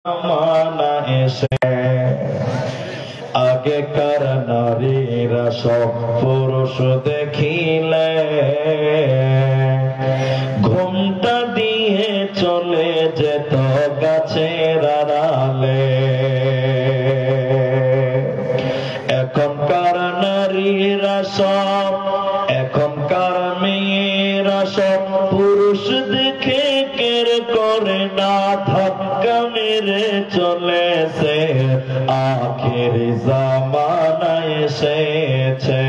মানা এসে আগেকার নারীরা সব পুরুষ দেখিলে ঘুমটা দিয়ে চলে যেত গাছের আড়ালে। এখনকার নারীরা সব, এখনকার মেয়েরা সব পুরুষ দেখে কের করে না, ধাক্কা মেরে চলেছে। আখেরি জামানা এসেছে,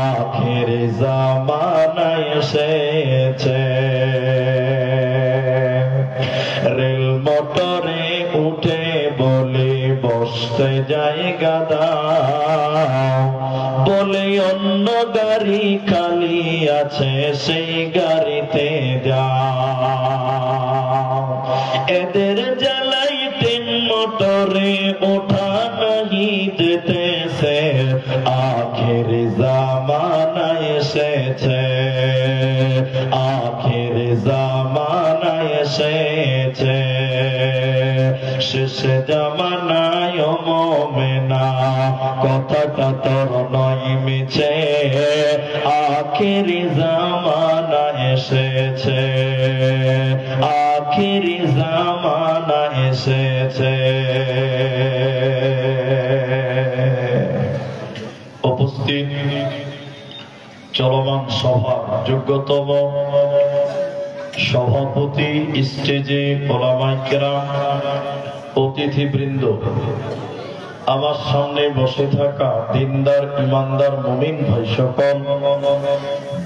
আখেরি জামানা এসেছে। রেল মোটরে উঠে বলে বসতে জায়গা দাও, বলে অন্য গাড়ি খালি আছে সেই গাড়িতে যাও। এদের জ্বালাই ট্রেন মোটরে ওঠা নাহি যেতেছে, আখেরি জামানা এসেছে, আখেরি জামানা এসেছে। শেষ জামানায় মোমেনা কথাটা তোর নয় মিছে, আখেরি জামানা এসেছে, আখেরি জামানা এসেছে। উপস্থিত চলমান সভার যোগ্যতম সভাপতি, স্টেজে ওলামায়ে কেরাম, অতিথিবৃন্দ, আমার সামনে বসে থাকা দিনদার ইমানদার মুমিন ভাই সকল,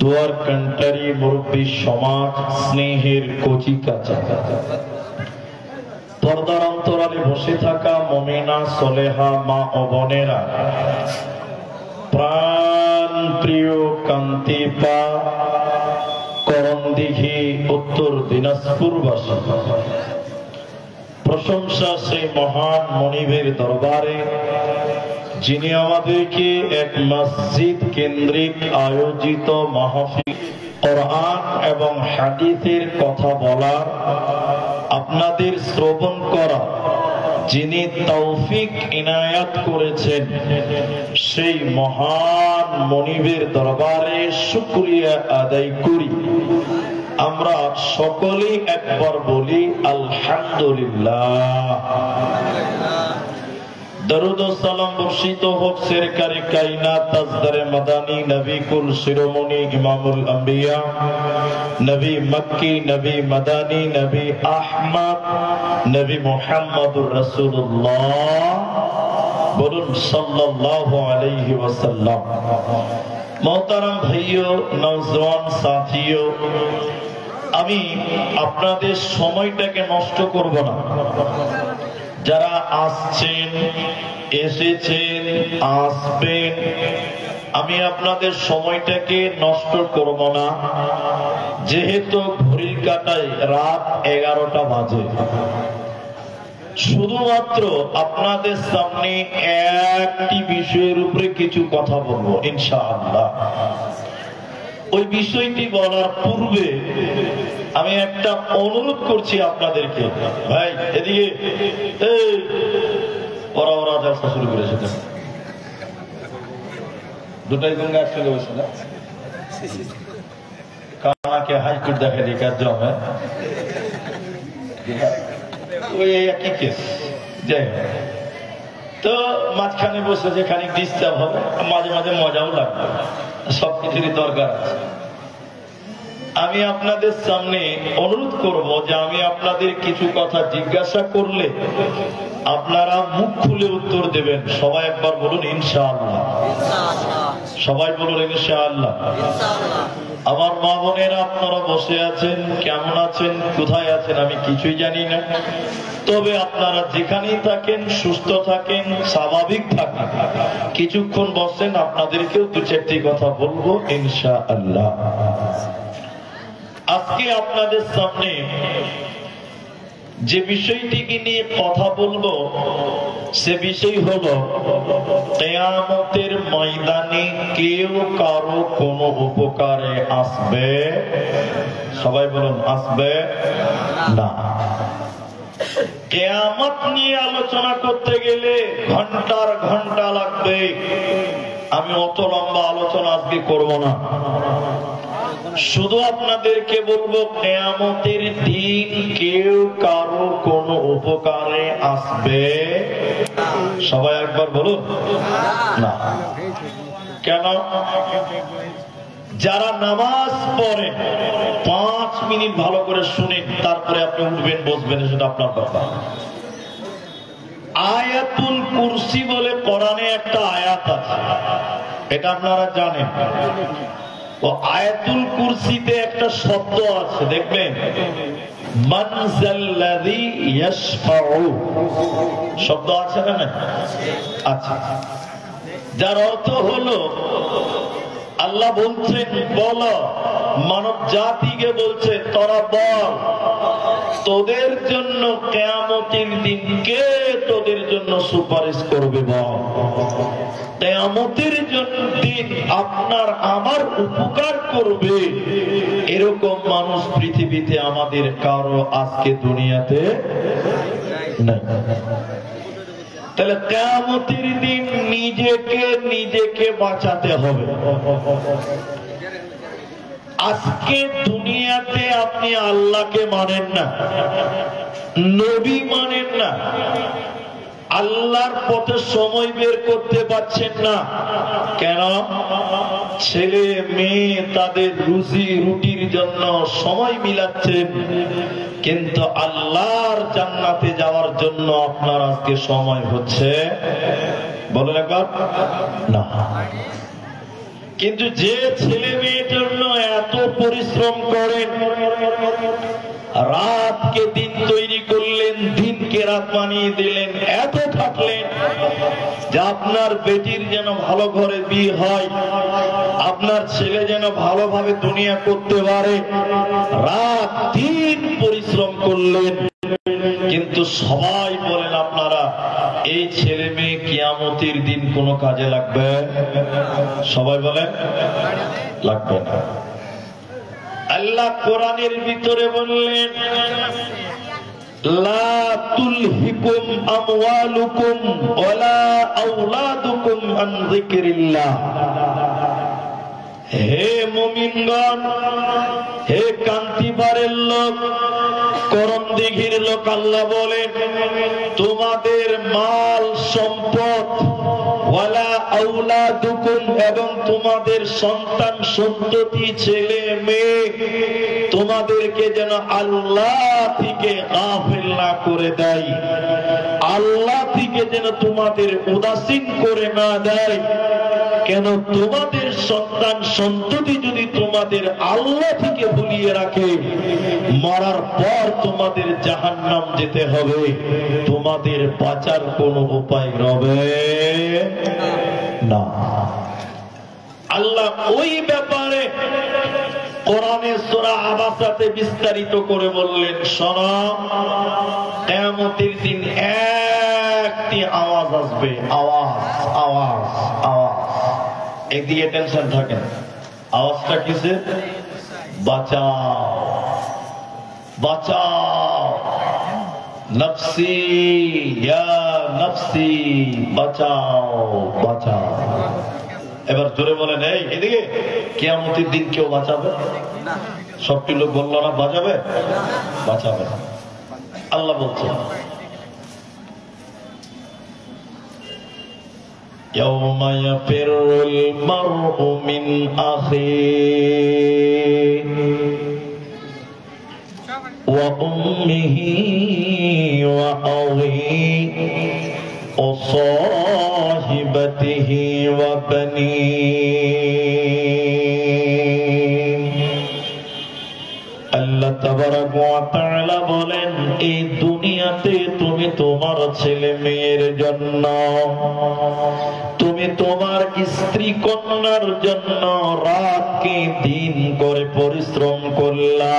দুয়ার কান্টারি মুরব্বী সমাজ, স্নেহের কচি কাঁচা, পর্দার অন্তরালে বসে থাকা মুমিনা সলেহা মা ও বোনেরা, প্রাণ প্রিয় কান্তিপা করণদিঘি উত্তর দিনাজপুরবাসী, প্রশংসা সেই মহান মনিবের দরবারে যিনি আমাদেরকে এক মসজিদ কেন্দ্রিক আয়োজিত মাহফিল কোরআন এবং হাদিসের কথা বলা, আপনাদের শ্রবণ করা যিনি তৌফিক ইনায়াত করেছেন, সেই মহান মনিবের দরবারে শুকরিয়া আদায় করি। আমরা সকলেই একবার বলি আলহামদুলিল্লাহ। দরুদ ও সালাম বর্ষিত হোক সরকারে কায়নাত তাজদারে মাদানী নবী কুল শিরোমণি ইমামুল আম্বিয়া, নবী মক্কি, নবী মাদানী, নবী আহমদ, নবী মুহাম্মদুর রাসূলুল্লাহ, বলুন সাল্লাল্লাহু আলাইহি ওয়াসাল্লাম। মোহতারাম ভাইও, নওজওয়ান সাথীও, আমি আপনাদের সময়টাকে নষ্ট করব না। যারা আসছেন, এসেছেন, আসবেন, আমি আপনাদের সময়টাকে নষ্ট করব না। যেহেতু ঘড়ির কাঁটায় রাত 11টা বাজে, শুধুমাত্র আপনাদের সামনে একটি বিষয়ের উপরে কিছু কথা বলবো ইনশাআল্লাহ। ওই বিষয়টি বলার পূর্বে আমি একটা অনুরোধ করছি আপনাদেরকে। ভাই এদিকে, ওরা ওরা জলসা শুরু করেছে, দুটাই গঙ্গা একসঙ্গে বসে না, কানাকে হাইকোর্ট দেখা দিয়ে কাজ জমে ওই একই কেস। যাই হোক, তো মাঝখানে বসে যে খানিক ডিস্টার্ব হবে, মাঝে মাঝে মজাও লাগবে, সবকিছুরই দরকার আছে। আমি আপনাদের সামনে অনুরোধ করব যে আমি আপনাদের কিছু কথা জিজ্ঞাসা করলে আপনারা মুখ খুলে উত্তর দেবেন। সবাই একবার বলুন ইনশাআল্লাহ, সবাই বলুন ইনশাআল্লাহ। আমার মা বোনেরা, আপনারা বসে আছেন, কেমন আছেন, কোথায় আছেন আমি কিছুই জানি না, তবে আপনারা যেখানেই থাকেন সুস্থ থাকেন, স্বাভাবিক থাকেন, কিছুক্ষণ বসেন, আপনাদেরকেও দু চারটি কথা বলবো ইনশাআল্লাহ। আজকে আপনাদের সামনে যে বিষয়টিকে নিয়ে কথা বলবো সে বিষয় হলো কিয়ামতের ময়দানে কেউ কারো কোনো উপকারে আসবে, সবাই বলুন আসবে না। কিয়ামত নিয়ে আলোচনা করতে গেলে ঘন্টার ঘন্টা লাগবে। আমি অত লম্বা আলোচনা আজকে করব না, শুধু আপনাদেরকে বলবো কিয়ামতের দিন কেউ কারো কোনো উপকারে আসবে? সবাই একবার বলুন না। কেন? যারা নামাজ পড়ে 5 মিনিট ভালো করে শুনেন, তারপরে আপনি উঠবেন বসবেন, সেটা আপনার কথা। আয়াতুল কুরসি বলে কোরআনে একটা আয়াত আছে, এটা আপনারা জানেন। ও আয়াতুল কুরসিতে একটা শব্দ আছে, দেখবেন মানজাল্লাযী ইয়াশফাউ, শব্দ আছে না? আচ্ছা, যার অর্থ হলো আল্লাহ বলছেন বলো, মানব জাতিকে বলছে তোরা বল তোদের জন্য কিয়ামতের দিন কে তোদের জন্য সুপারিশ করবে? বল কিয়ামতের দিন আপনার আমার উপকার করবে, এরকম মানুষ পৃথিবীতে আমাদের কারো আজকে দুনিয়াতে নাই। তাহলে কিয়ামতের দিন নিজেকে বাঁচাতে হবে। আজকে দুনিয়াতে আপনি আল্লাহকে মানেন না, নবী মানেন না, আল্লাহর পথে সময় বের করতে পারছেন না। কেন? ছেলে মেয়ে তাদের রুজি রুটির জন্য সময় মিলাচ্ছেন, কিন্তু আল্লাহর জান্নাতে যাওয়ার জন্য আপনার আজকে সময় হচ্ছে? বলেন একবার না। কিন্তু যে ছেলে মেয়ের জন্য এত পরিশ্রম করেন, রাতকে দিন তৈরি করলেন, দিনকে রাত বানিয়ে দিলেন, এত খাটলেন যে আপনার বেটির যেন ভালো ঘরে বিয়ে হয়, আপনার ছেলে যেন ভালোভাবে দুনিয়া করতে পারে, রাত দিন পরিশ্রম করলেন, কিন্তু সবাই বলেন আপনারা এই ছেলে মেয়ে কিয়ামতের দিন কোনো কাজে লাগবে? সবাই বলেন লাগবে না। আল্লাহ কোরআনের ভিতরে বললেন লা তুলহিকুম আমওয়ালুকুম ওয়ালা আওলাদুকুম আন যিকরিল্লাহ। হে মুমিনগণ, হে কান্তিপাড়ের লোক, করমদিঘির লোক, আল্লাহ বলেন তোমাদের মাল সম্পদ ওয়ালা আওলাদুকুম, এবং তোমাদের সন্তান সন্ততি ছেলে মেয়ে, তোমাদেরকে যেন আল্লাহ থেকে গাফিল না করে দেয়, আল্লাহ থেকে যেন তোমাদের উদাসীন করে না দেয়। কেন? তোমাদের সন্তান সন্ততি যদি তোমাদের আল্লাহ থেকে ভুলিয়ে রাখে, মরার পর তোমাদের জাহান্নাম যেতে হবে, তোমাদের বাঁচার কোনো উপায় রবে না। আল্লাহ ওই ব্যাপারে কোরআনে সূরা আবাসাতে বিস্তারিত করে বললেন, শোনো, কিয়ামতের দিন একটি আওয়াজ আসবে, আওয়াজ আওয়াজ আওয়াজ। একদিকে টেনশন থাকেন, আওয়াজটা কিসের? বাঁচাও বাঁচাও, নফসি ইয়া নফসি, বাঁচাও বাঁচাও। এবার জোরে বলেন, এই এদিকে কিয়ামতের দিন কেউ বাঁচাবে? সবটি লোক বললো না বাঁচাবে? বাঁচাবে না। আল্লাহ বলছেন ইয়াউমা ইয়াফিরুল মারউ মিন আখিহি ওয়া উম্মিহি ওয়া আবিহি ওয়া সাহিবাতিহি ওয়া বানিহি। আল্লাহ তাবারাক ওয়া তাআলা বলেন, এই দুনিয়াতে তুমি তোমার ছেলে মেয়ের জন্য, তুমি তোমার স্ত্রী কন্যার জন্য রাতকে দিন করে পরিশ্রম করলা,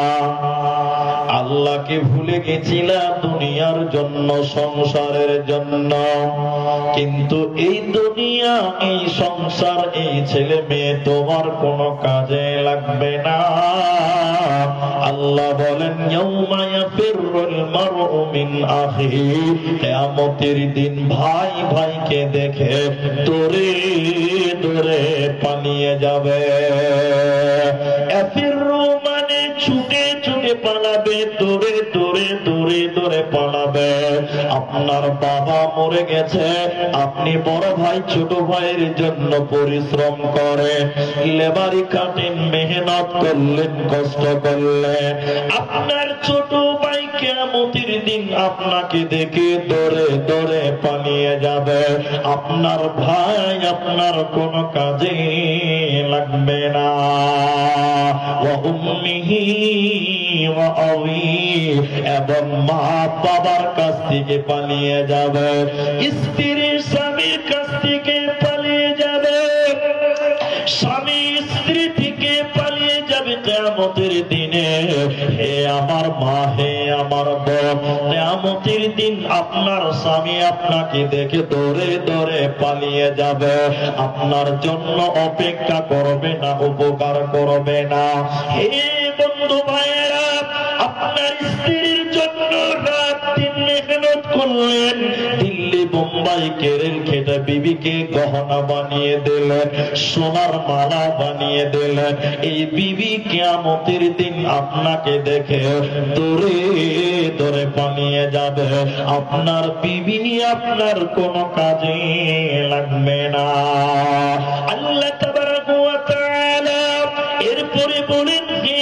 আল্লাহকে ভুলে গেছিলা দুনিয়ার জন্য, সংসারের জন্য। কিন্তু এই দুনিয়া, এই সংসার, এই ছেলে মেয়ে তোমার কোনো কাজে লাগবে না। আল্লাহ বলেন ইয়াউমা ইয়াফিরুল মারউ মিন আখিহি, কিয়ামতের দিন ভাই ভাইকে দেখে দৌড়ে দৌড়ে পালিয়ে যাবে। ইয়াফিরু মানে ছুটে ছুটে পালাবে, দৌড়ে দৌড়ে দৌড়ে দৌড়ে পালাবে। আপনার বাবা মরে গেছে, আপনি বড় ভাই ছোট ভাইয়ের জন্য পরিশ্রম করে লেবারি কাটেন, মেহনত করলেন, কষ্ট করলেন। আপনার ছোট ভাই কিয়ামতের দিন আপনাকে দেখে দৌড়ে দৌড়ে পালিয়ে যাবে। আপনার ভাই আপনার কোনো কাজে লাগবে না। ওয়া উম্মিহি ওয়া আবি, এবং মা বাবার কাছ থেকে পালিয়ে যাবে, স্ত্রীর স্বামীর কাছ থেকে পালিয়ে যাবে, স্বামী স্ত্রী থেকে পালিয়ে যাবে কিয়ামতের দিনে। হে আমার মা, হে আমার বোন, কিয়ামতের দিন আপনার স্বামী আপনাকে দেখে দৌড়ে দৌড়ে পালিয়ে যাবে, আপনার জন্য অপেক্ষা করবে না, উপকার করবে না। হে বন্ধু ভাইয়েরা, আপনার স্ত্রীর জন্য রাত দিন মেহনত করলেন, দিল্লি বোম্বাই কেরেল খেটে বিবিকে গহনা বানিয়ে দিলেন, সোনার মালা বানিয়ে দিলেন। এই বিবি কিয়ামতের দিন আপনাকে দেখে দৌড়ে দৌড়ে পালিয়ে যাবে। আপনার বিবি আপনার কোনো কাজে লাগবে না। আল্লাহ তাবারাক ওয়া তাআলা এরপরে বলেন, হে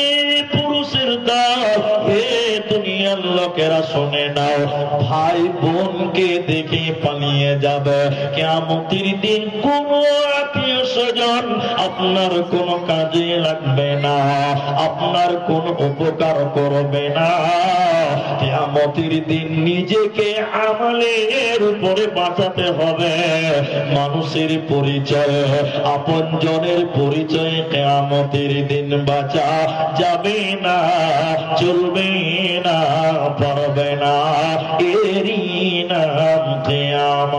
পুরুষের দল, হে দুনিয়ার লোকেরা শুনে নাও, ভাই বোনকে দেখে পালিয়ে যাবে কিয়ামতের দিন। কোন আত্মীয় স্বজন আপনার কোন কাজে লাগবে না, আপনার কোন উপকার করবে না। কিয়ামতের দিন নিজেকে আমলের উপরে বাঁচাতে হবে। মানুষের পরিচয়, আপনজনের পরিচয় কিয়ামতের দিন বাঁচা যাবে না, চলবে না, পারবে না। এরই নাম কিয়ামত।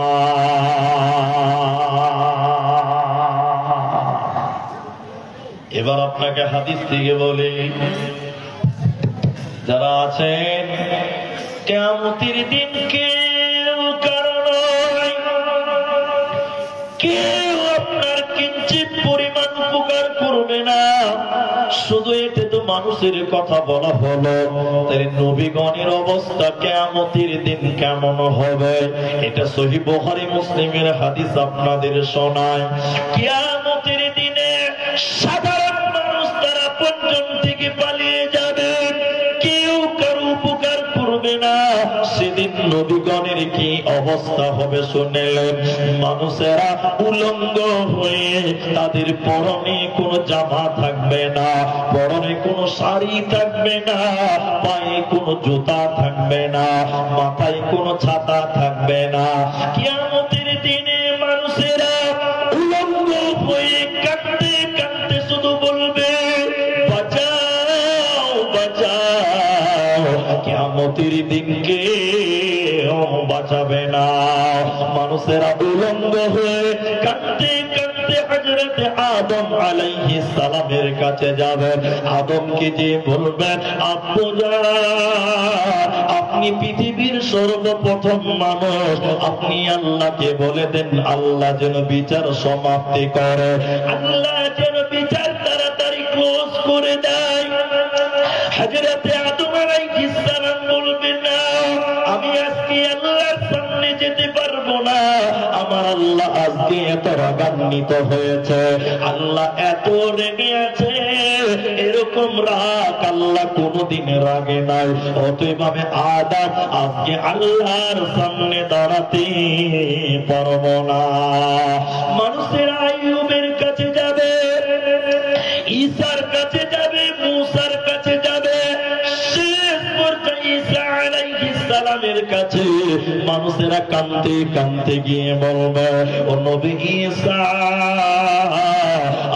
এবার আপনাকে হাদিস থেকে বলি, যারা আছেন কিয়ামতের দিন কেউ কারণ কেউ আপনার কিঞ্চিত পরিমাণ উপকার করবে না। শুধু এতে তো মানুষের কথা বলা হলো, তাই নবীগণের অবস্থা কিয়ামতের দিন কেমন হবে এটা সহিহ বুখারী মুসলিমের হাদিস আপনাদের শোনায়। কিয়ামতের দিনে সাধারণ মানুষ তারা আপনজন থেকে পালিয়ে যাবে, কেউ কারো উপকার করবে না। সেদিন নবীগণের কি অবস্থা হবে শুনলেন। মানুষেরা উলঙ্গ হয়ে, তাদের পরনে কোনো জামা থাকবে না, পরনে কোনো শাড়ি থাকবে না, পায়ে কোনো জুতা থাকবে না, মাথায় কোনো ছাতা থাকবে না। কিয়ামতের দিনে মানুষেরা উলঙ্গ হয়ে কাঁদতে কাঁদতে শুধু বলবে, বাঁচাও বাঁচাও। কিয়ামতের দিনকে বাঁচাবে না। মানুষেরা উলঙ্গ হয়ে কাঁদতে কাঁদতে হযরত আদম আলাইহিস সালামের কাছে যাবেন। আদমকে যে বলবেন, আব্বুজান, আপনি পৃথিবীর সর্বপ্রথম মানুষ, আপনি আল্লাহকে বলে দেন আল্লাহ যেন বিচার সমাপ্তি করে, আল্লাহ যেন বিচার তাড়াতাড়ি ক্লোজ করে দেয়। হযরত আদম আলাইহিস সালাম বলবেন, না, আমি আজকে আল্লাহর সামনে যেতে পারবো না। আমার আল্লাহ আজকে এত রাগান্বিত হয়েছে, আল্লাহ এত রেগে আছে, এরকম রাগ আল্লাহ কোনদিন রাগে নাই। অতএব আমি আদম আজকে আল্লাহর সামনে দাঁড়াতে পারবো না। মানুষের আইয়ুবের কাছে যাবে, ঈসার কাছে যাবে, মুসার কাছে যাবে, শেষ পর্যায়ে ঈসা আলাইহিস সালামের কাছে মানুষেরা কাঁদতে কাঁদতে গিয়ে বলবে, ও নবী ঈসা,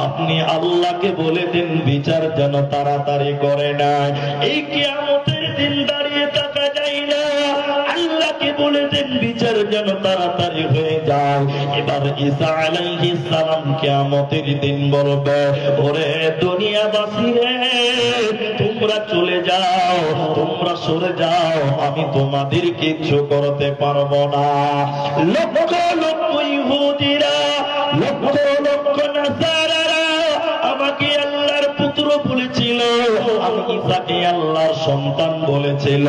আপনি আল্লাহকে বলে দিন বিচার যেন তাড়াতাড়ি করে না। এই কিয়ামতের দিন দাঁড়িয়ে থাকা যায় না। আল্লাহকে বলে দেন বিচার যেন তাড়াতাড়ি হয়ে যায়। এবার ঈসা আলাইহিস সালাম কিয়ামতের দিন বলবে, ওরে দুনিয়াবাসী রে, তোমরা চলে যাও, তোমরা সরে যাও, আমি তোমাদের কিচ্ছু করতে পারবো না। লক্ষ লক্ষ ইহুদিরা, লক্ষ লক্ষ নাসারারা আমাকে আল্লাহর পুত্র বলেছিল, আমি ঈসাকে আল্লাহর সন্তান বলেছিল।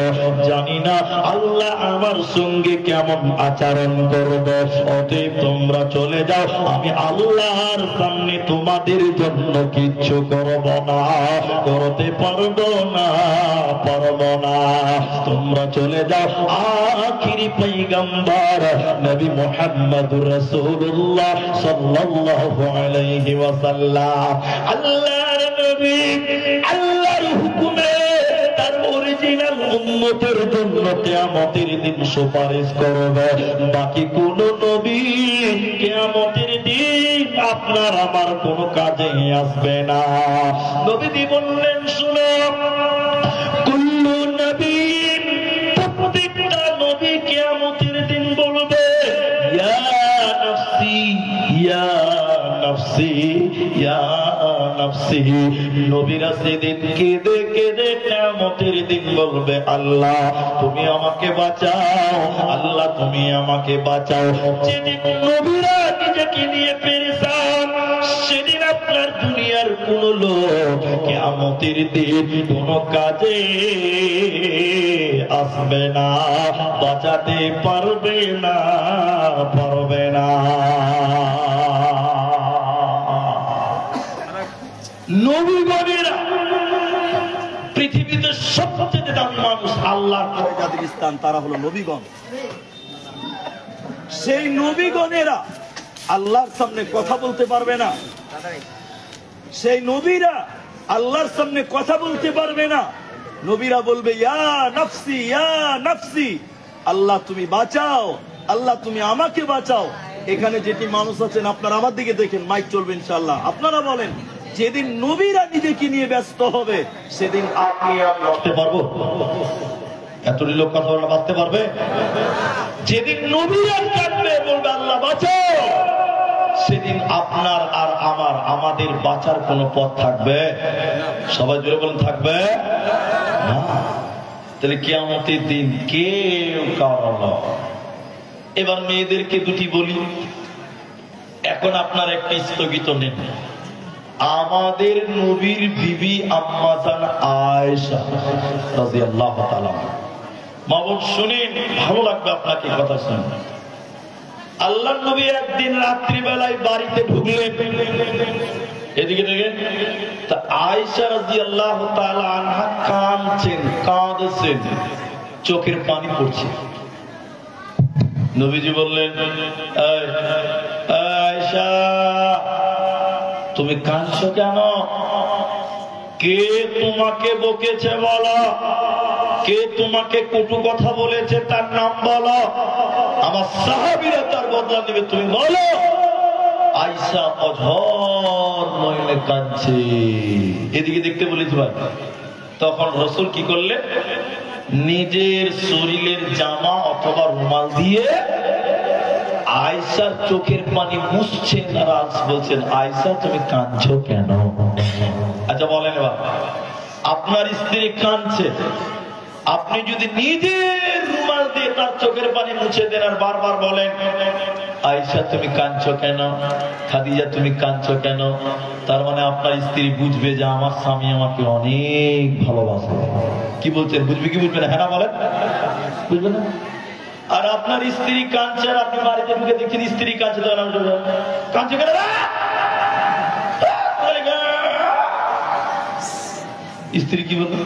জানি না আল্লাহ আমার সঙ্গে কেমন আচরণ করবে। অতএব তোমরা চলে যাও, আমি আল্লাহর সামনে তোমাদের জন্য কিচ্ছু করব না, করতে পারবো না, পারবো না। তোমরা চলে যাও। আখিরি পয়গম্বর নবী মুহাম্মদুর রাসূলুল্লাহ সাল্লাল্লাহু আলাইহি ওয়াসাল্লাম, আল্লাহর নবী আল্লাহর হুকুমে তার অরিজিনাল উম্মতের জন্য কিয়ামতের দিন সুপারিশ করবে। বাকি কোন নবী কিয়ামতের দিন আপনার আমার কোনো কাজে আসবে না। নবীজি বললেন, শুনো, কুল্লু নবী, প্রত্যেকটা নবী কিয়ামতের দিন বলবে, ইয়া নাফসি ইয়া নাফসি ইয়া নাফসি। নবীরা সেদিন কেঁদে কেঁদে কিয়ামতের দিন বলবে, আল্লাহ তুমি আমাকে বাঁচাও, আল্লাহ তুমি আমাকে বাঁচাও। যেদিন নবীরা নিজেকে নিয়ে পেরেশান, সেদিন আপনার দুনিয়ার কোন লোক কিয়ামতের দিন কোন কাজে আসবে না, বাঁচাতে পারবে না, পারবে না। নবীগণেরা পৃথিবীতে সবচেয়ে দামি মানুষ, আল্লাহ যাদের স্থান তারা হলো নবীগণ। সেই নবীগণেরা আল্লাহর সামনে কথা বলতে পারবে না, সেই নবীরা আল্লাহর সামনে কথা বলতে পারবে না। নবীরা বলবে, ইয়া নাফসি ইয়া নাফসি, আল্লাহ তুমি বাঁচাও, আল্লাহ তুমি আমাকে বাঁচাও। এখানে যেটি মানুষ আছেন আপনারা আমার দিকে দেখেন, মাইক চলবে ইনশাআল্লাহ, আপনারা বলেন, যেদিন নবীরা নিজেকে নিয়ে ব্যস্ত হবে সেদিন আপনি আমি বাঁচতে পারবো? এতটি লোক কথা বলে বাঁচতে পারবে? যেদিন নবীরা কাঁদবে, বলবে আল্লাহ বাঁচাও, সেদিন আপনার আর আমার, আমাদের বাঁচার কোনো পথ থাকবে? সবাই জোরে বলেন, থাকবে না। তাহলে কিয়ামতের দিন কেউ কারো না। এবার মেয়েদেরকে দুটি বলি, এখন আপনার একটি স্থগিত নেন। আমাদের নবীর বিবি আম্মা জান আয়েশা রাদিয়াল্লাহু তাআলা, মা বোন শুনেন, ভালো লাগবে আপনাকে কথা শুনে। আল্লাহর নবী একদিন রাত্রিবেলায় বাড়িতে ঢুকলেন, এদিকে দেখেন, তা আয়েশা রাদিয়াল্লাহু তাআলা আনহা কাঁদছেন, চোখের পানি পড়ছে। নবীজি বললেন, আয়েশা তুমি কাঁদছো কেন? কে তোমাকে বকেছে বলো, কে তোমাকে কটু কথা বলেছে তার নাম বলো, আমার সাহাবীরা তার বদলা নেবে, তুমি বলো। আয়েশা অঝর নয়নে কাঁদছে, এদিকে দেখতে বলেছি ভাই। তখন রাসূল কি করলেন, নিজের শরীরের জামা অথবা রুমাল দিয়ে আয়েশার চোখের পানি মুছছেন, আর বলছেন, আয়েশা তুমি কাঁদছো কেন? আচ্ছা বলেন, এবার আপনার স্ত্রী কাঁদছে, আপনি যদি নিজের রুমাল দিয়ে তার চোখের পানি মুছে দেন আর বারবার বলেন, আয়েশা তুমি কাঁদছো কেন, খাদিজা তুমি কাঁদছো কেন, তার মানে আপনার স্ত্রী বুঝবে যে আমার স্বামী আমাকে অনেক ভালোবাসে। কি বলছেন, বুঝবে কি বুঝবে না? হ্যাঁ না বলেন, বুঝবে না? আর আপনার স্ত্রী কাঁদছে, আর আপনি বাড়িতে ঢুকে দেখছেন স্ত্রী কাঁদছে, কাঁদছে কেন? স্ত্রী কি বলবে?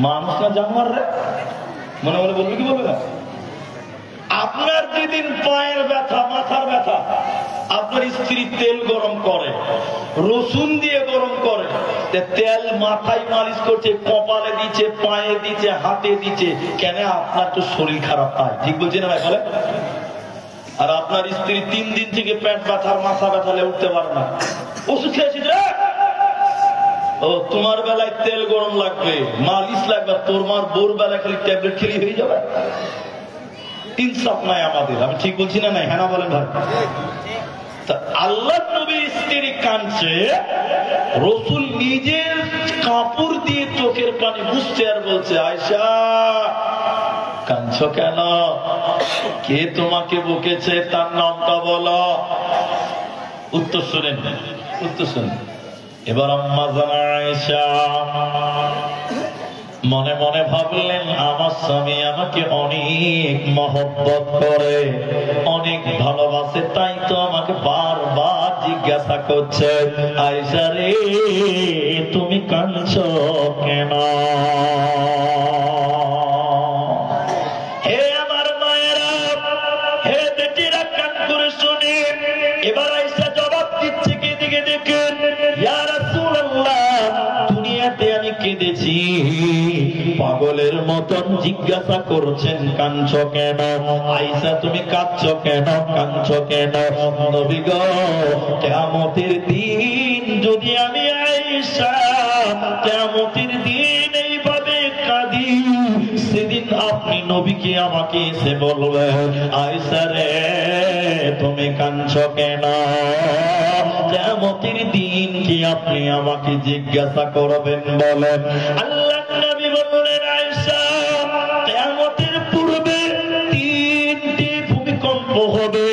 মানুষ না জানোয়ার রে, মনে মনে বলবে, কি বলবে না? আপনার যেদিন পায়ের ব্যথা, মাথার ব্যথা, আপনার স্ত্রী তেল গরম করে, রসুন দিয়ে গরম করে, তেল মাথায় মালিশ করছে, কপালে দিচ্ছে, পায়ে দিচ্ছে, হাতে দিচ্ছে, কেন? আপনার তো শরীর খারাপ হয়, ঠিক বলছে না ভাই বলে? আর আপনার স্ত্রী 3 দিন থেকে পেট ব্যথা, মাথা ব্যথা উঠতে পারে না, ওষুধ খেয়েছি, ও তোমার বেলায় তেল গরম লাগবে, মালিশ লাগবে, তোর মার বোর বেলায় খালি ট্যাবলেট খেলি হয়ে যাবে। ইনসাফ নাই আমাদের। আমি ঠিক বলছি না? নাই? হ্যাঁ না বলেন ভাই? আল্লাহ নবীর স্ত্রী কাঁদছে, রসুল নিজের কাপড় দিয়ে চোখের পানি মুছছে আর বলছে, আয়েশা কাঁদছো কেন? কে তোমাকে বকেছে? তার নামটা বলো। উত্তর শোনেন, উত্তর শোনেন। এবার আম্মা জানা আয়েশা মনে মনে ভাবলেন, আমার স্বামী আমাকে অনেক মহব্বত করে, অনেক ভালোবাসে, তাই তো আমাকে বারবার জিজ্ঞাসা করছে, আয়েশা রে তুমি কাঁদছো কেন? হে আমার মায়েরা, হে বেটিরা, কান করে শুনে। এবার আয়েশা জবাব দিচ্ছে, কে দিকে দেখেন, ইয়া রাসূলুল্লাহ দুনিয়াতে আমি কেঁদেছি। পাগলের মতন জিজ্ঞাসা করছেন, কাঁদছো কেন? আয়েশা তুমি কাঁদছো কেন? কাঁদছো কেন? নবী গো, কিয়ামতের দিন যদি আমি আয়েশা কিয়ামতের দিন এইভাবে কাঁদি, সেদিন আপনি নবীকে আমাকে এসে বলবেন, আয়েশা রে তুমি কাঁদছো কেন? কিয়ামতের দিন কি আপনি আমাকে জিজ্ঞাসা করবেন? বলেন। আল্লাহ নবী বললেন, আয়েশা কিয়ামতের পূর্বে তিনটি ভূমিকম্প হবে,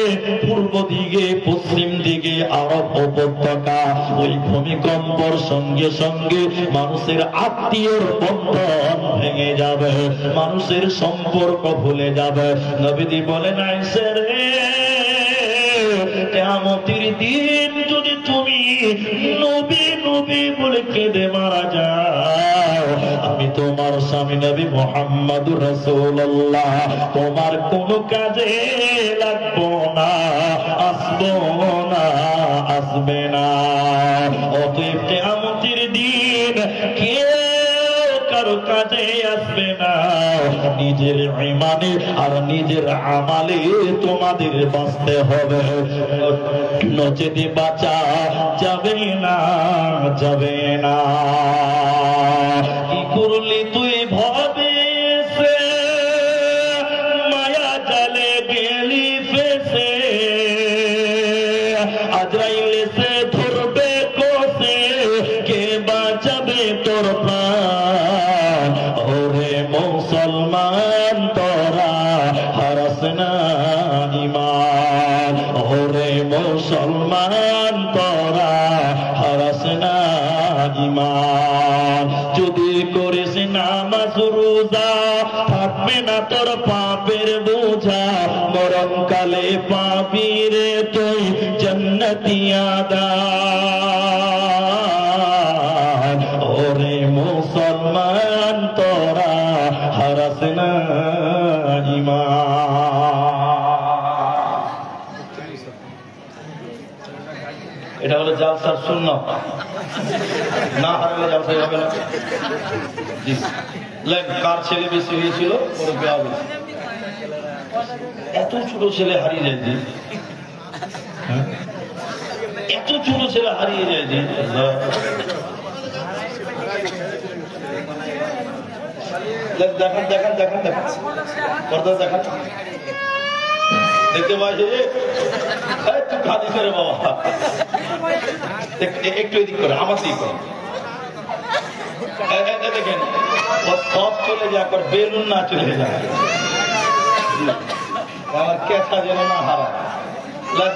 পূর্ব দিকে, পশ্চিম দিকে, আরব উপত্যকা। ওই ভূমিকম্পর সঙ্গে সঙ্গে মানুষের আত্মীয়র বন্ধন ভেঙে যাবে, মানুষের সম্পর্ক ভুলে যাবে। নবীজি বলেন, আয়েশা রে কিয়ামতের দিন যদি তুমি নবী নবী বলে কেঁদে মারা যাও, আমি তোমার স্বামী নবী মুহাম্মদুর রাসূলুল্লাহ তোমার কোনো কাজে লাগবো না, আসবো না, আসবে না। অতএব কিয়ামতের দিন কে কারো কাজে আসবে না। নিজের ঈমানে আর নিজের আমালে তোমাদের বাঁচতে হবে, নচেতে বাঁচা যাবে না, যাবে না। কি করলি তুই ভাবে সে, মায়া জালে গেলি ফেসে, আজরাইল সে ধরবে কোসে, কে বাঁচাবে তোর প্রাণ? ওরে মুসলমান তোরা হারাস না ঈমান, ওরে মুসলমান তোরা হারাস না ঈমান। যদি করিস নামাজ রোজা, থাকবে না তোর পাপের বোঝা, মরণকালে পাবি রে তুই জান্নাতি আদান। ওরে মুসলমান তোরা হারাস না ঈমান। এটা হলো জালসার সুন্নাত, না হারলে জালসাই হবে না। কার ছেলে বেশি হয়েছিল? ওর বিয়া বেশি। এত ছোট ছেলে হারিয়ে যায় যে, এত ছোট ছেলে হারিয়ে যায় যে। দেখান দেখান দেখান দেখান পর্দা দেখান, দেখতে পাচ্ছি যে তুই খাদি করে বাবা, একটু এদিক করে, আমার দিক করে দেখেন, সব চলে যাক, বেলুন না চলে যায়, আমার কেসা যেন না হারা।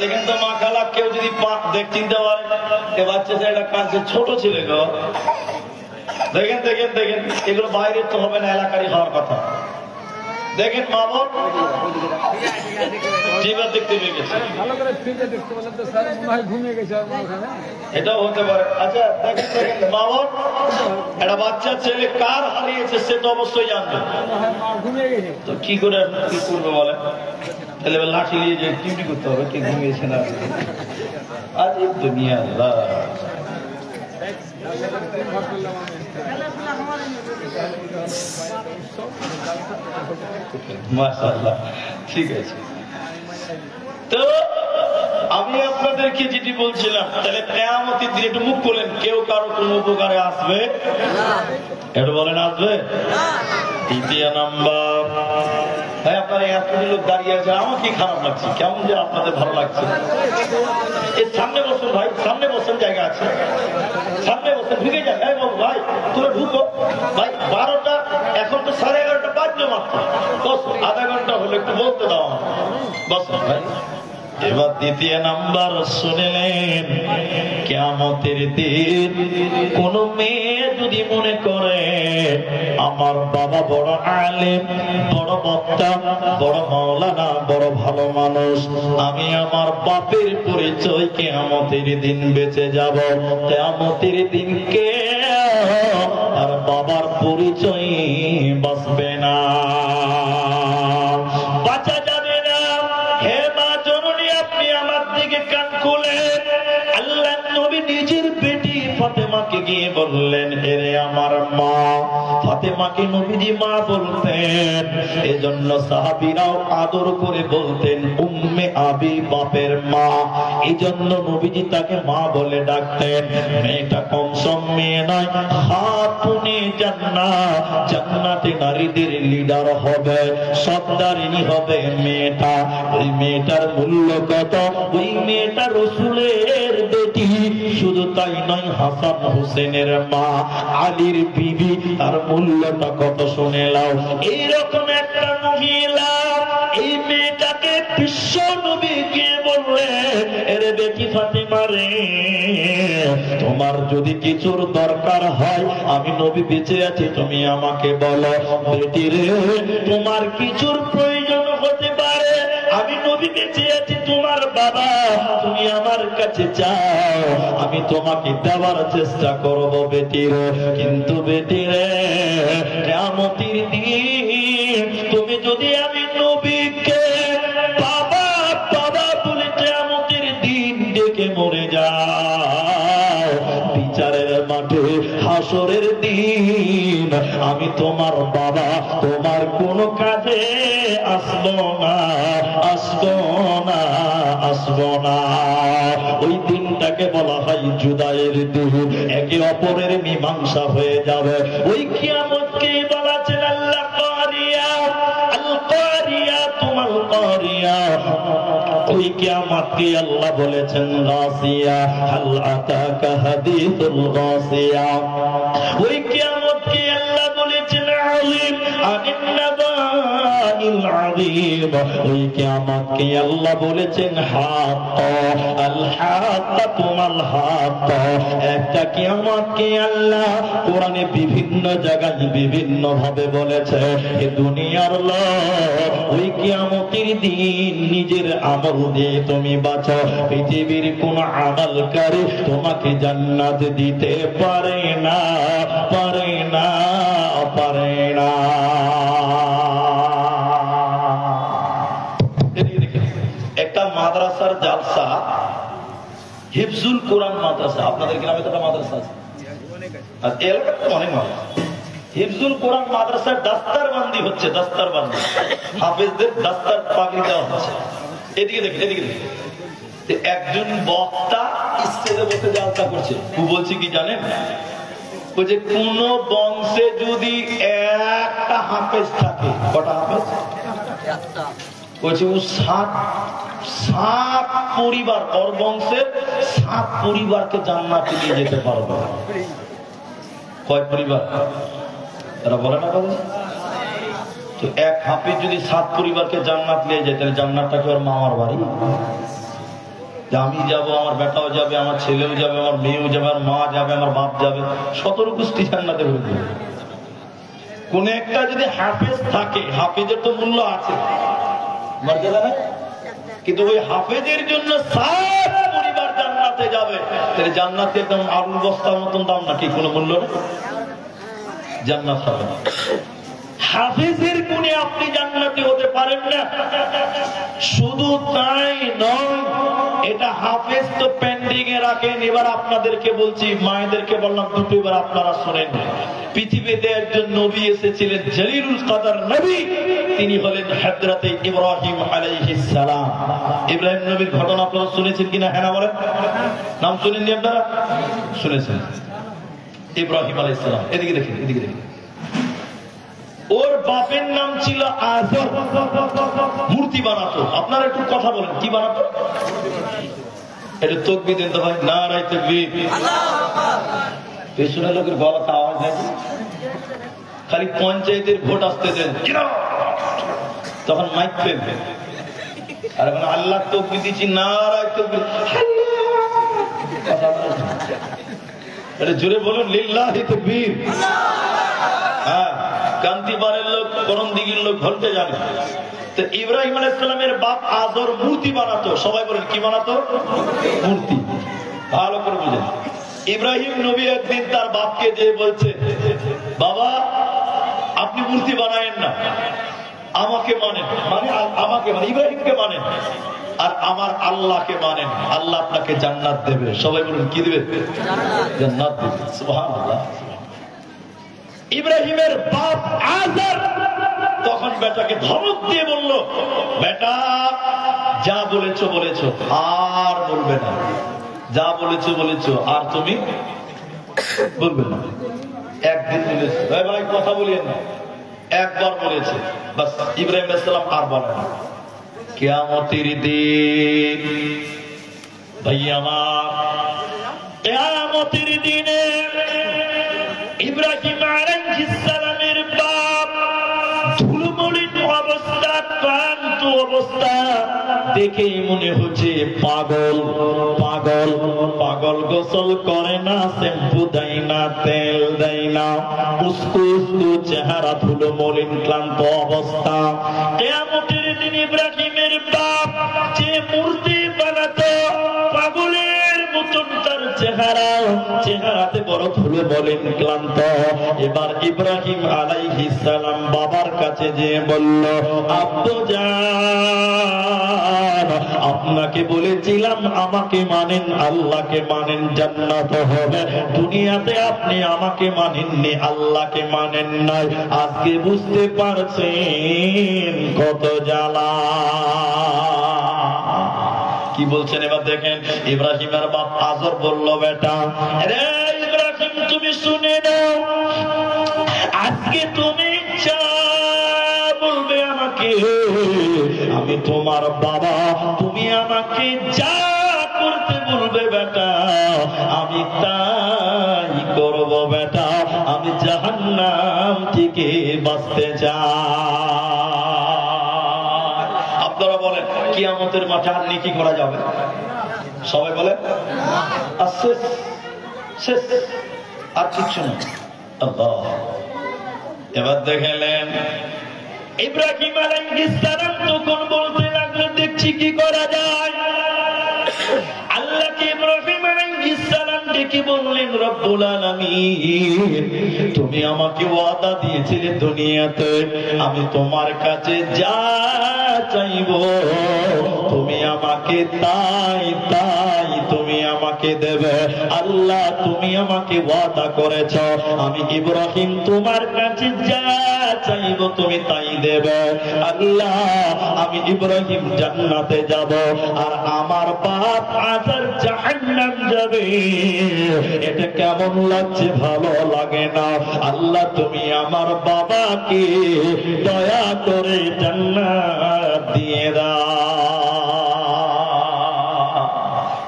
দেখেন তো মা খালা, কেউ যদি চিনতে পারে এ বাচ্চা ছেলেটা কাঁদছে, ছোট ছেলে গো। দেখেন দেখেন দেখেন, এগুলো বাইরের তো হবে না, এলাকারই হওয়ার কথা। দেখেন মা বোন টিভিতে দেখতে পেয়ে গেছে, এটাও হতে পারে। আচ্ছা দেখেন দেখেন মা বোন, একটা বাচ্চা ছেলে কার হারিয়েছে সে তো অবশ্যই জানবে, তো কি করে কি করবে বলে? তাহলে লাঠি নিয়ে যে ডিউটি করতে হবে, কে ঘুমিয়েছে না। আজ এই দুনিয়া আল্লাহ। মাশাআল্লাহ, ঠিক আছে। তো আমি আপনাদেরকে যেটি বলছিলাম, তাহলে কিয়ামতের দিন একটু মুখ করলেন, কেউ কারো কোনো উপকারে আসবে? একটু বলেন আসবে? তৃতীয় নাম্বার, ভাই আপনারা এতগুলো লোক দাঁড়িয়ে আছে, আমার কি খারাপ লাগছে, কেমন যে আপনাদের ভালো লাগছে। এর সামনে বসুন ভাই, সামনে বসুন, জায়গা আছে, সামনে বসুন, ঢুকে যান। এই বাবু ভাই তোরা ঢুকো ভাই, 12টা এখন তো 11:30 বাজলো মাত্র, বসো, আধা ঘন্টা হলো, একটু বলতে দাও আমার, বসো ভাই। এবার দ্বিতীয় নাম্বার শুনলেন, কিয়ামতের দিন কোন মেয়ে যদি মনে করে আমার বাবা বড় আলেম, বড় বক্তা, বড় মাওলানা, বড় ভালো মানুষ, আমি আমার বাপের পরিচয় কিয়ামতের দিন বেঁচে যাব, কিয়ামতের দিন কে আর বাবার পরিচয় বাঁচবে না, বাঁচা যাবে না। হে মা জননী, আপনি আমার দিকে কান খুলেন। আল্লাহ নবী নিজের বেটি ফাতেমাকে গিয়ে বললেন, এরে আমার মা। ফাতেমাকে নবীজি মা বলতেন, এজন্য সাহাবীরাও আদর করে বলতেন উম্মে আবি, বাপের মা। এজন্য নবীজি তাকে মা বলে ডাকতেন। মেয়েটা কম সম মেয়ে নয়, খাতুনে জান্নাত, জান্নাতে নারীদের লিডার হবে, সর্দারিনী হবে মেয়েটা। ওই মেয়েটার মূল্য কত? ওই মেয়েটা রাসূলের বেটি। শুধু তাই নয়, হাসান হোসেনের মা, আলীর বিবি, তার মূল্যটা কত শুনে নাও। এইরকম একটা মহিলা, এই মেয়েটাকে বিশ্ব নবীকে বললেন, এরে বেটি ফাতেমা রে, তোমার যদি কিছুর দরকার হয়, আমি নবী বেঁচে আছি, তুমি আমাকে বলো। বেটি রে, তোমার কিছুর প্রয়োজন হতে পারে, আমি নবী বেঁচে আছি, তোমার বাবা, তুমি আমার কাছে চাও, আমি তোমাকে দেওয়ার চেষ্টা করব বেটি রে। কিন্তু বেটি রে, কিয়ামতের দিন তুমি যদি আমি নবীকে বাবা বাবা বলে কিয়ামতের দিন ডেকে মরে যাও, বিচারের মাঠে হাসরের দিন আমি তোমার বাবা, তোমার কোনো কাজে আসবো না, আসবো না, আসবো না। ওই দিনটাকে বলা হয় জুদাইয়ের দিন, একে অপরের মীমাংসা হয়ে যাবে। ওই কিয়ামতকে বলা ছিল আল্লাহ কারিয়া, আল কারিয়া, তোমাল কারিয়া। ওই কিয়ামতকে আল্লাহ বলেছেন গাসিয়া, হাল আতাকা হাদিসুল গাসিয়া। ওই কিয়ামতকে আল্লাহ বলেছেন আযীম, আনিন নাবাইল আযীম। ওই কিয়ামতকে আল্লাহ বলেছেন হাক্কা, আল হাক্কা, তোমাল হাক্কা। একটা কিয়ামতকে আল্লাহ কোরআনে বিভিন্ন জায়গায় বিভিন্ন ভাবে বলেছে। এ দুনিয়ার লোক, ওই কিয়ামতের দিন নিজের আমল দিয়ে তুমি বাঁচো, পৃথিবীর কোন আমলকারী তোমাকে জান্নাত দিতে পারে না, পারে না, পারে না। একটা মাদ্রাসার জালসা, হিফজুল কোরআন মাদ্রাসা, আপনাদের গ্রামে তো একটা মাদ্রাসা আছে, আর এলাকাতে তো অনেক মাদ্রাসা। হিফজুল কোরআন মাদ্রাসার দাস্তারবান্দি হচ্ছে, দাস্তারবান্দি, হাফেজদের দাস্তার পাগড়ি দেওয়া হচ্ছে। এদিকে দেখেন, এদিকে দেখেন, একজন বক্তা স্টেজে বসে জালসা করছে। ও বলছে কি জানেন, ওই যে কোন বংশে যদি একটা হাফেজ থাকে, কটা হাফেজ? বলছে ও 7 পরিবার, ওর বংশের 7 পরিবারকে জান্নাতে নিয়ে যেতে পারবে। কয় পরিবার? তারা বলে না কথা। তো এক হাফেজ যদি 7 পরিবারকে জান্নাত নিয়ে যেতে, জান্নাতটা কি ওর মামার বাড়ি? আমি যাব, আমার বেটাও যাবে, আমার ছেলেও যাবে, আমার মেয়েও যাবে, আমার মা যাবে, আমার বাপ যাবে, 17 গোষ্ঠী জান্নাতে হয়ে যাবে। কোন একটা যদি হাফেজ থাকে, হাফেজের তো মূল্য আছে, মর্যাদা না, কিন্তু ওই হাফেজের জন্য 7 পরিবার জান্নাতে যাবে। তাহলে জান্নাতে একদম আলুর বস্তার মতন দাম নাকি, কোনো মূল্য নেই, জান্নাত হবে না। হাফেজের গুণে আপনি জান্নাতি হতে পারেন না। শুধু তাই নয়, এটা হাফেজ তো প্যান্ট পেন্ডিং এ রাখেন। এবার আপনাদেরকে বলছি, মায়েদেরকে বললাম দুটো, এবার আপনারা শোনেন। পৃথিবীতে একজন নবী এসেছিলেন, জলিলুল কদর নবী, তিনি হলেন হযরতে ইব্রাহিম আলাইহিস সালাম। ইব্রাহিম নবীর ঘটনা আপনারা শুনেছেন কিনা? হ্যাঁ না বলেন। নাম শুনেননি আপনারা? শুনেছেন। ইব্রাহিম আলাইহিস সালাম, এদিকে দেখেন, এদিকে দেখেন। ওর বাপের নাম ছিল আযর। মূর্তি বানাতো। আপনারা একটু কথা বলেন, কি বানাতো? এটা তাকবীর দেন তো ভাই, নারায়ে তাকবীর। আল্লাহু আকবার। পেছনের লোকের গলাতে আওয়াজ নাকি? খালি পঞ্চায়েতের ভোট আসতে দেন, তখন মাইক ফেলবে, আর এখন আল্লাহ তাকবীর দিচ্ছি, নারায়ে তাকবীর। এটা জোরে বলুন, লিল্লাহি তাকবীর। হ্যাঁ, কান্তিবারের লোক, করম দিঘির লোক বলতে জানে। তো ইব্রাহিম আলাইহিস সালামের বাপ আযর মূর্তি বানাতো। সবাই বলেন, কি বানাতো? মূর্তি। ভালো করে বুঝেন। ইব্রাহিম নবী একদিন তার বাপকে দিয়ে বলছে, বাবা আপনি মূর্তি বানায়েন না, আমাকে মানেন। মানে আমাকে, মানে ইব্রাহিমকে মানেন, আর আমার আল্লাহকে মানেন। আল্লাহ আপনাকে জান্নাত দেবে। সবাই বলুন, কি দেবে? জান্নাত দেবে। সুবহানাল্লাহ। ইব্রাহিমের বাপ আযর তখন বেটাকে ধমক দিয়ে বলল, বেটা যা বলেছো বলেছো, আর বলবে না। যা বলেছো বলেছো, আর তুমি বলবে না। একদিন বলেছে, ভাই কথা বলিয়েন না, একবার বলেছে, বাস। ইব্রাহিম আলাইহিস সালাম আর বলে না। কিয়ামতের দিন ভাই আমার, কিয়ামতের দিনে ইব্রাহিম আলাইহিস সালামের বাপ ধুলোমলিন অবস্থা, ক্লান্ত অবস্থা দেখেই মনে হচ্ছে পাগল। পাগল পাগল, গোসল করে না, শ্যাম্পু দেয় না, তেল দেয় না, উস্কো উস্কো চেহারা, ধুলোমলিন, ক্লান্ত অবস্থা। কিয়ামতের দিন ইব্রাহিমের বাপ যে মূর্তি বানাতো, পাগলের মতন তার চেহারা, চেহারাতে বড় ধুলো বলেন, ক্লান্ত। এবার ইব্রাহিম আলাইহিস সালাম বাবার কাছে যে বলল, আব্বুজান আপনাকে বলেছিলাম আমাকে মানেন, আল্লাহকে মানেন, জান্নাত হবে। দুনিয়াতে আপনি আমাকে মানেননি, আল্লাহকে মানেন নাই। আজকে বুঝতে পারছেন কত জ্বালা। কি বলছেন এবার দেখেন। ইব্রাহিমের বাপ আযর বলল, বেটা রে ইব্রাহিম তুমি শুনে নাও, আজকে তুমি যা বলবে আমাকে, আমি তোমার বাবা, তুমি আমাকে যা করতে বলবে বেটা আমি তাই করব বেটা। আমি জাহান্নাম থেকে বাঁচতে চাই। আপনারা বলেন, কিয়ামতের মাঠে আর নেকি করা যাবে? সবাই বলে শেষ, শেষ, আর কিচ্ছু না। এবার দেখলেন ইব্রাহিম আলাইহিস সালাম তখন বলতে লাগলো, দেখছি কি করা যায়। আল্লাহকে ইব্রাহিম আলাইহিস সালাম ডেকে বললেন, রব্বুল আলামিন তুমি আমাকে ওয়াদা দিয়েছিলে দুনিয়াতে আমি তোমার কাছে যা চাইবো তুমি আমাকে তাই তাই তুমি আমাকে দেবে। আল্লাহ তুমি আমাকে ওয়াদা করেছো আমি ইব্রাহিম তোমার কাছে যা চাইবো তুমি তাই দেবে। আল্লাহ আমি ইব্রাহিম জান্নাতে যাব আর আমার বাপ আযর জাহান্নাম যাবে। এটা কেমন লাগছে? ভালো লাগে না। আল্লাহ তুমি আমার বাবাকে দয়া করে জান্নাত দিয়ে দাও।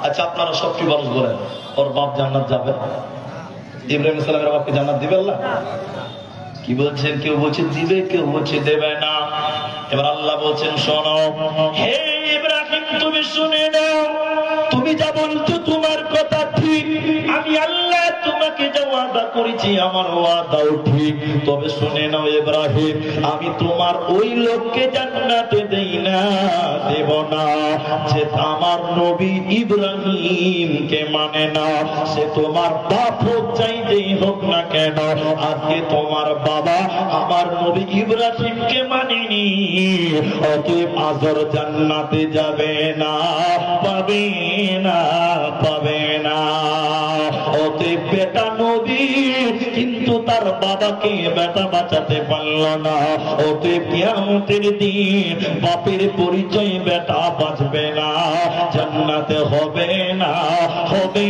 আচ্ছা আপনারা সব কি মানুষ বলেন ওর বাপ জান্নাত যাবে? ইব্রাহিম সালামের বাপকে জান্নাত দিবে আল্লাহ? কি বলছেন? কেউ বলছে দিবে, কেউ বলছে দেবে না। এবার আল্লাহ বলছেন, শোনো হে ইব্রাহিম তুমি শুনে নাও, তুমি যা বলছো তোমার কথা ঠিক। আমি আল্লাহ তোমাকে যা ওয়াদা ওয়াদা করেছি আমার ওয়াদাও ঠিক। তবে শুনে নাও ইব্রাহিম, আমি তোমার ওই লোককে জান্নাতে দেই না, দেব না যে আমার নবী ইব্রাহিমকে মানে না। সে তোমার বাপ হোক, চাই যেই হোক না কেন, আজকে তোমার বাবা আমার নবী ইব্রাহিমকে মানেনি, অতএব আজর জান্নাতে যাবে না, পাবে না, পাবে না। অতএব বেটা নবী কিন্তু তার বাবাকে বেটা বাঁচাতে পারল না। অতএব কিয়ামতের দিন বাপের পরিচয় বেটা বাঁচবে না, জান্নাতে হবে না, হবে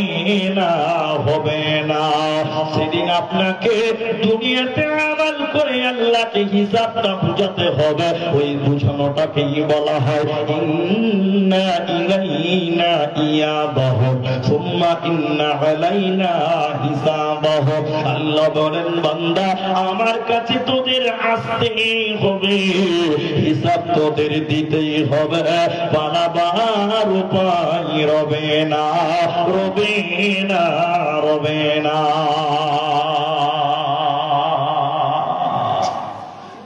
না, হবে না। সেদিন আপনাকে দুনিয়াতে আমল করে আল্লাহকে হিসাবটা বুঝাতে হবে। ওই বুঝানোটাকেই বলা হয় ইন্না ইলাইনা ইয়াবাহুম সুম্মা ইন্না আলাইনা হিসাবাহুম। আল্লাহ বলেন, বান্দা আমার কাছে তোদের আসতেই হবে, হিসাব তোদের দিতেই হবে, পালাবার উপায় রবে না, রবে না, রবে না।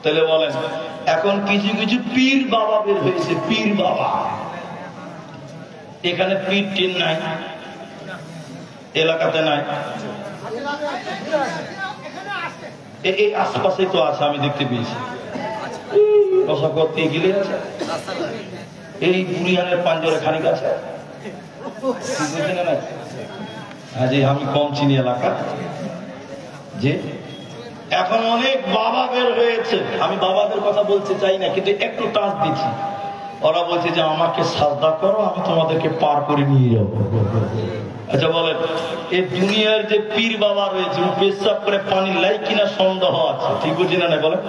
তাহলে বলেন, এখন কিছু কিছু পীর বাবা বের হয়েছে, পীর বাবা। এখানে পীর টিন নাই, এলাকাতে নাই, এই আশপাশে তো আছে, আমি দেখতে পেয়েছি। এগুলি আছে, এই বুড়িয়ানের পাঞ্জরে খানিক আছে। হ্যাঁ জি, আমি কম চিনি এলাকা। যে এখন অনেক বাবা বের হয়েছে, আমি বাবাদের কথা বলতে চাই না, কিন্তু একটু টাচ দিচ্ছি। ওরা বলছে যে আমাকে সাজদা করো, আমি তোমাদেরকে পার করে নিয়ে যাবো। আচ্ছা বলেন, এই দুনিয়ার যে পীর বাবা রয়েছে, পেশাব করে পানি লাই কিনা সন্দেহ আছে, ঠিক বুঝি না? বলেন,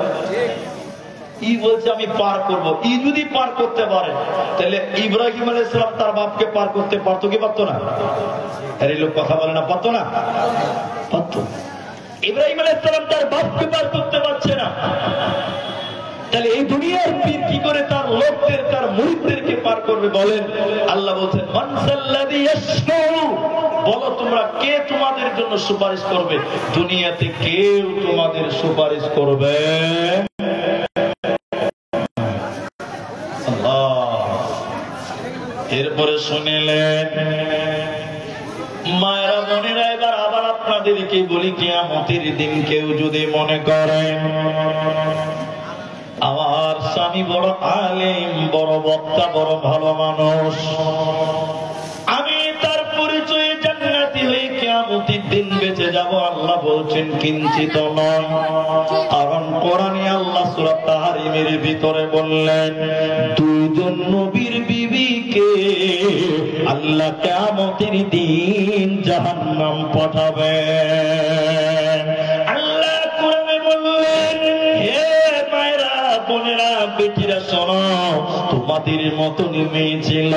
ই বলছে আমি পার করব। ই যদি পার করতে পারে, তাহলে ইব্রাহিম আলাইহিস সালাম তার বাপকে পার করতে পারতো কি পারতো না? আরে লোক কথা বলে না, পারতো না? পারতো। ইব্রাহিম আলাইহিস সালাম তার বাপকে পার করতে পারছে না, তাহলে এই দুনিয়ার পীর কি করে তার লোকদের, তার মুরিদদেরকে পার করবে? বলেন, আল্লাহ বলছেন মানসাল্লাযী ইয়াশফাউ, বলো তোমরা কে তোমাদের জন্য সুপারিশ করবে? দুনিয়াতে কেউ তোমাদের সুপারিশ করবে। এরপরে শুনিলেন মায়েরা, বোনেরা, এবার আবার আপনাদেরকে বলি, কিয়ামতের দিন কেউ যদি মনে করেন আমার স্বামী বড় আলেম, বড় বক্তা, বড় ভালো মানুষ, আমি তার পরিচয়ে জান্নাতি হয়ে কিয়ামতের দিন বেঁচে যাব, আল্লাহ বলছেন কিঞ্চিত নয়। কারণ কোরআনে আল্লাহ সূরা তাহরিমের ভিতরে বললেন, দুইজন নবীর বিবিকে আল্লাহ কিয়ামতের দিন জাহান্নাম পাঠাবেন। আল্লাহ কোরআনে বললেন, হে মায়েরা, বোনেরা, বেটিরা শোনো, তোমাদের মতন মেয়ে ছিল,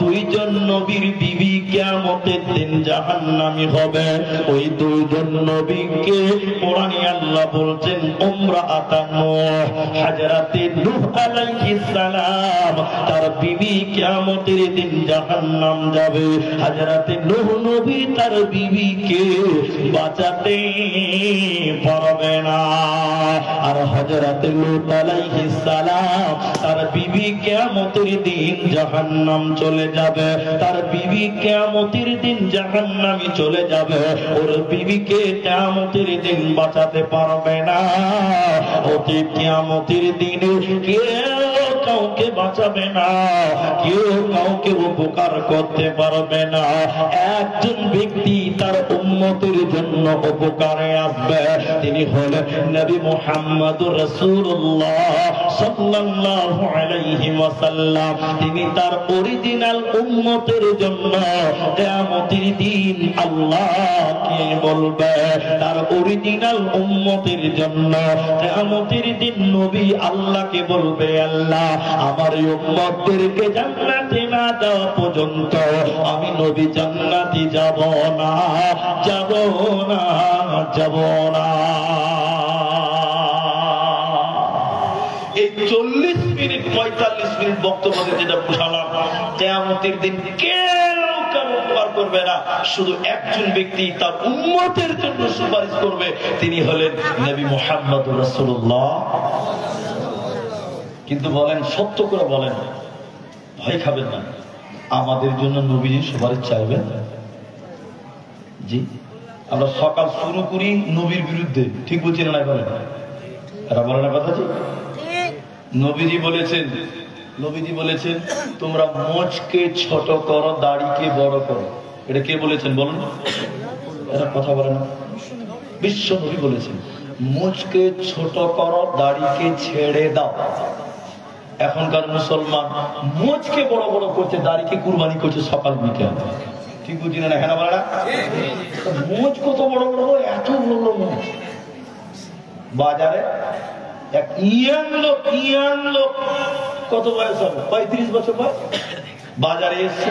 দুইজন নবীর বিবি কিয়ামতের দিন জাহান্নামী হবে। ওই দুইজন নবীকে কোরআনে আল্লাহ বলছেন ইমরাআতুন নূহ, হযরতে নূহ আলাইহিস সালাম, তার বিবি কিয়ামতের দিন জাহান্নাম যাবে। হযরতে নূহ নবী তার বিবিকে বাঁচাতে পারবে না, আর হযরতে লূত আলাইহিস সালাম তার বিবি কিয়ামতের দিন জাহান্নাম চলে যাবে, তার বিবি কিয়ামতের দিন জাহান্নামী চলে যাবে, ওর বিবিকে কিয়ামতের দিন বাঁচাতে পারবে না। অতি কিয়ামতের দিনে কেউ কাউকে বাঁচাবে না, কেউ কাউকে উপকার করতে পারবে না। একজন ব্যক্তি তার উম্মতের জন্য উপকারে আসবে, তিনি হলেন নবী মুহাম্মদুর রাসূলুল্লাহ সাল্লাল্লাহু আলাইহি ওয়াসাল্লাম। তিনি তার অরিজিনাল উম্মতের জন্য কিয়ামতের দিন আল্লাহকে বলবে, তার অরিজিনাল উম্মতের জন্য কিয়ামতের দিন নবী আল্লাহকে বলবে, আল্লাহ আমার উম্মতদেরকে জান্নাতে না দেওয়া পর্যন্ত আমি নবী জান্নাতে যাব না, যাব না, যাব না। এই 40 মিনিট 45 মিনিট বক্তব্য যেটা বুঝালাম, কিয়ামতের দিন কেউ কারো উপকার করবে না, শুধু একজন ব্যক্তি তার উম্মতের জন্য সুপারিশ করবে, তিনি হলেন নবী মুহাম্মদুর রাসূলুল্লাহ। কিন্তু বলেন, সত্য করে বলেন, ভয় খাবেন না, আমাদের জন্য নবীজি সুপারিশ চাইবেন? জি, আমরা সকাল শুরু করি নবীর বিরুদ্ধে, ঠিক বলছি না? বলেন, এরা বলে না কথা? জি, নবীজি বলেছেন তোমরা মোচকে ছোট করো, দাড়িকে বড় করো। এটা কে বলেছেন বলুন? এরা কথা বলে না। বিশ্ব নবী বলেছেন মোচকে ছোট করো, দাড়িকে ছেড়ে দাও। এখনকার মুসলমান মোচকে বড় বড় করছে, দাড়িকে কুরবানি করছে সকাল বিকেল, ঠিক বুঝি না? এখানে বলে না, মোচ কত বড় বড়, এত বড় মোচ। বাজারে এক ইয়াং লোক কত বয়স হবে, 35 বছর বয়স, বাজারে এসছে,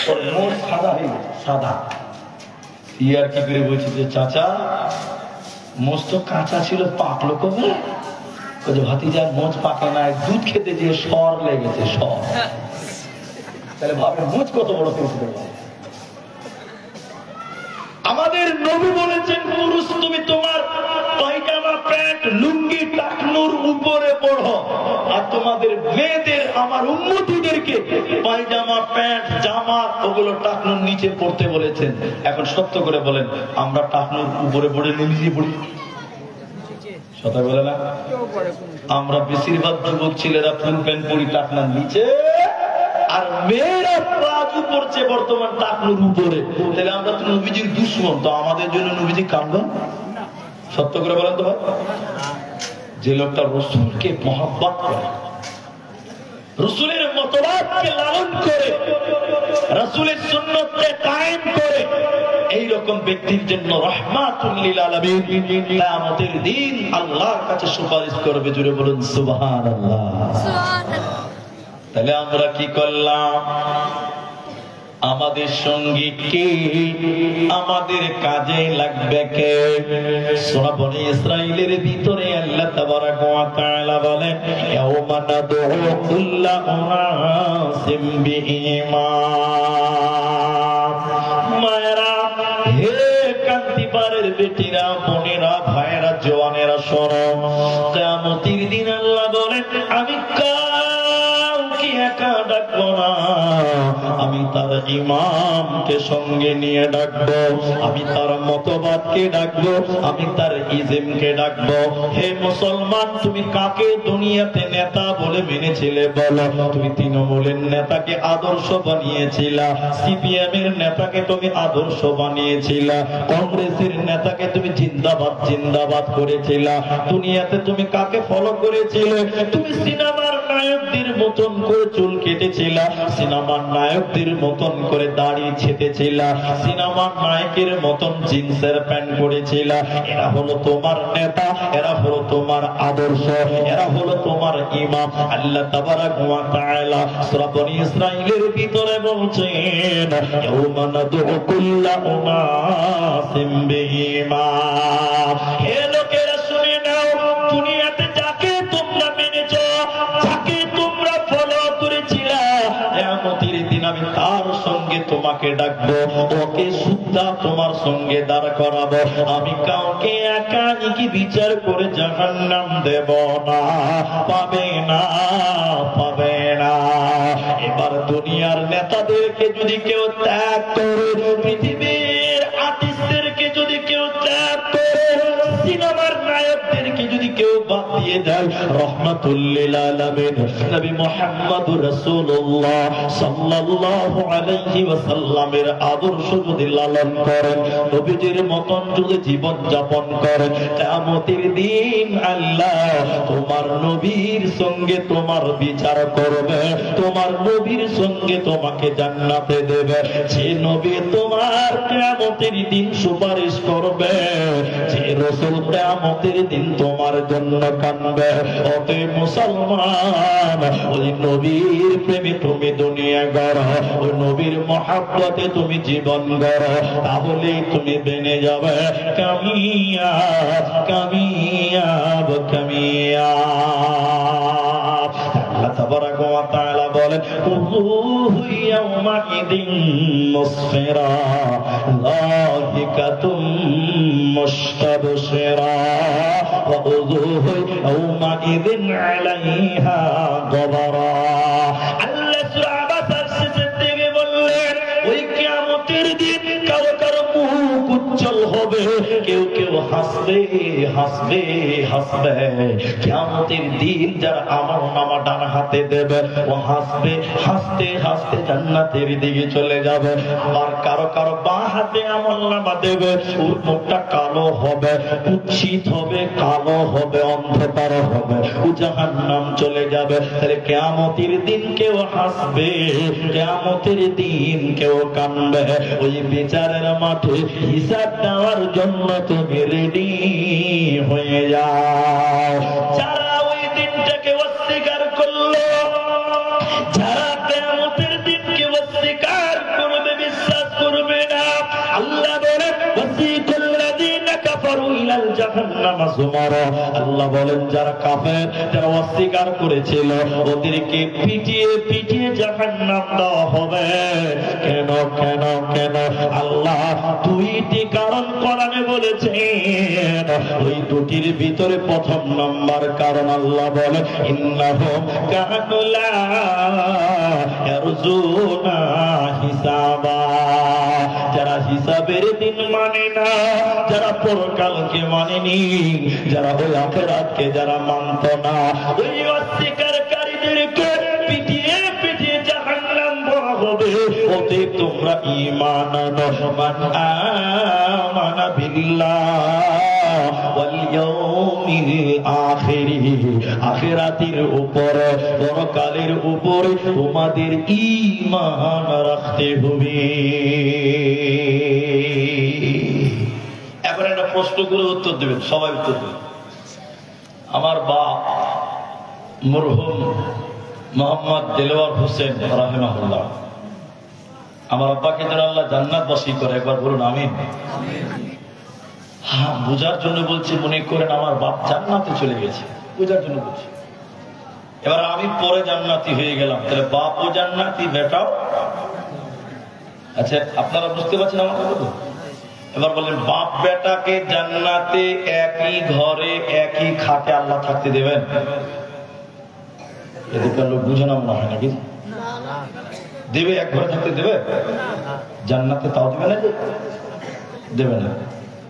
ওর মোচ সাদা হয়ে গেছে, সাদা। ইয়ার কি করে বলছে যে চাচা মোচ তো কাঁচা ছিল, পাকলো কবে? ভাতিজার মোচ পাকে না, দুধ খেতে যে সর লেগেছে, সর। তাহলে ভাবে মোচ কত বড় করতে। আমাদের নবী বলেছেন পুরুষ তুমি তোমার পায়জামা প্যান্ট লুঙ্গি টাকনুর উপরে পড়ো, আর তোমাদের মেয়েদের আমার উম্মতীদেরকে পায়জামা প্যান্ট জামা ওগুলো টাকনুর নিচে পড়তে বলেছেন। এখন সত্য করে বলেন, আমরা টাকনুর উপরে পড়ে নিচে পড়ি? কথা বলে না? আমরা বেশিরভাগ যুবক ছেলেরা ফুল প্যান্ট পরি টাকনার নিচে, আর মেয়েরা প্লাজো পড়ছে বর্তমান টাকনুর উপরে। তাহলে আমরা তো নবীজির দুশ্মন, তো আমাদের জন্য নবীজি কাঁদবেন? সত্য করে বলেন তো ভাই। যে লোকটা রসুলকে মহব্বত করে, রসুলের মতবাদকে লালন করে, রসুলের সুন্নতকে কায়েম করে, এই রকম ব্যক্তির জন্য রাহমাতুল লিল আলামিন কিয়ামতের দিন আল্লাহর কাছে সুপারিশ করবে। জুড়ে বলুন সুবহানাল্লাহ। তাহলে আমরা কি করলাম? আমাদের সঙ্গে কে, আমাদের কাজে লাগবে কে? সূরা বনী ইসরাঈলের ভিতরে আল্লাহ তাবারাক ওয়া তাআলা বলেন ইয়াউমা নাদউ কুল্লা উনাসিম বিইমাম। মায়েরা, হে কান্তিপাড়ের বেটিরা, বোনেরা, ভাইয়েরা, জওয়ানেরা, শোনো, কিয়ামতের দিন আল্লাহ বলেন আমি কাউকে একা ডাকবো না, আমি তার ইমামকে সঙ্গে নিয়ে ডাকবো, আমি তার মতবাদকে ডাকবো, আমি তার ইজমকে ডাকবো। হে মুসলমান, তুমি কাকে দুনিয়াতে নেতা বলে মেনেছিলে বলো? তুমি তৃণমূলের নেতাকে আদর্শ বানিয়েছিলা, সিপিএম এর নেতাকে তুমি আদর্শ বানিয়েছিলা, কংগ্রেসের নেতাকে তুমি জিন্দাবাদ জিন্দাবাদ করেছিলা। দুনিয়াতে তুমি কাকে ফলো করেছিলে? তুমি সিনেমার নায়কদের মতন করে চুল কেটেছিলা, সিনেমার নায়কদের মতন করে দাড়ি ছেঁটেছিলা, সিনেমার নায়কের মতন জিন্সের প্যান্ট পরেছিলা। এরা হলো তোমার নেতা, এরা হলো তোমার আদর্শ, এরা হলো তোমার ইমাম। আল্লাহ তাবারাক ওয়া তাআলা সূরা বনী ইসরাঈলের ভিতরে বলছেন ইয়াউমা নাদউ কুল্লা উনাসিম বিইমাম। হে লোকেরা শুনে নাও, দুনিয়াতে যাকে তোমরা মেনেছো, যাকে তোমরা ফলো করেছিলা, কিয়ামতের দিন আমি তার সঙ্গে তোমাকে ডাকবো, ওকে সুদ্ধা তোমার সঙ্গে দাঁড় করাবো। আমি কাউকে একা কি বিচার করে জাহান্নাম দেব না, পাবে না, পাবে না। এবার দুনিয়ার নেতাদেরকে যদি কেউ ত্যাগ করে, পৃথিবীর আর্টিস্টদেরকে যদি কেউ ত্যাগ করে, সিনেমার নায়কদেরকে যদি কেউ বাদ দিয়ে দেয়, রাহমাতুল লিল আলামিন নবী মুহাম্মদুর রাসূলুল্লাহ সাল্লাল্লাহু আলাইহি ওয়াসাল্লামের আদর্শ যদি লালন করেন, নবীজির মতন যদি জীবন যাপন করেন, কিয়ামতের দিন আল্লাহ তোমার নবীর সঙ্গে তোমার বিচার করবে, তোমার নবীর সঙ্গে তোমাকে জান্নাতে দেবে। যে নবী তোমার কিয়ামতের দিন সুপারিশ করবে, যে রাসূল কিয়ামতের দিন তোমার জন্য কাঁদবে। ওতে মুসলমান, ওই নবীর প্রেমে তুমি দুনিয়া গড়ো, ওই নবীর মহব্বতে তুমি জীবন গড়ো, তাহলেই তুমি বেনে যাবে কামিয়াব, কামিয়াব, কামিয়াব। আল্লাহ তাবারাক ওয়া তাআলা বলে বলেন উযুহু ইয়াওমাইদিন মুসফিরা লাহিকাতুম মুস্তাবশিরা ওয়া উযুহু ইয়াওমাইদিন আলাইহা গবরা। আল্লাহ সূরা আবাসার শেষের দিকে বললেন ওই কিয়ামতের দিন কারো কারো মুখ উজ্জ্বল হবে, কেউ কেউ হাসবে হাসবে হাসবে। কিয়ামতের দিন যারা আমলনামা ডান হাতে দেবে ও হাসবে, হাসতে হাসতে জান্নাতের দিকে চলে যাবে। আর কারো কারো বাঁ হাতে আমলনামা দেবে, ওর মুখটা কালো হবে, কুৎসিত হবে, কালো হবে, অন্ধকার হবে, ও জাহান্নাম চলে যাবে। তাহলে কিয়ামতের দিন কেউ হাসবে, কিয়ামতের দিন কেউ কাঁদবে। ওই বিচারের মাঠে হিসাব দেওয়ার জন্য তুমি রেডি হয়ে যাও। যারা ওই দিনটাকে অস্বীকার করলো, যারা কিয়ামতের দিনকে অস্বীকার করবে, বিশ্বাস করবে না, আল্লাহ বলেন ওয়াসিকাল্লাযীনা কাফারু ইলাল জাহান্নামা যুমারা। আল্লাহ বলেন যারা কাফের, যারা অস্বীকার করেছিল, ওদেরকে পিটিয়ে পিটিয়ে জাহান্নাম দেওয়া হবে। কেন কেন কেন? আল্লাহ দুইটি কারণ কোরআনে বলেছেন, ওই দুটির ভিতরে প্রথম নাম্বার কারণ আল্লাহ বলে ইন্নাহুম কানু লা ইয়ারজুনা হিসাবা। যারা হিসাবের দিন মানে না, যারা পরকালকে মানেনি, যারা ওই আখিরাতকে যারা মানত না, ওই অস্বীকারীদেরকে পিটিয়ে পিটিয়ে জাহান্নাম ভরা হবে। ওতে তোমরা ঈমান আনো, মান আমানা বিল্লাহ ওয়াল ইয়াউমিল আখির। আখিরাতের উপরে, পরকালের উপরে তোমাদের ঈমান রাখতে হবে। এবার একটা প্রশ্ন করে উত্তর দেবেন, সবাই উত্তর দেবেন। আমার বাপ মরহুম মোহাম্মদ দেলোয়ার হোসেন রাহিমাহুল্লাহ, আমার আব্বাকে যেন আল্লাহ জান্নাতবাসী করে, একবার বলুন আমিন। হ্যাঁ, বোঝার জন্য বলছি, মনে করেন আমার বাপ জান্নাতে চলে গেছে, বোঝার জন্য বলছি। এবার আমি পরে জান্নাতি হয়ে গেলাম, তাহলে বাপও জান্নাতি, বেটাও। আচ্ছা, আপনারা বুঝতে পারছেন আমার কথা তো? এবার বলেন বাপ বেটাকে জান্নাতে একই ঘরে একই খাটে আল্লাহ থাকতে দেবেন? এদিককার লোক বুঝে না মনে হয় নাকি? দেবে? এক ঘরে থাকতে দেবে জান্নাতে? তাও দেবে না, দেবে না।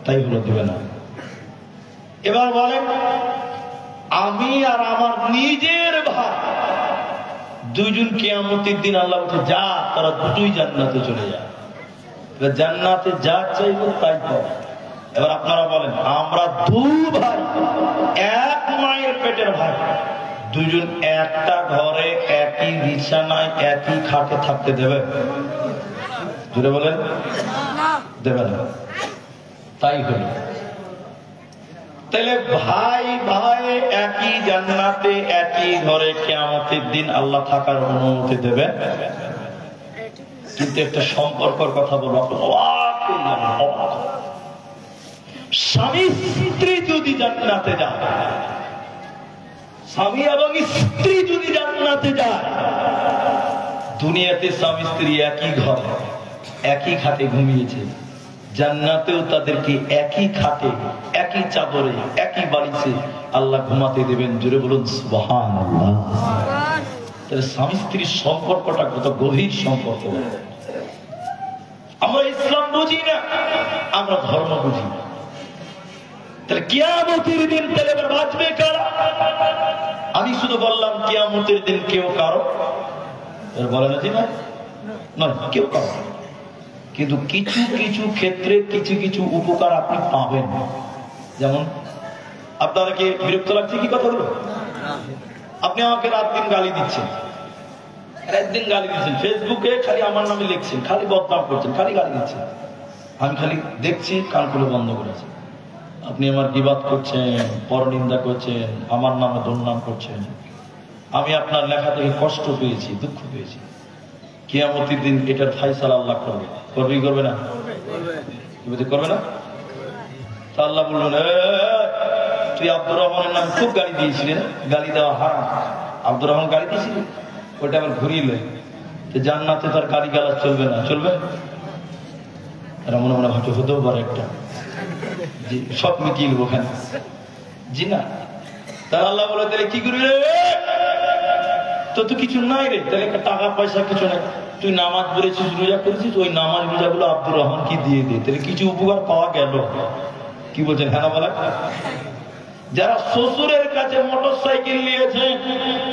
তাই হলো, দেবে না। এবার বলেন আমি আর আমার নিজের ভাই দুইজন কিয়ামতের দিন আল্লাহ বলছে যা, তারা দুটোই জান্নাতে চলে যায়। জান্নাতে যা চাইবো তাই পাবো। এবার আপনারা বলেন আমরা দুই ভাই, এক মায়ের পেটের ভাই, দুইজন একটা ঘরে একই বিছানায় একই খাটে থাকতে দেবে? জুড়ে বলেন দেবে না। তাই হলো। তাহলে ভাই ভাই একই জান্নাতে একই ঘরে কিয়ামতের দিন আল্লাহ থাকার অনুমতি দেবে। কিন্তু একটা সম্পর্কের কথা বলবো, স্বামী স্ত্রী যদি জান্নাতে যায়, স্বামী এবং স্ত্রী যদি জান্নাতে যায়, দুনিয়াতে স্বামী স্ত্রী একই ঘরে একই খাটে ঘুমিয়েছে, জান্নাতেও তাদেরকে একই খাটে একই চাদরে একই বালিশে আল্লাহ ঘুমাতে দেবেন। জুড়ে বলুন সুবহানাল্লাহ। তাহলে স্বামী স্ত্রীর সম্পর্কটা কত গভীর সম্পর্ক। আমরা ইসলাম বুঝি না, আমরা ধর্ম বুঝি। তাহলে কিয়ামতের দিন তাহলে এবার বাঁচবে কারা? আমি শুধু বললাম কিয়ামতের দিন কেউ কারো বলে না, ঠিক নয়, কেউ কারো। কিন্তু কিছু কিছু ক্ষেত্রে কিছু কিছু উপকার আপনি পাবেন। যেমন আপনারা কি বিরক্ত লাগছে কি কথাগুলো? আপনি আমাকে রাত দিন গালি দিচ্ছেন, একদিন গালি দিচ্ছেন, ফেসবুকে খালি আমার নামে লিখছেন, খালি বদনাম করছেন, খালি গালি দিচ্ছেন। আমি খালি দেখছি, কান খুলে বন্ধ করেছি। আপনি আমার গীবাত করছেন, পরনিন্দা করছেন, আমার নামে দুর্নাম করছেন। আমি আপনার লেখা থেকে কষ্ট পেয়েছি, দুঃখ পেয়েছি। কিয়ামতের দিন এটার ফায়সালা আল্লাহ করবে। করবে কি করবে না? করবে না? তা আল্লাহ বললেন তুই আব্দুর রহমানের নাম খুব গালি দিয়েছিলেন, গালি দেওয়া হারাম। আব্দুর রহমান গালি দিয়েছিলেন, ওটা আবার ঘুরিলে জান্নাতে তার গালি গালাজ চলবে না, চলবে? এরা মনে মনে ভাবছে হতেও পারে একটা, জি সব মিটিয়ে নেবো ওখানে, জি না। তাহলে আল্লাহ বলে তাহলে কি করবি রে, তো তো কিছু নাই রে, তাহলে টাকা পয়সা কিছু নাই, তুই নামাজ পড়েছিস, রোজা করেছিস, ওই নামাজ রোজাগুলো আব্দুর রহমান কি দিয়ে দে, তাহলে কিছু উপকার পাওয়া গেল। কি বলছেন? হ্যাঁ বলে। যারা শ্বশুরের কাছে মোটর সাইকেল নিয়েছে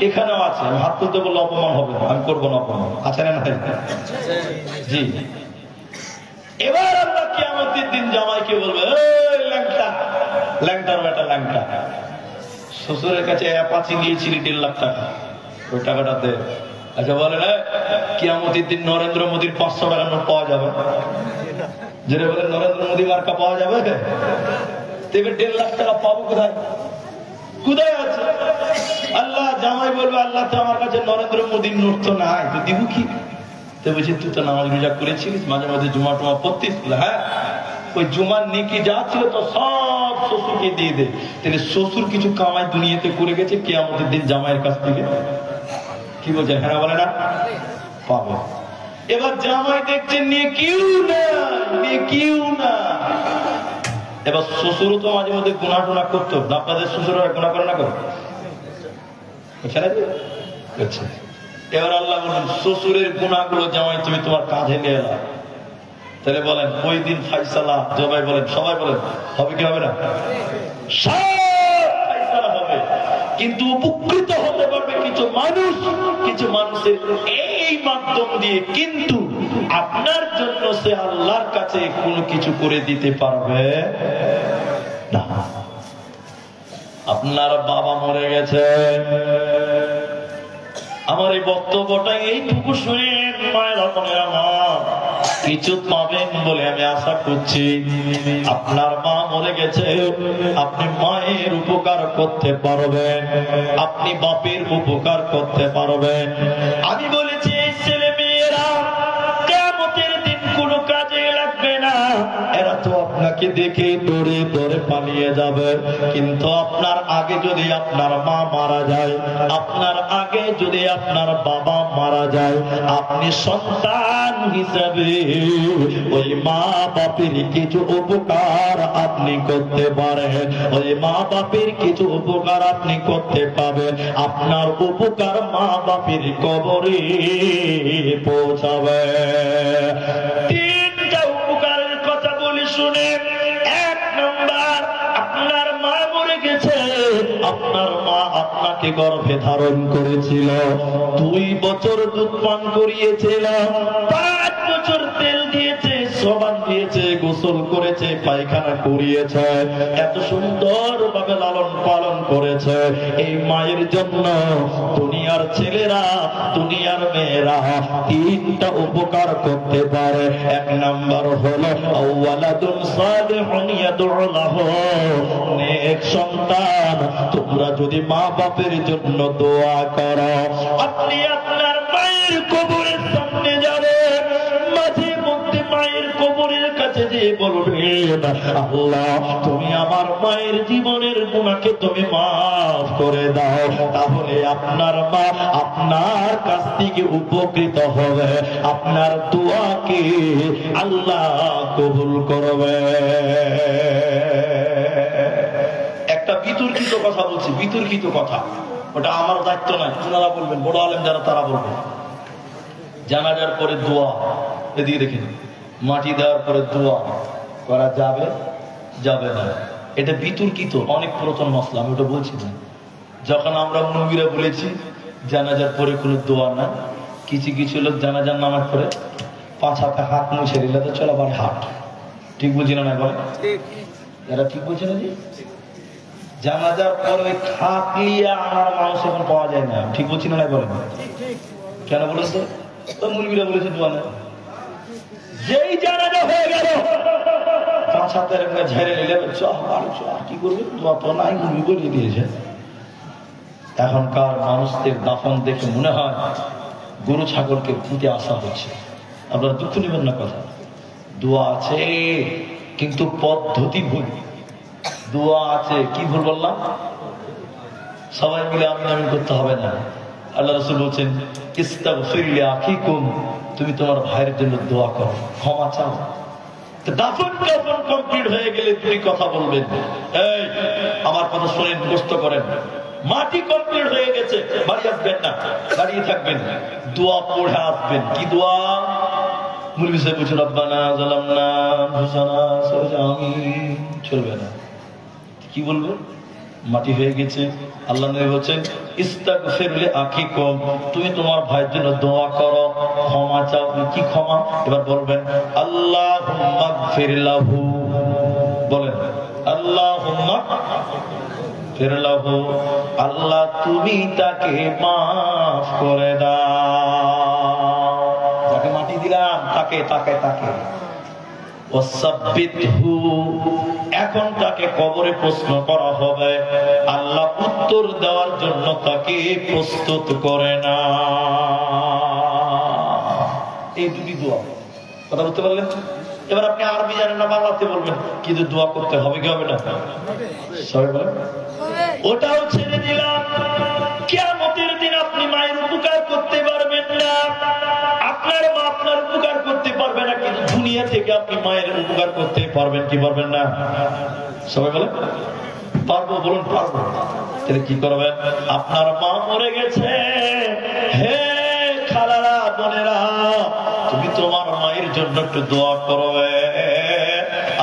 এখানেও আছে, আমি হাত তুলতে বললে অপমান হবে না, আমি করবো না অপমান, আছে না? জি। এবার আল্লাহ কিয়ামতের দিন জামাইকে বলবে, এই ল্যাংটা, ল্যাংটার বেটা ল্যাংটা, শ্বশুরের কাছে অ্যাপাচি নিয়েছিলি 1.5 লাখ টাকা, ওই টাকাটা দে। আচ্ছা বলেন, কিয়ামতের দিন নরেন্দ্র মোদীর 500 টাকার নোট পাওয়া যাবে? যেটা বলে নরেন্দ্র মোদী মার্কা পাওয়া যাবে? তবে 1.5 লাখ টাকা পাবো কোথায়? কোথায় আছে? আল্লাহ জামাই বলবে, আল্লাহ তো আমার কাছে নরেন্দ্র মোদীর নোট তো নাই, তো দিব কি? তো বলছি তুই তো নামাজ রোজা করেছিলিস, মাঝে মাঝে জুমা টুমা পড়তিস, হ্যাঁ ওই জুমার নেকি যা ছিল তো সব শ্বশুরকে দিয়ে দে। তাহলে শ্বশুর কিছু কামাই দুনিয়াতে করে গেছে, কিয়ামতের দিন জামাইয়ের কাছ থেকে কি বলছেন? হ্যাঁ বলে না, পাবে। এবার জামাই দেখছে নেকিও না, নেকিও না। এবার শ্বশুরও তো মাঝে মধ্যে গুনাহ টুনা করতো, আপনাদের শ্বশুররা গুনাহ করে না করে? আচ্ছা, এবার আল্লাহ বলেন শ্বশুরের গুনাহগুলো জামাই তুমি তোমার কাঁধে নিয়ে এলা। তাহলে বলেন ওই দিন ফাইসালা, জবাই বলেন, সবাই বলেন, হবে কি হবে না? সব ফাইসালা হবে, কিন্তু উপকৃত হতে পারবে কিছু মানুষ, কিছু মানুষের এই মাধ্যম দিয়ে, কিন্তু আপনার জন্য সে আল্লাহর কাছে কোনো কিছু করে দিতে পারবে না। আপনার বাবা মরে গেছে, আমার এই বক্তব্যটা এইটুকু শুনে মায়েরা মনে আমার কিছু পাবেন বলে আমি আশা করছি। আপনার মা মরে গেছে, আপনি মায়ের উপকার করতে পারবেন, আপনি বাপের উপকার করতে পারবেন। আমি বলেছি এই ছেলে মেয়েরা কিয়ামতের দিন কোনো কাজে লাগবে না, এরা তো আপনাকে দেখে দৌড়ে দৌড়ে পালিয়ে যাবে। কিন্তু আপনার আগে যদি আপনার মা মারা যায়, আপনার আগে যদি আপনার বাবা মারা যায়, আপনি সন্তান হিসাবে ওই মা বাপের কিছু উপকার আপনি করতে পারেন, ওই মা বাপের কিছু উপকার আপনি করতে পাবেন। আপনার উপকার মা বাপের কবরে পৌঁছাবে। 3টা উপকারের কথা বলি শুনেন। 1 নম্বর, আপনার মা মরে গেছে, আপনার মা আপনাকে গর্ভে ধারণ করেছিল, 2 বছর দুধ পান করিয়েছিল, 5 বছর তেল দিয়েছে, সাবান দিয়েছে, গোসল করেছে, পায়খানা করিয়েছে, এত সুন্দর ভাবে লালন পালন করেছে। এই মায়ের জন্য দুনিয়ার ছেলেরা, দুনিয়ার মেয়েরা 3টা উপকার করতে পারে। 1 নাম্বার হলো আওয়ালাদুন সালিহুন ইয়াদউ লাহু, নেক সন্তান। তোমরা যদি মা বাপের জন্য দোয়া করো, আপনি আপনার মায়ের কবরের সামনে যাবেন, মাঝে মধ্যে মায়ের কবরের কাছে যে বলবেন, আল্লাহ তুমি আমার মায়ের জীবনের গুনাহকে তুমি মাফ করে দাও, তাহলে আপনার মা আপনার কাছ থেকে উপকৃত হবে, আপনার দোয়াকে আল্লাহ কবুল করবে। একটা বিতর্কিত কথা বলছি, বিতর্কিত কথা, ওটা আমার দায়িত্ব নয়, আপনারা বলবেন, বড় আলেম যারা তারা বলবেন। জানাজার পরে দোয়া, এদিকে দেখেন, মাটি দেওয়ার পরে দোয়া করা যাবে যাবে না, এটা বিতর্কিত, অনেক পুরাতন মসলা, আমি ওটা বলছি না। যখন আমরা নবীরা বলেছি জানাজার পরে কোনো দোয়া না, কিছু কিছু লোক জানাজার নামাজ পড়ে 5 হাতে হাত মুছে দিলে তো চলো আবার হাট, ঠিক বলছি না? বলে এরা ঠিক বলছে না? জি, জানাজার পরে খাটলিয়া আনার মানুষ এখন পাওয়া যায় না, ঠিক বলছি না? বলেন কেন বলেন তো? মুরগিরা বলেছে দোয়া না। যেই জানাজা হয়ে গেল 5 হাতের ঝেড়ে নিলে কি করবে, দোয়া তো নাই, মুরগি বলিয়ে দিয়েছে। এখনকার মানুষদের দাফন দেখে মনে হয় গরু ছাগলকে পুঁতে আসা হচ্ছে। আপনারা দুঃখ নেবেন না, কথা দোয়া আছে কিন্তু পদ্ধতি ভুল। দোয়া আছে, কি ভুল বললাম? সবাই মিলে আমি করতে হবে না, আল্লাহ রাসূল বলছেন ইস্তাগফির লিআখিকুম, তুমি তোমার ভাইয়ের জন্য দোয়া করো, ক্ষমা চাও। দাফন কাফন কমপ্লিট হয়ে গেলে তুমি কথা বলবেন, এই আমার কথা শুনেন, মুখস্থ করেন। মাটি কমপ্লিট হয়ে গেছে, বাড়ি আসবেন না, দাঁড়িয়ে থাকবেন, দোয়া পড়ে আসবেন। কি দোয়া? মুরবি সাহেব বলছে রব্বানা যালামনা আনফুসানা আমিন, চলবে না। কি বলবেন? মাটি হয়ে গেছে। আল্লাহ নবী বলছেন ইস্তাগফির লিআখিকুম, তুমি তোমার ভাইয়ের জন্য দোয়া করো, ক্ষমা চাও। কি ক্ষমা? এবার বলবেন আল্লাহুম্মা গফির লাহু, বলেন আল্লাহুম্মা গফির লাহু, আল্লাহ তুমি তাকে মাফ করে দাও। যাকে মাটি দিলাম তাকে তাকে তাকে ওয়াসাব্বিতহু, এখন তাকে কবরে প্রশ্ন করা হবে, আল্লাহ উত্তর দেওয়ার জন্য তাকে প্রস্তুত করে না। এই দুটি দোয়া, কথা বলতে পারলেন? এবার আপনি আরবি জানেন না, বাংলাতে বলবেন, কিন্তু দোয়া করতে হবে কি হবে না? সবাই বলেন ওটাও ছেড়ে দিলাম। কিয়ামতের দিন আপনি মায়ের উপকার করতে পারবেন না, আপনার মা আপনার উপকার করতে পারবে না, কিন্তু দুনিয়া থেকে আপনি মায়ের উপকার করতে পারবেন কি পারবেন না? সবাই বলেন পারবো, বলুন পারবো। তাহলে কি করবেন? আপনার মা মরে গেছে, হে খালারা বোনেরা, তুমি তোমার মায়ের জন্য একটু দোয়া করবে,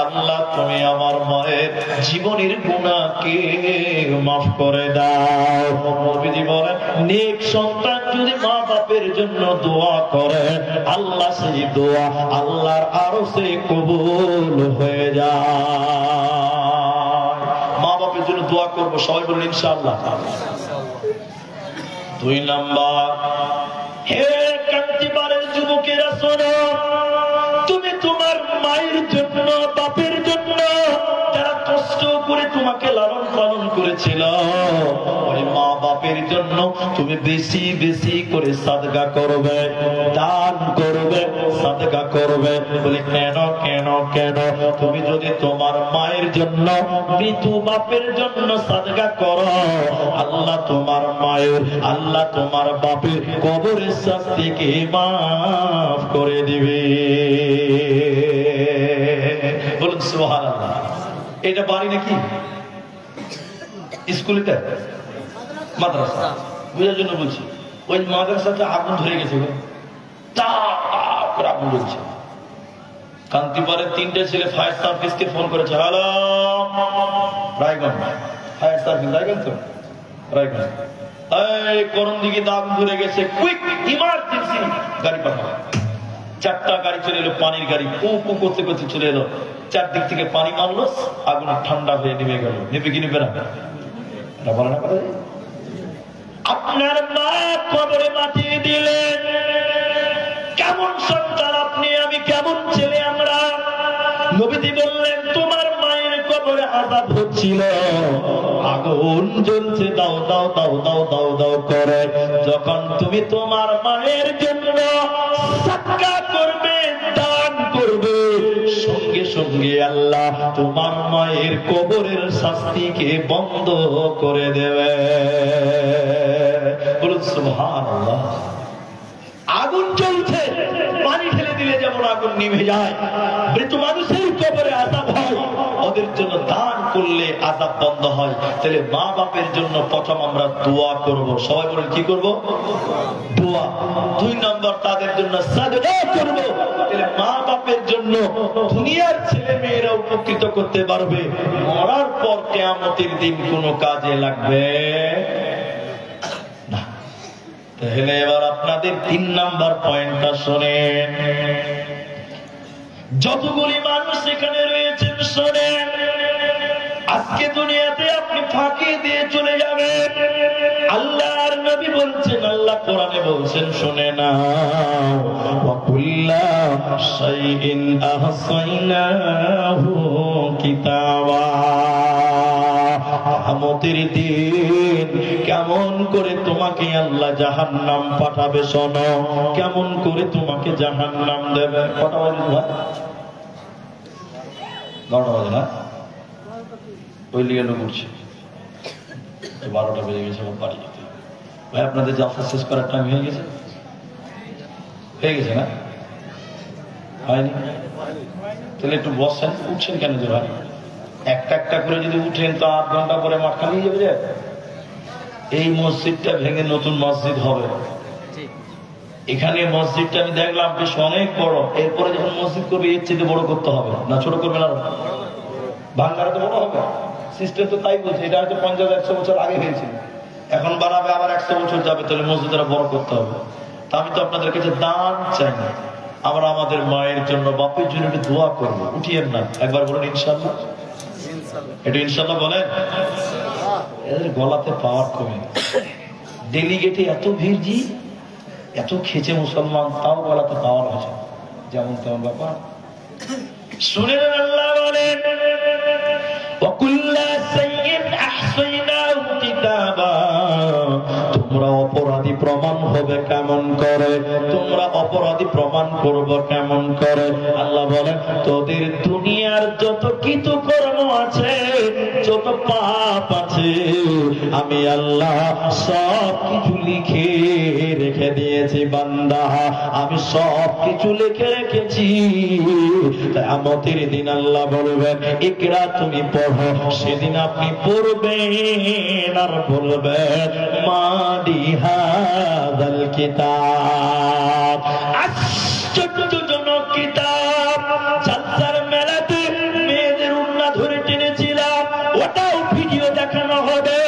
আল্লাহ তুমি আমার মায়ের জীবনের গুনাহকে মাফ করে দাও। নবীজি বলেন নেক সন্তান যদি মা বাপের জন্য দোয়া করে, আল্লাহ সেই দোয়া আল্লাহর আরশে কবুল হয়ে যায়। মা বাপের জন্য দোয়া করব, সবাই বলুন ইনশাআল্লাহ। 2 নাম্বার, হে কান্তিবারের যুবকেরা শোনো, তুমি তোমার মায়ের জন্য বাপের জন্য যারা কষ্ট করে তোমাকে লালন পালন করেছিল, ওই মা বাপের জন্য তুমি বেশি বেশি করে সাদকা করবে, দান করবে, সাদকা করবে। বলে কেন কেন কেন? তুমি যদি তোমার মায়ের জন্য মৃত্যু বাপের জন্য সাদকা করো, আল্লাহ তোমার মায়ের, আল্লাহ তোমার বাপের কবরের শাস্তিকে মাফ করে দিবে। বলুন সুবহানাল্লাহ। এটা বাড়ি নাকি স্কুলটা? মাদ্রাসা। বুঝার জন্য বলছি, ওই মাদ্রাসাতে আগুন ধরে গেছে, আগুন জ্বলছে। কান্তিপাড়ে 3টে ছেলে ফায়ার সার্ভিসকে ফোন করেছে, hello Raiganj fire service, Raiganj তো রায়গঞ্জ, এই করণদিঘিতে আগুন ধরে গেছে, কুইক ইমার্জেন্সি গাড়ি পাঠাও। 4টা গাড়ি চলে এলো, পানির গাড়ি, পু পু করতে করতে চলে এলো, চারদিক থেকে পানি মারলো, আগুন ঠান্ডা হয়ে নেমে গেল। নেবে কি নেবে না? এটা বলে না। আপনার মা কবরে মাটি দিলেন, কেমন সন্তান আপনি, আমি কেমন ছেলে আমরা। নবীজি বললেন তোমার মায়ের কবরে আযাব হচ্ছিল, আগুন জ্বলছে, দাও দাও দাও দাও দাও দাও করে। যখন তুমি তোমার মায়ের জন্য সাদকা করবে, দান করবে, সঙ্গে সঙ্গে আল্লাহ তোমার মায়ের কবরের শাস্তিকে বন্ধ করে দেবে। বলুন সুবহানাল্লাহ। আগুন জ্বলছে, পানি ঢেলে দিলে যেমন আগুন নিভে যায়, মৃত মানুষের কবরে আযাব হয়, ওদের জন্য দান করলে আযাব বন্ধ হয়। তাহলে মা বাপের জন্য প্রথম আমরা দোয়া করব। সবাই বলেন কি করব? দোয়া। 2 নাম্বার, তাদের জন্য সাদকা করব। তাহলে মা বাপের জন্য দুনিয়ার ছেলে মেয়েরা উপকৃত করতে পারবে, মরার পর কিয়ামতের দিন কোনো কাজে লাগবে না। তাহলে এবার আপনাদের 3 নাম্বার পয়েন্টটা শোনেন। যতগুলি মানুষ এখানে রয়েছেন শোনেন, আজকে দুনিয়াতে আপনি ফাঁকি দিয়ে চলে যাবেন। আল্লাহর নবী বলছেন, আল্লাহ কোরআনে বলছেন, শুনে না, ওয়া কুল্লা শাইইন আহসাইনাহু কিতাবা। কিয়ামতের দিন কেমন করে তোমাকে আল্লাহ জাহান্নাম পাঠাবে শোনো, কেমন করে তোমাকে জাহান্নাম দেবে। কটা বাজে ভাই? 12টা বাজে না? ওই লিগে লোক উঠছে, 12টা বেজে গেছে, বাড়ি যেতে। ভাই আপনাদের জালসা শেষ করার টাইম হয়ে গেছে না? হয়নি? তাহলে একটু বসছেন, উঠছেন কেন যে ভাই? একটা একটা করে যদি উঠেন তো 8 ঘন্টা পরে মাঠ খালি যাবে। যে এই মসজিদটা ভেঙে নতুন মসজিদ হবে, এখানে মসজিদটা আমি দেখলাম বেশ অনেক বড়। এরপরে যখন মসজিদ করবে এর চেয়ে বড় করতে হবে, না ছোট করবে না? ভাঙ্গারে তো বড় হবে, সিস্টেম তো তাই বলছে। এটা হয়তো 50-100 বছর আগে হয়েছিল, এখন বাড়াবে আবার 100 বছর যাবে, তাহলে মসজিদটা বড় করতে হবে। তা আমি তো আপনাদের কাছে দান চাই না, আমরা আমাদের মায়ের জন্য বাপের জন্য একটু দোয়া করবো। উঠিয়েন না, একবার বলুন ইনশাল্লাহ। একটু ইনশাল্লাহ বলেন। এদের গলাতে পাওয়ার কমে, ডেলিগেটে এত ভিড়, জি এত খেছে মুসলমান, তাও গলাতে পাওয়ার আছে যেমন তেমন ব্যাপার। শুনেন আল্লাহ বলেন তোমরা অপরাধী প্রমাণ হবে কেমন করে? তোমরা অপরাধী প্রমাণ করবো কেমন করে? আল্লাহ বলেন তোদের দুনিয়ার যত কিছু কর্ম আছে, যত পাপ আছে, আমি আল্লাহ সব কিছু লিখে রেখে দিয়েছি বান্দা, আমি সব কিছু লিখে রেখেছি। কিয়ামতের দিন আল্লাহ বলবেন ইকরা, তুমি পড়ো। সেদিন আপনি পড়বেন আর বলবেন মাদি হাযাল কিতাব, আশ্চর্যজনক কিতাব। জালসার মেলাতে মেয়েদের উন্না ধরে টেনেছিলাম, ওটাও ভিডিও দেখানো হবে।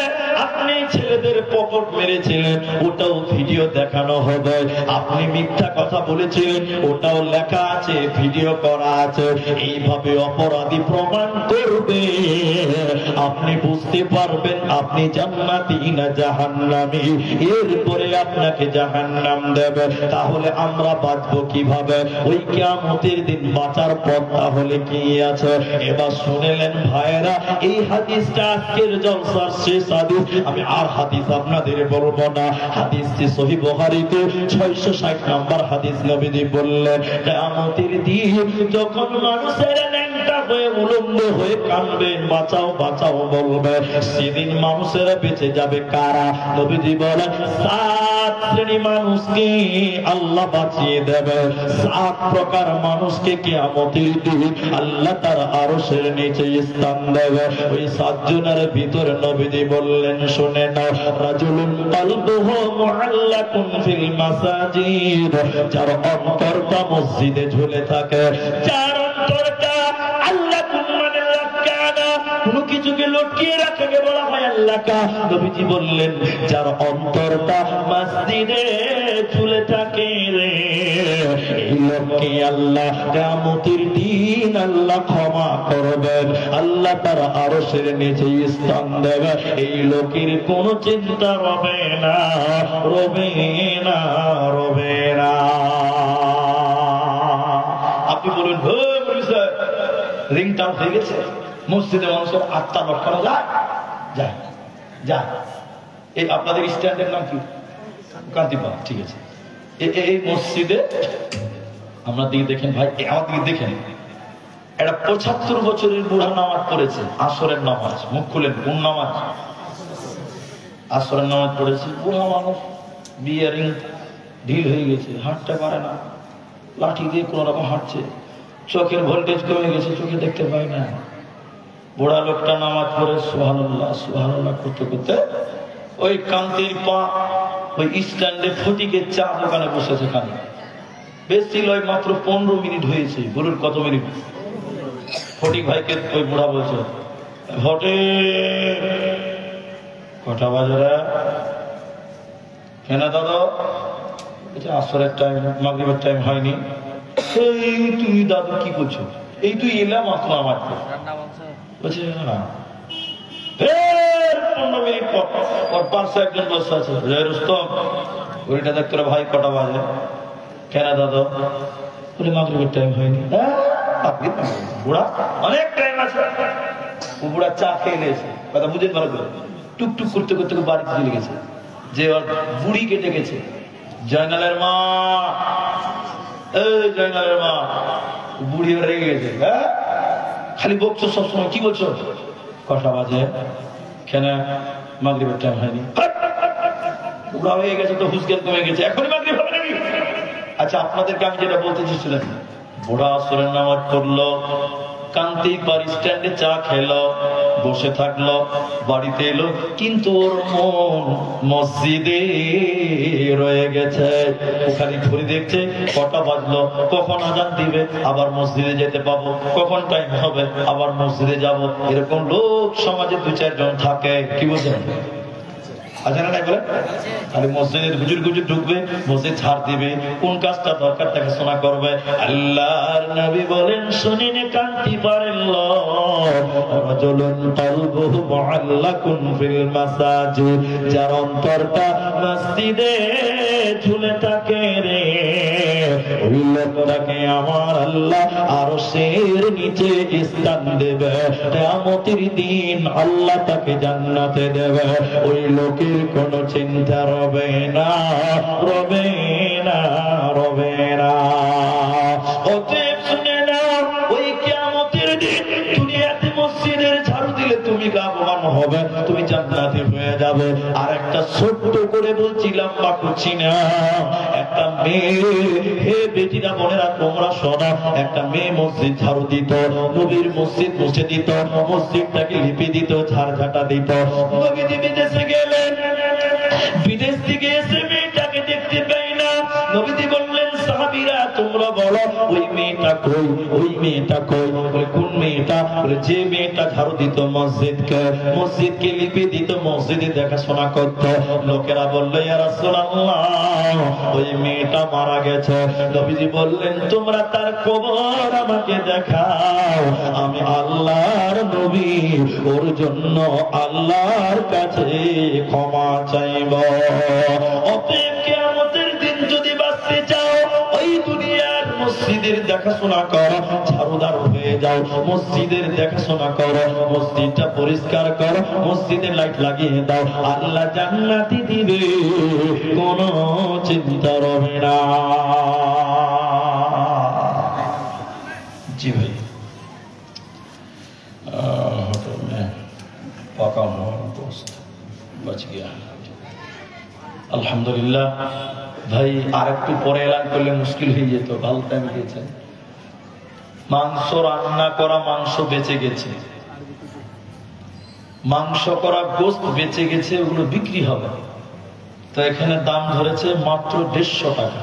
আপনি ছেলেদের পকেট মেরেছিলেন, ওটাও ভিডিও দেখানো হবে। আপনি মিথ্যা কথা বলেছিলেন, ওটাও লেখা আছে, ভিডিও করা আছে। এইভাবে অপরাধী প্রমাণ করবে, আপনি বুঝতে পারবেন আপনি জান্নাতি না জাহান্নামী। এরপরে আপনাকে জাহান্নাম দেবে। তাহলে আমরা বাঁচবো কিভাবে? ওই কিয়ামতের দিন বাঁচার পথ তাহলে কি আছে? এবার শুনেলেন ভাইরা, এই হাদিসটা আজকের জলসার শেষ হাদিস। আমি আর হাদিস আপনাদের বলবো না। হাদিসটি সহিহ বুখারীতে 660 নম্বর হাদিস। নবীজি বললেন কিয়ামতের দিন যখন মানুষের ন্যাংটা হয়ে উলঙ্গ হয়ে কাঁদবে, বাঁচাও বাঁচাও বলবে, সেদিন মানুষেরা বেঁচে যাবে কারা? নবীজি বলেন 7 শ্রেণী মানুষকে আল্লাহ বাঁচিয়ে দেবে। 7 প্রকার মানুষকে কিয়ামতের দিন আল্লাহ তার আরশের নিচে স্থান দেবে। ওই 7 জনের ভিতরে নবীজি বললেন শুনে নাও, রাজুলুন কলবুহু মুআল্লাকুন ফিল মাসাজিদ, যার অন্তরটা মসজিদে ঝুলে থাকে, যার অন্তরটা আল্লাহ মানে লাকানা, কোনো কিছুকে লটকিয়ে রাখাকে বলা হয় আল্লাহকা। নবীজি বললেন যার অন্তরটা মসজিদে ঝুলে থাকে রে, এই লোককে আল্লাহ কিয়ামতের দিন আল্লাহ ক্ষমা করবেন, আল্লাহ তার আরশের নিচে স্থান দেবে। এই লোকের কোনো চিন্তা রবে না, রবে না, রবে না। আপনি বলুন রিংটাউন হয়ে গেছে, মসজিদে মানুষের আত্মা লটকানো যায়? যায় যায়। এই আপনাদের স্ট্যান্ডের নাম কি? কান্তিপাড়া, ঠিক আছে। এই মসজিদে আমরা দিকে দেখেন ভাই, আমার দিকে দেখেন, একটা 75 বছরের বুড়া নামাজ পড়েছে, আসরের নামাজ। মুখ খুলেন, কোন নামাজ? আসরের নামাজ পড়েছে। বুড়া মানুষ, বিয়ারিং ঢিল হয়ে গেছে, হাঁটতে পারে না, লাঠি দিয়ে কোন রকম হাঁটছে, চোখের ভোল্টেজ কমে গেছে, চোখে দেখতে পায় না। বুড়া লোকটা নামাজ পড়ে সুবহানাল্লাহ সুবহানাল্লাহ করতে করতে ওই কান্তির পা ওই স্ট্যান্ডে ফটিকের চা দোকানে বসেছে। খানে বেশি লয়, মাত্র 15 মিনিট হয়েছে। বলুন কত মিনিট? ফটিক ভাইকে ওই বুড়া বলছে, ঘটে কটা বাজে রে? কেন দাদা? আসরের টাইম, মাগরিবের টাইম হয়নি। এই তুমি দাদু কি করছো? এই তুই এলাম মাত্র আমার বলছে হ্যাঁ। 15 মিনিট পর ওর পাশে একজন বসে আছে, রুস্তম ওইটা দেখতে ভাই কটা বাজে? কেন দাদা? বলে মাগরিবের টাইম হয়নি। বুড়া অনেক টাইম আছে। ও বুড়া চা খেয়ে নিয়েছে, কথা বুঝে ভালো করে টুকটুক করতে করতে বাড়িতে চলে গেছে। যে ওর বুড়ি কেটে গেছে, জয়নালের মা, এই জয়নালের মা। বুড়ি রেগে গেছে, হ্যাঁ খালি বকছো সবসময়, কি বলছো? কটা বাজে? কেন? মাগরিবের টাইম হয়নি। বুড়া হয়ে গেছে তো হুঁশজ্ঞান কমে গেছে, এখনই মাগরিব হবে নাকি? আচ্ছা আপনাদেরকে আমি যেটা বলতে চেয়েছিলাম, বুড়া আসরের নামাজ পড়লো, কান্তি বাড়ি স্ট্যান্ডে চা খেলো, বসে থাকলো, বাড়িতে এলো, কিন্তু ওর মন মসজিদে রয়ে গেছে। ওখানে ঘুরে দেখছে কটা বাজলো, কখন আজান দিবে, আবার মসজিদে যেতে পাবো, কখন টাইম হবে, আবার মসজিদে যাব। এরকম লোক সমাজে 2-4 জন থাকে, কি বলছেন? আচ্ছা না, বলে খালি মসজিদের হুজুর গুজুর ঢুকবে, মসজিদ ছাড় দিবে, কোন কাজটা দরকার দেখাশোনা করবে। আল্লাহর নবী বলেন, শুনিন কান্তি পারেন রাজুলুন কলবুহু মুআল্লাকুন ফিল মাসাজিদ, যার অন্তরটা মসজিদে ঝুলে থাকে রে, ওই লোকটাকে আমার আল্লাহ আরশের নিচে স্থান দেবে, কিয়ামতের দিন আল্লাহ তাকে জান্নাতে দেবে। ওই লোকের কোনো চিন্তা রবে না, রবে না, রবে না। অতএব শুনে নাও, ওই কিয়ামতের দিন দুনিয়াতে মসজিদের ঝাড়ু দিলে তুমি লাভবান হবে, তুমি জান্নাতি হয়ে যাবে। আর একটা ছোট্ট করে বলছিলাম বা করছি না, একটা মেয়ে, হে বেটিরা বোনেরা তোমরা শোনো, একটা মেয়ে মসজিদ ঝাড়ু দিত, নবীর মসজিদ মুছে দিত, মসজিদটাকে লিপি দিত, ঝাড়ঝাটা দিত। নবীজি বিদেশে গেলেন, বিদেশ থেকে এসে মেয়েটাকে দেখতে পাই না। নবীজি বললেন, সাহাবীরা তোমরা বলো ওই মেয়েটা কই, ওই মেয়েটা কই? বলে কোন মেয়েটা? বলে যে মেয়েটা ঝাড়ু দিত মসজিদকে, মসজিদকে লিপি দিত, মসজিদে দেখাশোনা করত। লোকেরা বলল, ইয়া রাসূলুল্লাহ, ওই মেয়েটা মারা গেছে। নবীজি বললেন, তোমরা তার কবর আমাকে দেখাও, আমি আল্লাহর নবী ওর জন্য আল্লাহর কাছে ক্ষমা চাইব। অতএব কিয়ামতের দিন যদি বাঁচতে চাও, ওই দুনিয়ার মসজিদের দেখাশোনা করো, ঝাড়ুদার হয়ে যাও, মসজিদের দেখাশোনা করো, মসজিদটা পরিষ্কার করো, মসজিদের লাইট লাগিয়ে দাও, আল্লাহ জান্নাতি দিবে, কোনো চিন্তা রবে না। জি ভাই, পাকা দোস্ত বাঁচ গিয়া, আলহামদুলিল্লাহ। ভাই আর একটু পরে এলান করলে মুশকিল হয়ে যেত, ভালো টাইম দিয়েছেন। মাংস রান্না করা মাংস বেঁচে গেছে, মাংস করা গোস্ত বেঁচে গেছে, ওগুলো বিক্রি হবে। তো এখানে দাম ধরেছে মাত্র 150 টাকা।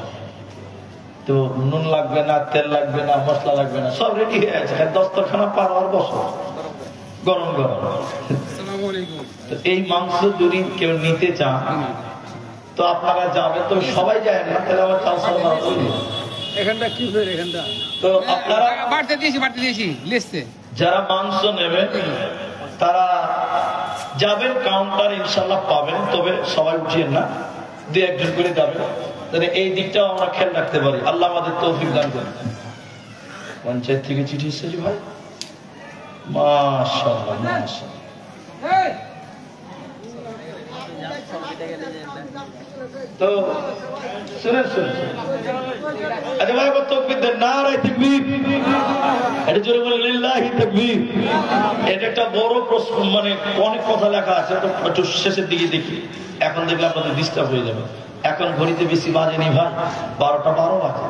তো নুন লাগবে না, তেল লাগবে না, মশলা লাগবে না, সব রেডি হয়ে আছে, দস্তরখানা পার আর বসো, গরম গরম। এই মাংস যদি কেউ নিতে চান তো আপনারা যাবেন, তো সবাই যায় না, তাহলে আবার চাল সাল এখানটা কি এখানটা তো আপনারা বাড়তে দিয়েছি লিস্টে যারা মাংস নেবে তারা যাবেন, কাউন্টার ইনশাল্লাহ পাবেন, তবে সবাই উঠিয়েন না, 2-1 জন করে যাবেন, তাহলে এই দিকটাও আমরা খেয়াল রাখতে পারি। আল্লাহ আমাদের তৌফিক দান করেন। পঞ্চায়েত থেকে চিঠি এসেছে ভাই, মাশাআল্লাহ মাশাআল্লাহ। তো শুনেন শুনেন, আচ্ছা ভাই তাকবীর দেন, নারায়ে তাকবীর, এটা জোরে বলে লিল্লাহি তাকবীর। এটা একটা বড় প্রশ্ন, মানে অনেক কথা লেখা আছে, তো একটু শেষের দিকে দেখি, এখন দেখলে আপনাদের ডিস্টার্ব হয়ে যাবে। এখন ঘড়িতে বেশি বাজেনি ভাই, 12টা 12 বাজে।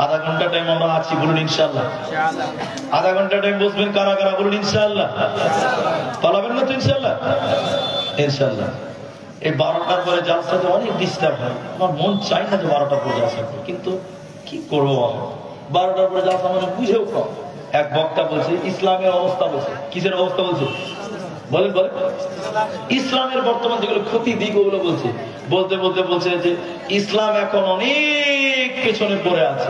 আধা ঘন্টা টাইম আমরা আছি, বলুন ইনশাআল্লাহ। আধা ঘন্টা টাইম বসবেন কারা কারা, বলুন ইনশাআল্লাহ। পালাবেন না তো ইনশাআল্লাহ? ইনশাআল্লাহ। এই 12টার পরে জালসাতে অনেক ডিস্টার্ব হয়, আমার মন চাই না যে 12টার পরে জালসা করি, কিন্তু কি করবো, 12টার পরে জালসা মানে বুঝেও কম। এক বক্তা বলছে ইসলামের অবস্থা, বলছে কিসের অবস্থা বলছে, বলেন বলেন, ইসলামের বর্তমান যেগুলো ক্ষতি দিক ওগুলো বলছে, বলতে বলতে বলছে যে ইসলাম এখন অনেক পেছনে পড়ে আছে।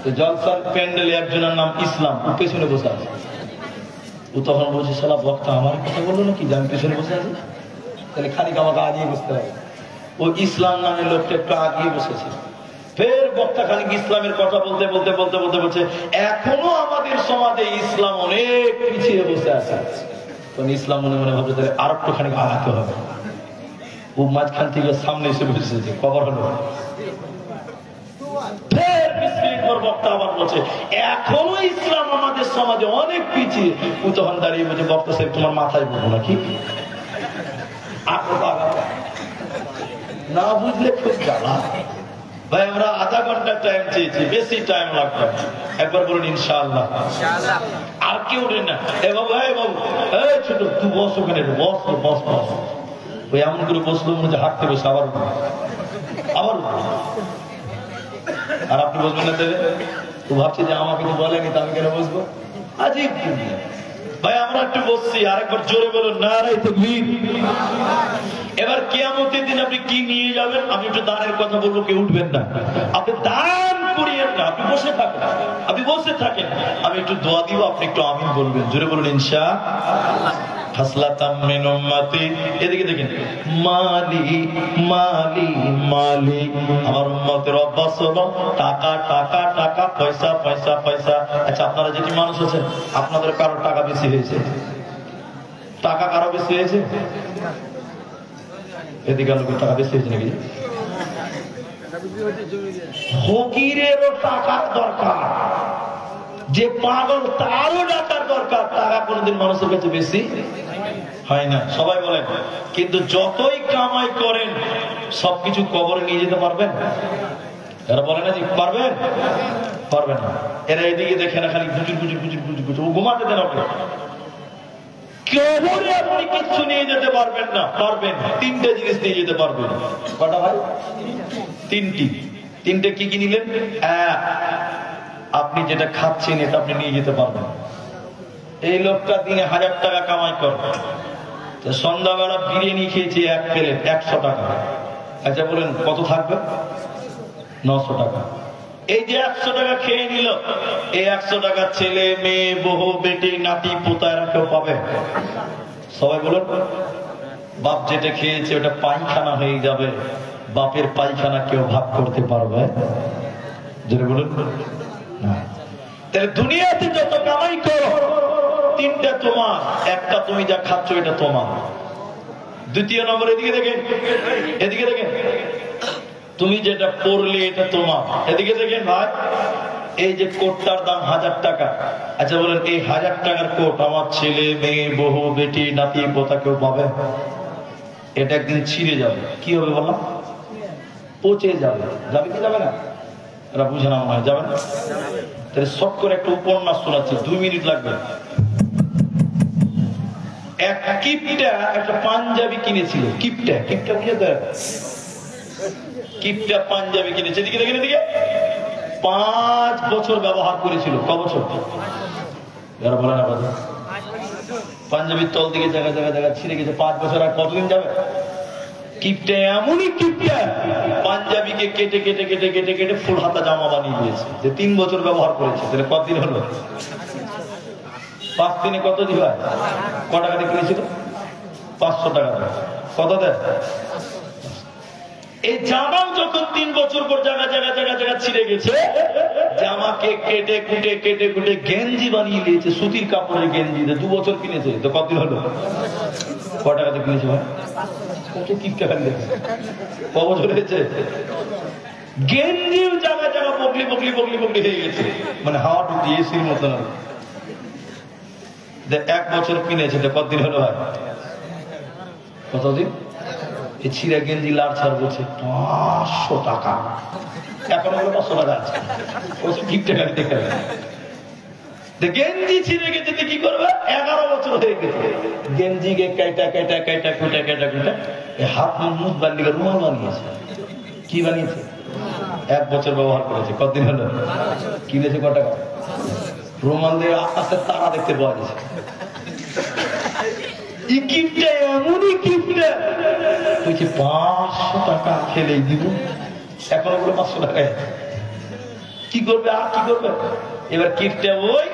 তো জলসার প্যান্ডেলে একজনের নাম ইসলাম, ও পেছনে বসে আছে। ও তখন বলছে, শালা বক্তা আমার কথা বললো নাকি যে আমি পেছনে বসে আছি, তাহলে খানিক আমাকে আগিয়ে বসতে হবে। ও ইসলাম নামে লোকটা একটু আগিয়ে বসেছে। ফের বক্তা খানিক ইসলামের কথা বলতে বলতে বলতে বলতে বলছে, এখনো আমাদের সমাজে ইসলাম অনেক পিছিয়ে বসে আছে। তখন ইসলাম মনে মনে ভাবছে তাহলে আর একটু খানিক আগাতে হবে। ও মাঝখান থেকে সামনে এসে বসেছে, খবর হলো। ফের 20 মিনিট পর বক্তা আবার বলছে, এখনো ইসলাম আমাদের সমাজে অনেক পিছিয়ে। ও তখন দাঁড়িয়ে বলছে, বক্তা সাহেব তোমার মাথায় বলবো নাকি, না বুঝলে খুব জ্বালা। ভাই আমরা আধা ঘন্টা টাইম চেয়েছি, বেশি টাইম লাগবে। একবার বলুন ইনশাআল্লাহ। আর কেউ উঠেন না। এ বাবু, এই বাবু, এই ছোট, তুই বস ওখানে, বস বস বস। ওই এমন করে বসলো মনে হচ্ছে হাঁটতে বসে আবার আবার। আর আপনি বসবেন না দেবে, তো ভাবছি যে আমাকে তো বলেনি, তো আমি কেন বসবো? আজীব দুনিয়া। ভাই আমরা একটু বসছি, আরেকবার জোরে বলুন নারায়ে তাকবীর। এবার কিয়ামতের দিন আপনি কি নিয়ে যাবেন? আমি একটু দানের কথা বলবো, কেউ উঠবেন না। আপনি দান করিয়েন না, আপনি বসে থাকেন, আপনি বসে থাকেন। আমি একটু দোয়া দিব, আপনি একটু আমিন বলবেন, জোরে বলুন ইনশাআল্লাহ। খাসলাতাম মিন উম্মতি, এদিকে দেখেন, মালি মালি মালি, আমার উম্মতের অভ্যাস হলো টাকা টাকা টাকা, পয়সা পয়সা পয়সা। আচ্ছা আপনারা যেটি মানুষ আছেন, আপনাদের কারো টাকা বেশি হয়েছে? টাকা কারো বেশি হয়েছে? এদিকে লোকের টাকা বেশি হয়েছে নাকি? ফকিরেরও টাকার দরকার, যে পাগল তারও টাকার দরকার। টাকা কোনদিন মানুষের কাছে বেশি হয় না, সবাই বলেন। কিন্তু যতই কামাই করেন সবকিছু কবরে নিয়ে যেতে পারবেন? এরা বলে না যে পারবেন, পারবেন না। এরা এদিকে দেখে না, খালি গুজুর গুজুর গুজুর গুজুর গুজুর, ও ঘুমাতে দেন আপনি। কবরে আপনি কিচ্ছু নিয়ে যেতে পারবেন না। পারবেন তিনটে জিনিস নিয়ে যেতে পারবেন। কটা ভাই? তিনটে। কি কি নিলেন? আপনি যেটা খাচ্ছেন এটা আপনি নিয়ে যেতে পারবেন। এই লোকটা দিনে 1000 টাকা কামাই করে, সন্ধ্যাবেলা বিরিয়ানি খেয়েছে 1 প্লেট 100 টাকা। আচ্ছা বলেন কত থাকবে? 900 টাকা। এই যে 100 টাকা খেয়ে নিল, এই 100 টাকা ছেলে মেয়ে বহু বেটি নাতি পোতারা কেউ পাবে? সবাই বলুন। বাপ যেটা খেয়েছে ওটা পায়খানা হয়ে যাবে, বাপের পায়খানা কেউ ভাগ করতে পারবে? যেটা বলুন না। তাহলে দুনিয়াতে যত কামাই করো, তিনটা তোমার, একটা তুমি যা খাচ্ছ এটা তোমার। দ্বিতীয় নম্বর, এদিকে দেখেন, এদিকে দেখেন, তুমি যেটা পড়লে এটা তোমার। এদিকে দেখেন ভাই, এই যে কোটটার দাম 1000 টাকা। আচ্ছা বলেন এই 1000 টাকার কোট আমার ছেলে মেয়ে বহু বেটি নাতি পোতা কেউ পাবে? এটা একদিন ছিঁড়ে যাবে। কি হবে বললাম? পচে যাবে। যাবে কি যাবে না? এরা বুঝে না মনে হয়, যাবে না? তাহলে শর্ট করে একটা উপন্যাস শোনাচ্ছি, 2 মিনিট লাগবে। এক কিপটা একটা পাঞ্জাবি কিনেছিল। কিপটা বুঝে, কিপটা পাঞ্জাবি কিনেছে। এদিকে দেখেন, এদিকে 5 বছর ব্যবহার করেছিল। ক বছর? যারা বলে না কথা, পাঞ্জাবির তল দিকে জায়গা জায়গা জায়গা ছিঁড়ে গেছে। 5 বছর আর কতদিন যাবে? কিপটা এমনই কিপটা, পাঞ্জাবিকে কেটে কেটে কেটে কেটে কেটে ফুল হাতা জামা বানিয়ে দিয়েছে। যে 3 বছর ব্যবহার করেছে। তাহলে কতদিন হলো? 5 দিনে কত দিন হয়? ক টাকা দিয়ে কিনেছিল? 500 টাকা। কত দেয়? এই জামাও যখন 3 বছর পর জায়গা জায়গা জায়গা জায়গা ছিঁড়ে গেছে, জামাকে কেটে কুটে কেটে কুটে গেঞ্জি বানিয়ে দিয়েছে, সুতির কাপড়ের গেঞ্জি। 2 বছর কিনেছে, তো কতদিন হলো? ক টাকা দিয়ে কিনেছে ভাই? ক বছর হয়েছে? গেঞ্জিও জায়গা জায়গা বগলি বগলি বগলি বগলি হয়ে গেছে, মানে হাওয়া ঢুকি এসির মতো না। 1 বছর কিনেছে, তো কতদিন হলো ভাই? কতদিন? এই ছিঁড়া গেঞ্জি লাড় ছাড় বলছে 500 টাকা। এখন 500 টাকা আছে, গেঞ্জি ছিঁড়ে গেছে। কি করবে? 11 বছর হয়ে গেছে। গেঞ্জিকে কাইটা কাইটা কাইটা কুটা কাইটা কুটা হাত মুখ বান্ডিকে রুমাল বানিয়েছে। কি বানিয়েছে? 1 বছর ব্যবহার করেছে। কতদিন হলো? কিনেছে ক টাকা? রুমাল দিয়ে আকাশের তারা দেখতে পাওয়া যাচ্ছে। এমনই কিপটা 500 টাকা খেলেই দিব, এখন ওগুলো 500 টাকায়। কি করবে আর কি করবে? এবার কিপটা ওই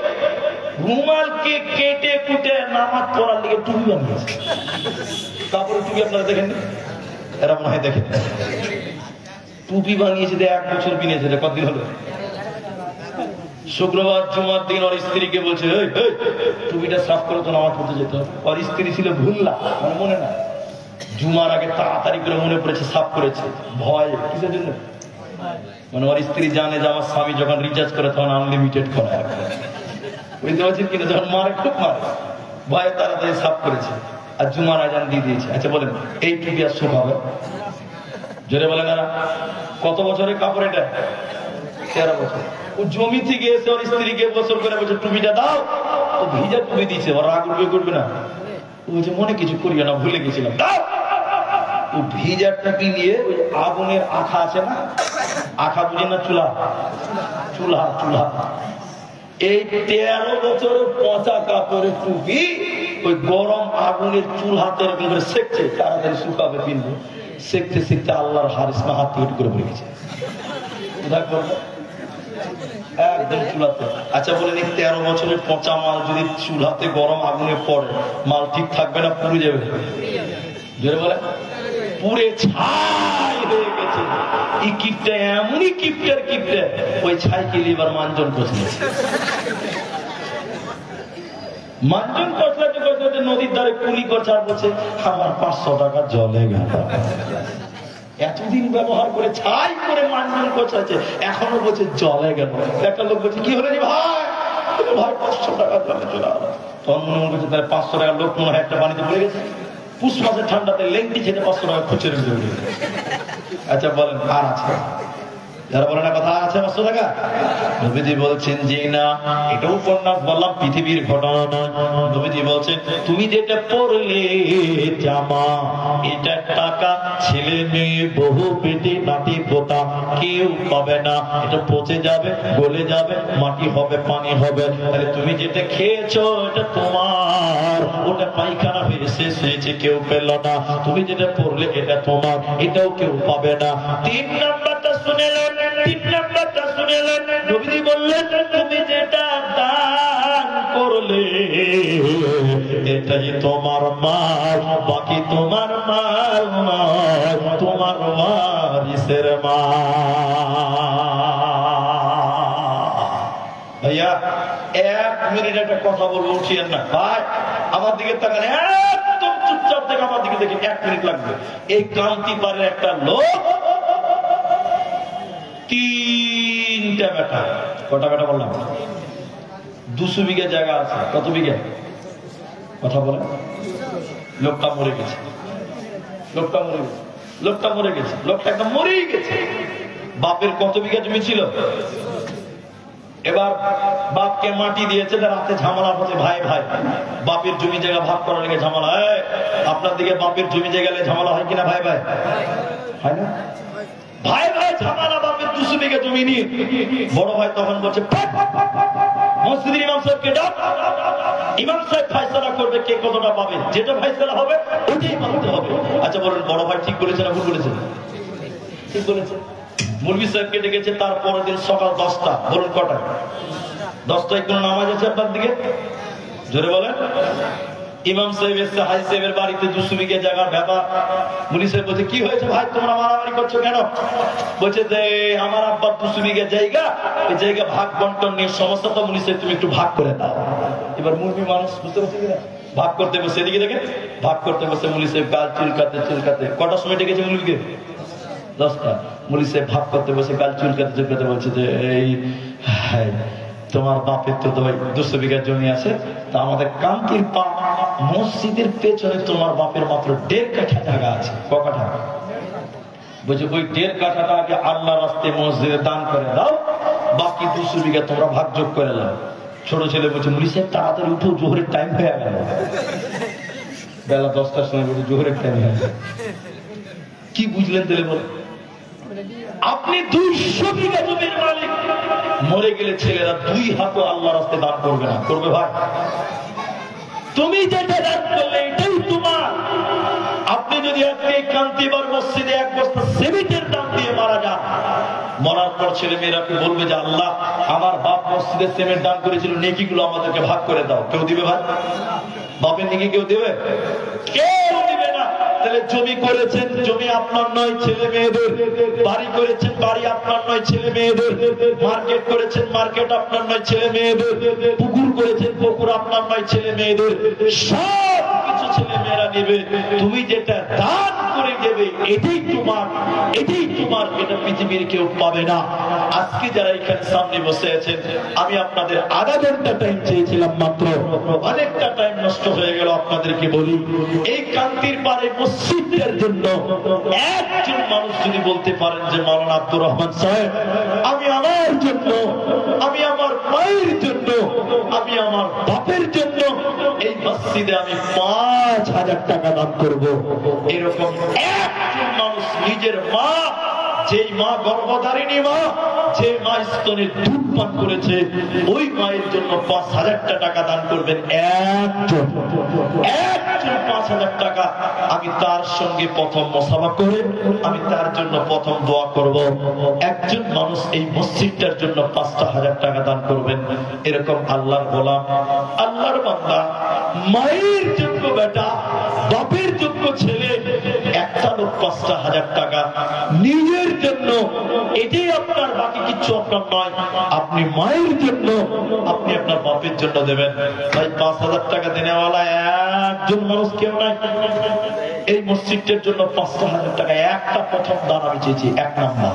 রুমালকে কেটে কুটে নামাজ পড়ার দিকে টুপি বানিয়েছে। কাপড়ের টুপি আপনারা দেখেন, এরা মনে হয় দেখেন। টুপি বানিয়েছে, 1 বছর কিনেছে। কতদিন হলো? শুক্রবার জুমার দিন ওর স্ত্রীকে বলছে টুপিটা সাফ করে তো নামাজ পড়তে যেত। ওর স্ত্রী ছিল ভুল্লা, মানে মনে না, জুমার আগে তাড়াতাড়ি করে মনে পড়েছে, সাফ করেছে। ভয় কিসের জন্য? মানে ওর স্ত্রী জানে যে আমার স্বামী যখন রিচার্জ করে তখন আনলিমিটেড করে। বুঝতে পারছেন কিনা? যখন মারে খুব মারে, ভয়ে তাড়াতাড়ি সাফ করেছে আর জুমার আজান দিয়ে দিয়েছে। আচ্ছা বলেন এই টুপি আর শুকাবে? জোরে বলে না, কত বছরের কাপড় এটা? 13 বছর। ও জমি থেকে এসে ওর স্ত্রীকে বছর করে বলছে টুপিটা দাও, ও ভিজা টুপি দিচ্ছে, ওর রাগ উঠবে করবে না? ও বলছে মনে কিছু করিও না, ভুলে গেছিলাম, দাও। ও ভিজা টুপি নিয়ে ওই আগুনের আখা আছে না, আখা বুঝে না, চুলা চুলা চুলা, এই 13 বছরের পচা কাপড়ের টুপি ওই গরম আগুনের চুলহাতে এরকম করে সেকছে, তাড়াতাড়ি শুকাবে পিনবো, সেকতে সেকতে আল্লাহর হারিসমা হাত তৈরি করে পড়ে গেছে একদম চুলাতে। আচ্ছা বলে দেখি 13 বছরের পচা মাল যদি চুলাতে গরম আগুনে পড়ে, মাল ঠিক থাকবে না পুড়ে যাবে? জোরে বলে, পুড়ে ছাই হয়ে গেছে। এই কিপটা এমনই কিপটার কিপটা, ওই ছাইকেল এবার মানজন কষলেছে। মানজন কষলাতে কষলাতে নদীর ধারে কুলি করছে আর বলছে আমার 500 টাকা জলে গেল। এতদিন ব্যবহার করে ছাই করে মানজন কষাচ্ছে, এখনো বলছে জলে গেল। একটা লোক বলছে কি হলো রে ভাই? ভাই 500 টাকা জলে চলে গেল। তখন মনে মনে করছে তাহলে 500 টাকার লোক মনে হয় একটা পানিতে পড়ে গেছে। পুষ মাসের ঠান্ডাতে লেংটি ছেড়ে 500 টাকা খুচরে উঠে। আচ্ছা বলেন আর আছে যারা বলে না কথা আছে 500 টাকা? নবীজি বলছেন যে না, এটা উপন্যাস বললাম, পৃথিবীর ঘটনা নয়। নবীজি বলছেন তুমি যেটা পড়লে জামা, এটা টাকা, ছেলে মেয়ে বহু পেটে নাতি পোতা কেউ পাবে না, এটা পচে যাবে, গলে যাবে, মাটি হবে, পানি হবে। তাহলে তুমি যেটা খেয়েছো এটা তোমার, ওটা পায়খানা হয়ে শেষ হয়েছে, কেউ পেল না। তুমি যেটা পড়লে এটা তোমার, এটাও কেউ পাবে না। 3 নাম্বারটা শুনেলেন, 3 নাম্বারটা শুনেলেন, নবীজি বললেন তুমি যেটা দান করলে এটাই তোমার মাল, বাকি তোমার মাল নয়, তোমার ওয়ারিসের মাল। ভাইয়া 1 মিনিট একটা কথা বলবো, উঠিয়েন না ভাই, আমার দিকে তাকান, একদম চুপচাপ থেকে আমার দিকে দেখেন, 1 মিনিট লাগবে। এই কান্তিপাড়ের একটা লোক 3টা বেটা, কটা বেটা বললাম? 200 বিঘা জায়গা আছে। কত বিঘা? কথা বলে। লোকটা মরে গেছে, লোকটা মরে গেছে, লোকটা মরে গেছে, লোকটা একদম মরেই গেছে। বাপের কত বিঘা জমি ছিল? এবার বাপকে মাটি দিয়েছে, রাতে ঝামেলা হচ্ছে, ভাই ভাই বাপের জমি জায়গা ভাগ করার লেগে ঝামেলা। আপনার দিকে বাপের জমি জায়গা ঝামেলা হয় কিনা? ভাই ভাই হয় না? ভাই ভাই ঝামেলা, বাপের 200 বিঘা জমি নিয়ে। বড় ভাই তখন বলছে মসজিদের ইমাম সাহেবকে ডাক, ইমাম সাহেব ফয়সালা করবে কে কতটা পাবে, যেটা ফয়সালা হবে ওটাই মানতে হবে। আচ্ছা বলুন বড় ভাই ঠিক বলেছে না ভুল বলেছে? ঠিক বলেছে। মুলবি সাহেবকে ডেকেছে, তারপরের দিন সকাল 10টা, বলুন কটা? 10টায় কোন নামাজ আছে আপনার দিকে? জোরে বলেন। ইমাম সাহেব এসে হাজি সাহেবের বাড়িতে 200 বিঘা জায়গার ব্যাপার। মুনি সাহেব বলছে কি হয়েছে ভাই, তোমরা মারামারি করছো কেন? বলছে যে আমার আব্বার 200 বিঘা জায়গা, এই জায়গা ভাগ বন্টন নিয়ে সমস্যা, তো মুনি সাহেব তুমি একটু ভাগ করে দাও। এবার মুরবি মানুষ বুঝতে পারছে কিনা, ভাগ করতে বসে, এদিকে দেখে ভাগ করতে বসে মুনি সাহেব গাল চুলকাতে চুলকাতে, কটার সময় ডেকেছে মুরবিকে? 10টা। মুনি সাহেব ভাগ করতে বসে গাল চুলকাতে চুলকাতে বলছে যে এই তোমার বাপের তো 200 বিঘা জমি আছে, তা আমাদের কান্তির পা মসজিদের পেছনে তোমার বাপের মাত্র 1.5 কাঠা জায়গা আছে। ক কাঠা? বলছে ওই 1.5 কাঠাটা আগে আল্লাহ রাস্তায় মসজিদে দান করে দাও, বাকি 200 বিঘা তোমরা ভাগযোগ করে দাও। ছোট ছেলে বলছে মুনি সাহেব তাড়াতাড়ি উঠো, জোহরের টাইম হয়ে গেল। বেলা 10টার সময় বলছে জোহরের টাইম হয়ে গেল। কি বুঝলেন তাহলে বলে? আপনি 200 বিঘা জমির মালিক, মরে গেলে ছেলেরা 2 হাতও আল্লাহ রাস্তায় দান করবে না, করবে ভাই? তুমি যেটা দান করলে এটাই তোমার। আপনি যদি আজকে কান্তিবার মসজিদে 1 বস্তা সিমেন্টের দাম দিয়ে মারা যান, মরার পর ছেলে মেয়েরা বলবে যে আল্লাহ আমার বাপ মসজিদে সিমেন্ট দান করেছিল, নেকিগুলো আমাদেরকে ভাগ করে দাও। কেউ দিবে ভাই? বাপের নেকি কেউ দেবে? কেউ দিবে না। তাহলে জমি করেছেন, জমি আপনার নয়, ছেলে মেয়েদের। বাড়ি করেছেন, বাড়ি আপনার নয়, ছেলে মেয়েদের। মার্কেট করেছেন, মার্কেট আপনার নয়, ছেলে মেয়েদের। পুকুর করেছেন, পুকুর আপনার নয়, ছেলে মেয়েদের। সব কিছু ছেলে মেয়েদের। বোনেরা নেবে, তুমি যেটা দান করে দেবে এটাই তোমার, এটা পৃথিবীর কেউ পাবে না। আজকে যারা এখানে সামনে বসে আছেন, আমি আপনাদের আধা ঘন্টা টাইম চেয়েছিলাম মাত্র, অনেকটা টাইম নষ্ট হয়ে গেল। আপনাদেরকে বলি, এই কান্তির পারে মসজিদের জন্য একজন মানুষ যদি বলতে পারেন যে মাওলানা আব্দুর রহমান সাহেব, আমি আমার জন্য, আমি আমার মায়ের জন্য, আমি আমার বাপের জন্য এই মসজিদে আমি 5,000 টাকা দান করব, এরকম একজন মানুষ নিজের মা, যেই মা গর্ভধারিণী মা, যে মা স্তনে দুধ পান করেছে, ওই মায়ের জন্য 5,000 টাকা দান করবেন। একজন 5,000 টাকা, আমি তার সঙ্গে প্রথম মুসাফা করে আমি তার জন্য প্রথম দোয়া করব। একজন মানুষ এই মসজিদটার জন্য 5,000 টাকা দান করবেন। এরকম আল্লাহর গোলাম, আল্লাহর বান্দা, মায়ের যোগ্য বেটা, বাপের যোগ্য ছেলে, একটা লোক 5,000 টাকা নিজের জন্য, এটাই আপনার, বাকি কিছু আপনার নয়। আপনি মায়ের জন্য, আপনি আপনার বাপের জন্য দেবেন। তাই 5,000 টাকা দেনেওয়ালা একজন মানুষ কেউ নাই। এই মসজিদের জন্য 5,000 টাকা একটা প্রথম দান আমি চেয়েছি, 1 নাম্বার।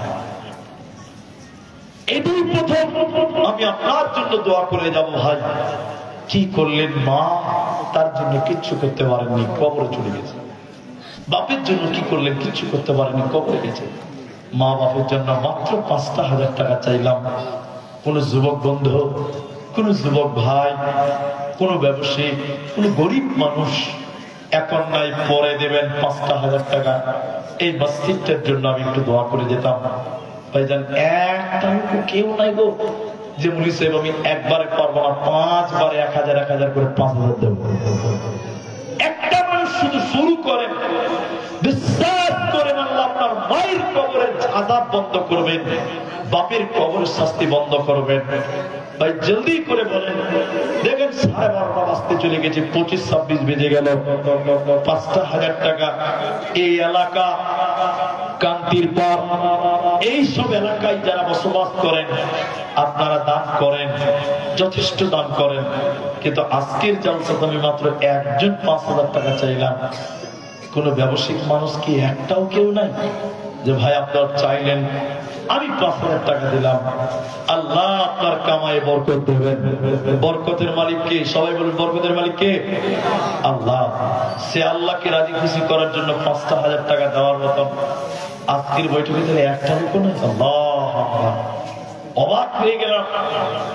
এটাই প্রথম। আমি আপনার জন্য দোয়া করে যাব। ভাই কি করলেন? মা তার জন্য কিচ্ছু করতে পারেননি, কবরে চলে গেছে। বাপের জন্য কি করলেন? কিচ্ছু করতে পারেননি, কবরে গেছে। মা বাপের জন্য মাত্র 5,000 টাকা চাইলাম। কোন যুবক বন্ধু, কোন যুবক ভাই, কোন ব্যবসায়ী, কোন গরিব মানুষ এখন নাই, পরে দেবেন 5,000 টাকা। এই মসজিদটার জন্য আমি একটু দোয়া করে যেতাম। ভাইজান একটা কেউ নাই গো যে মুলি সাহেব আমি একবারে পারবো না, 5 বারে 1,000 করে 5,000 দেব। একটা মানুষ শুধু শুরু করেন, বিশ্বাস করেন আল্লাহ আপনার মায়ের কবরের আযাব বন্ধ করবেন, বাপের কবরের শাস্তি বন্ধ করবেন। ভাই জলদি করে বলেন। দেখেন 12:30 বাজতে চলে গেছে, 25-26 বেজে গেল। 5,000 টাকা এই এলাকা কান্তির পার, এইসব এলাকায় যারা বসবাস করেন আপনারা দান করেন, যথেষ্ট দান করেন। কিন্তু আজকের জলসাতে আমি মাত্র একজন 5,000 টাকা চাইলাম। কোন ব্যবসায়িক মানুষ কি একটাও কেউ নাই যে ভাই আপনার চাইলেন, আমি 5,000 টাকা দিলাম। আল্লাহ আপনার কামায়ে বরকত দেবেন। বরকতের মালিক কে? সবাই বলুন, বরকতের মালিক কে? আল্লাহ। সে আল্লাহকে রাজি খুশি করার জন্য 5,000 টাকা দেওয়ার মতন আজকের বৈঠকে তাহলে একটা লোক নেই। আল্লাহ আকবার। অবাক হয়ে গেলাম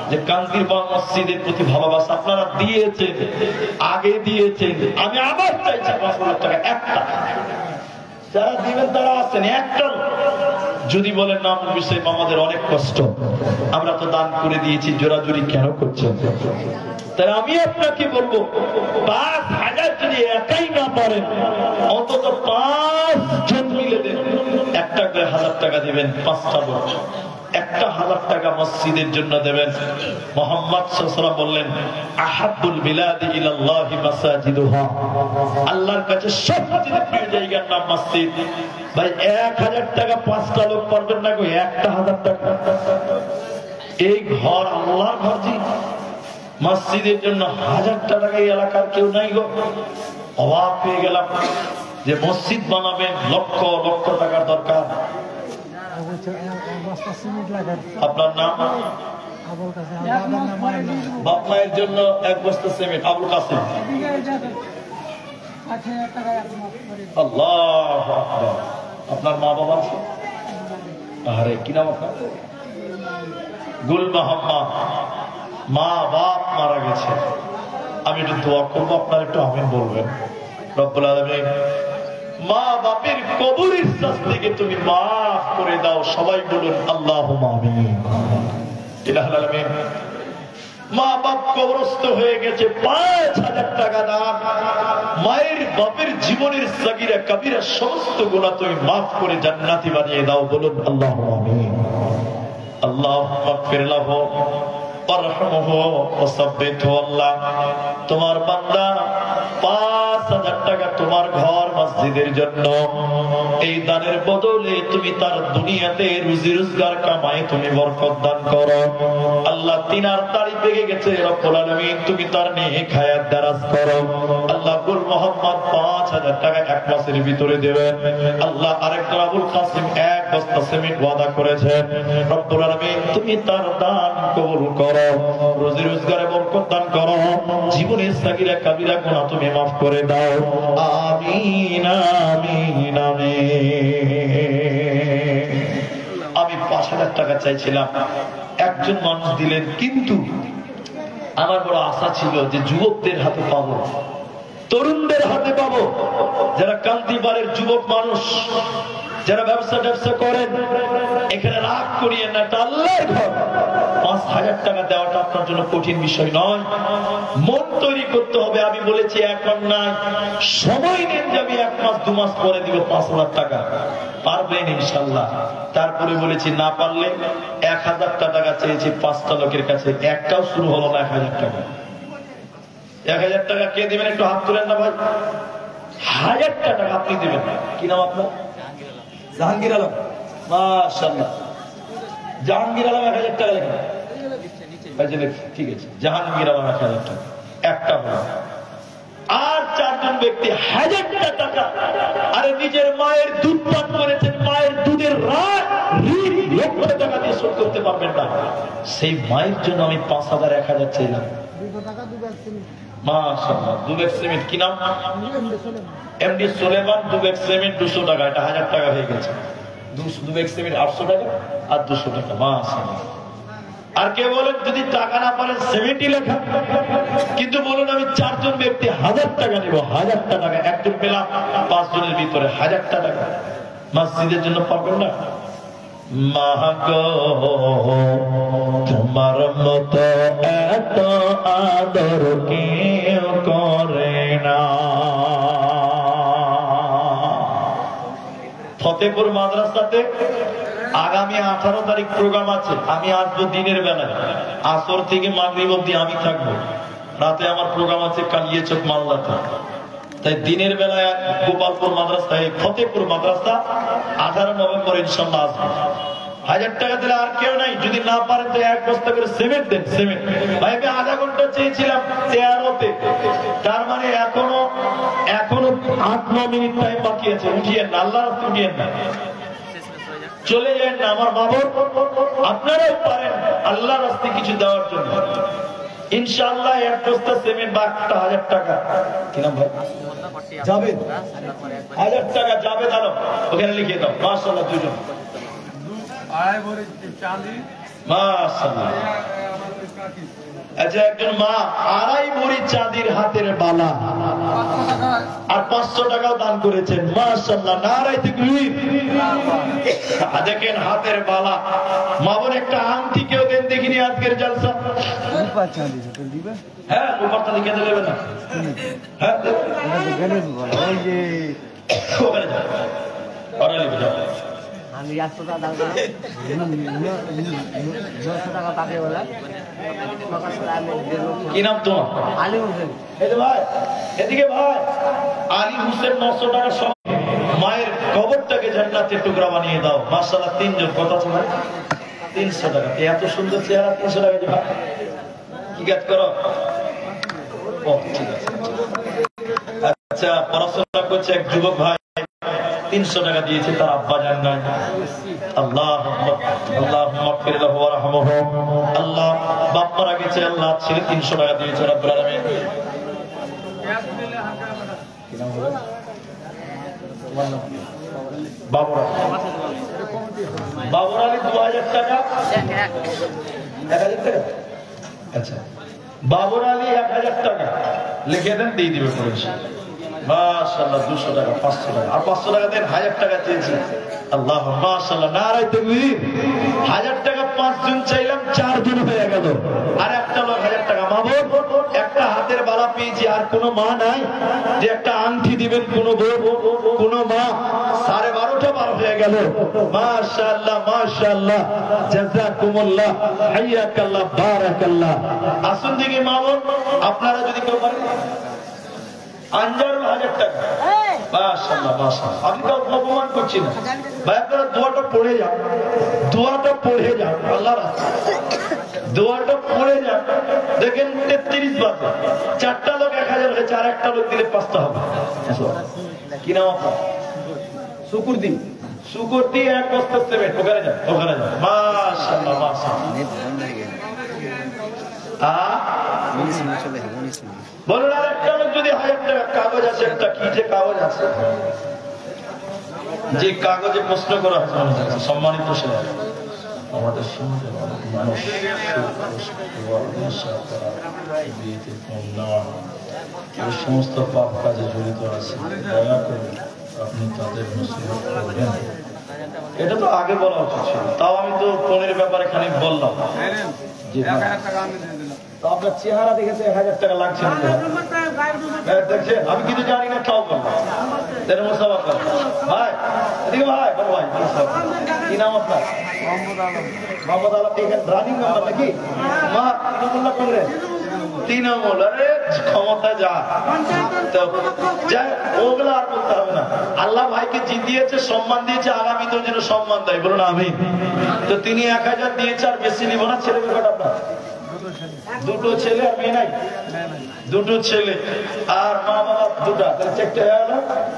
যে কান্তির বাগ মসজিদের প্রতি ভালোবাসা আপনারা দিয়েছেন, আগে দিয়েছেন। আমি আবার চাইছি 5,000 টাকা একটা। যারা দিবেন তারা আছেন, একটা যদি বলেন নাম বিষয় আমাদের অনেক কষ্ট, আমরা তো দান করে দিয়েছি, জোরাজুরি কেন করছেন? তাই আমি আপনাকে বলবো 5,000 যদি একাই না পারেন, অন্তত 5 জন মিলে দেন, একটা করে 1,000 টাকা দিবেন। 5টা লোক 1,000 টাকা মসজিদের জন্য দেবেন। মুহাম্মদ সাল্লাল্লাহু আলাইহি ওয়াসাল্লাম বললেন, আহাব্বুল বিলাদি ইলাল্লাহি মাসাজিদুহা, আল্লাহর কাছে সবচেয়ে প্রিয় জায়গার নাম মসজিদ। ভাই 1,000 টাকা 5টা লোক পারবেন না গো, 1,000 টাকা। এই ঘর আল্লাহর ঘর, জি মসজিদের জন্য 1,000 টাকা এই এলাকার কেউ নাই গো। অবাক হয়ে গেলাম যে মসজিদ বানাবেন, লক্ষ লক্ষ টাকার দরকার। আপনার নাম? বাপ মায়ের জন্য 1 বস্তা সিমেন্ট। আবুল কাসেম। আল্লাহু আকবার। আপনার মা বাবা আছে? আরে কি নাম আপনার? গুল মোহাম্মদ। মা বাপ মারা গেছে, আমি একটু দোয়া করবো, আপনার একটু আমিন বলবেন। রব্বুল আলামিন মা বাপের কবরের শাস্তিকে তুমি মাফ করে দাও। সবাই বলুন আল্লাহুম্মা আমিন। ইলাহুল আলামিন মা বাপ কবরস্থ হয়ে গেছে, 5,000 টাকা দান। মায়ের বাপের জীবনের সাগীরা কাবীরা সমস্ত গুনাহ তুমি মাফ করে জান্নাতি বানিয়ে দাও। বলুন আল্লাহুম্মা আমিন। আল্লাহুম্মা মাগফির লাহু ওয়ারহামহু ওয়াসাব্বিতহু। আল্লাহ তোমার বান্দা 5,000 টাকা তোমার ঘর মসজিদের জন্য। এই দানের বদলে তুমি তার দুনিয়াতে রুজি রোজগার কামায় তুমি বরকত দান করো। আল্লাহ তিনার তাড়ি পেয়ে গেছে, রব্বুল আলামিন তুমি তার নেক হায়াত দারাজ করো। আল্লাহ আব্দুল মোহাম্মদ 5000 টাকা এক মাসের ভিতরে দেবেন। আল্লাহ আরেকটা আবুল কাসিম 1 বস্তা সিমেন্ট ওয়াদা করেছেন, রব্বুল আলামিন তুমি তার দান কবুল করো, রুজি রোজগারে বরকত দান করো, জীবনের সাগীরা কাবীরা গুনাহ তুমি মাফ করে দাও। আমিন আমিন আমিন। আমি 5000 টাকা চাইছিলাম, একজন মানুষ দিলেন, কিন্তু আমার বড় আশা ছিল যে যুবকদের হাতে পাবো, তরুণদের হাতে পাবো, যারা কান্তিবাড়ের যুবক মানুষ, যারা ব্যবসা করেন। এখানে রাগ করিয়েন না, এটা আল্লাহর ঘর। 5000 টাকা দেওয়াটা আপনার জন্য কঠিন বিষয় নয়, মন তৈরি করতে হবে। আমি বলেছি এখন না, সময় নেন, যে আমি 1 মাস 2 মাস পরে দিব 5000 টাকা, পারবেন ইনশাল্লাহ। তারপরে বলেছি না পারলে 1000 টাকা চেয়েছি 5টা লোকের কাছে, একটাও শুরু হলো না 1000 টাকা। 1000 টাকা কে দিবেন? একটু হাত তুলেন না ভাই। 1000 টাকা আপনি দিবেন। কি নাম আপনার? জাহাঙ্গীর আলম। মাশাআল্লাহ, জাহাঙ্গীর আলম 1000 টাকা লেখেন। ঠিক আছে, জাহাঙ্গীর আলম 1000 টাকা, একটা হলো। আর 4 জন ব্যক্তি 1000 টাকা। আরে নিজের মায়ের দুধ পান করেছেন, মায়ের দুধের ঋণ লক্ষ টাকা দিয়ে শোধ করতে পারবেন না, সেই মায়ের জন্য আমি 5000 1000 চাইলাম। মাশাআল্লাহ, 2 ব্যাগ সিমেন্ট। কি নাম? এমডি সুলেমান। 2 ব্যাগ সিমেন্ট 200 টাকা, এটা 1000 টাকা হয়ে গেছে। 2 ব্যাগ সিমেন্ট 800 টাকা আর 200 টাকা। মাশাআল্লাহ। আর কে বলেন যদি টাকা না পারেন সিমেন্টই লেখা, কিন্তু বলুন আমি 4 জন ব্যক্তি 1000 টাকা নিব, 1000 টাকা একজন পেলাম, 5 জনের ভিতরে 1000 টাকা মসজিদের জন্য পাবেন না। মাগো তোমার মতো এত আদর কেউ করে না। ফতেপুর মাদ্রাসাতে আগামী 18 তারিখ প্রোগ্রাম আছে। আমি আসবো দিনের বেলায়, আসর থেকে মাগরিব অবধি আমি থাকবো। রাতে আমার প্রোগ্রাম আছে কালিয়াচক মালদাতে। তাই দিনের বেলায় গোপালপুর মাদ্রাসায়, ফতেপুর মাদ্রাসা 18 নভেম্বর ইনশাল্লাহ আসবো। 1000 টাকা দিলে আর কেউ নাই, যদি না পারেন তো 1 বস্তা করে সিমেন্ট দেন। সিমেন্ট ভাই আমি আধা ঘন্টা চেয়েছিলাম 13তে, তার মানে এখনো 8-9 মিনিট টাইম বাকি আছে। উঠিয়েন না, আল্লাহর রাস্তায় উঠিয়েন না, চলে যান না আমার বাবর। আপনারাও পারেন আল্লাহর রাস্তায় কিছু দেওয়ার জন্য। ইনশাআল্লাহ 1 বস্তা সিমেন্ট বা 1000 টাকা। কি নাম ভাই? যাবেন। 1000 টাকা যাবে দাও, ওখানে লিখে দাও। মাশাআল্লাহ, 2 জন। মাশাআল্লাহ। আচ্ছা, একজন মা 2.5 ভরি চাঁদির হাতের বালা আর 500 টাকাও দান করেছেন। মাশাআল্লাহ, নারায়ে তাকবীর। দেখেন হাতের বালা, মা বোন একটা আংটি কেউ দেন দেখিনি আজকের জলসা। হ্যাঁ, রূপার চাঁদি কেটে দেবে না? হ্যাঁ, ওখানে যাও, ওখানে যাও। আমি 100 টাকা দাম করলাম, 900 টাকা বাকি বলা। কি নাম তোমার? আলী হোসেন। ভাই এদিকে ভাই, আলী হোসেন 900 টাকা সব মায়ের কবরটাকে জান্নাতের টুকরা বানিয়ে দাও। মাশাআল্লাহ, 3 জন। কথা শোনা 300 টাকা। এত সুন্দর চেহারা, 300 টাকা দিবা? কি কাজ করো? ঠিক আছে। আচ্ছা, পড়াশোনা করছে এক যুবক ভাই, 300 টাকা দিয়েছে, তার আব্বা জান নাই। আল্লাহ মাগফির লাহু ওয়া রাহমাহু। আল্লাহ বাপ মারা গেছে, আল্লাহ ছেলে 300 টাকা দিয়েছে। রব্বুল আলামিন। বাবর আলী 2000 টাকা। 1000 টাকা। আচ্ছা, বাবর আলী 1000 টাকা লিখে দেন, দিয়ে দিবে করেছে। মাশাআল্লাহ, 200 টাকা, 500 টাকা আর 500 টাকা দেন। 1000 টাকা চেয়েছি। আল্লাহ, মাশাআল্লাহ, নারায়ে তাকবীর। 1000 টাকা 5 জন চাইলাম, 4 জন হয়ে গেল। আর একটা লোক 1000 টাকা। মাবুদ, একটা হাতের বালা পেয়েছি, আর কোন মা নাই যে একটা আংটি দিবেন? কোন বউ, কোন মা? 12:30 বার হয়ে গেল। মাশাআল্লাহ, মাশাআল্লাহ, জাযাকুমুল্লাহ, হাইয়াকাল্লাহ, বারাকাল্লাহ। আসুন দেখি মাবুদ, আপনারা যদি কেউ পারেন। আঞ্জার 1000 টাকা। মাশাআল্লাহ মাশাআল্লাহ। আমি তো অপমান করছি না ভাই, আপনারা দোয়াটা পড়ে যান, দোয়াটা পড়ে যান, আল্লাহর দোয়াটা পড়ে যান। দেখেন 33 বাজে, 4টা লোক 1000 হয়েছে, আর একটা লোক দিলে 5টা হবে। কি নাম আপনার? শুকুরদ্দিন। শুকুরদ্দিন 1 বস্তা সিমেন্ট। ওখানে যান, ওখানে যান। মাশাআল্লাহ মাশাআল্লাহ। বলুন আর একটা লোক যদি 1000 টাকা কাগজ আছে, একটা কি যে কাগজ আছে, যে কাগজে প্রশ্ন করা হয়েছে, সম্মানিত ছিলেন আমাদের সমাজের অনেক মানুষ এই সমস্ত পাপ কাজে জড়িত আছে, দয়া করে আপনি তাদের মুসিবত করবেন। এটা তো আগে বলা উচিত ছিল, তাও আমি তো ফোনের ব্যাপারে খানিক বললাম। তো আপনার চেহারা দেখেছে 1000 টাকা লাগছে দেখছেন, আমি কিন্তু জানি না, তাও বললাম ভাই, এদিকে ভাই, বড় ভাই, কি নাম আপনার? মোহাম্মদ আলম। রানিং নাম্বার নাকি? মা তৃণমূল্লা কংগ্রেস, তৃণমূল। আরে ক্ষমতা যা, ওগুলো আর বলতে হবে না। আল্লাহ ভাইকে জিতিয়েছে, সম্মান দিয়েছে, আগামী তো যেন সম্মান দেয়, বলুন আমিন। তো তিনি 1000 দিয়েছে, আর বেশি নিব না। ছেলে মেয়ে কটা আপনার? 2টো ছেলে আর মেয়ে নাই? 2টো ছেলে আর মা বাবা 2টা, তাহলে 4টে হয়ে গেল।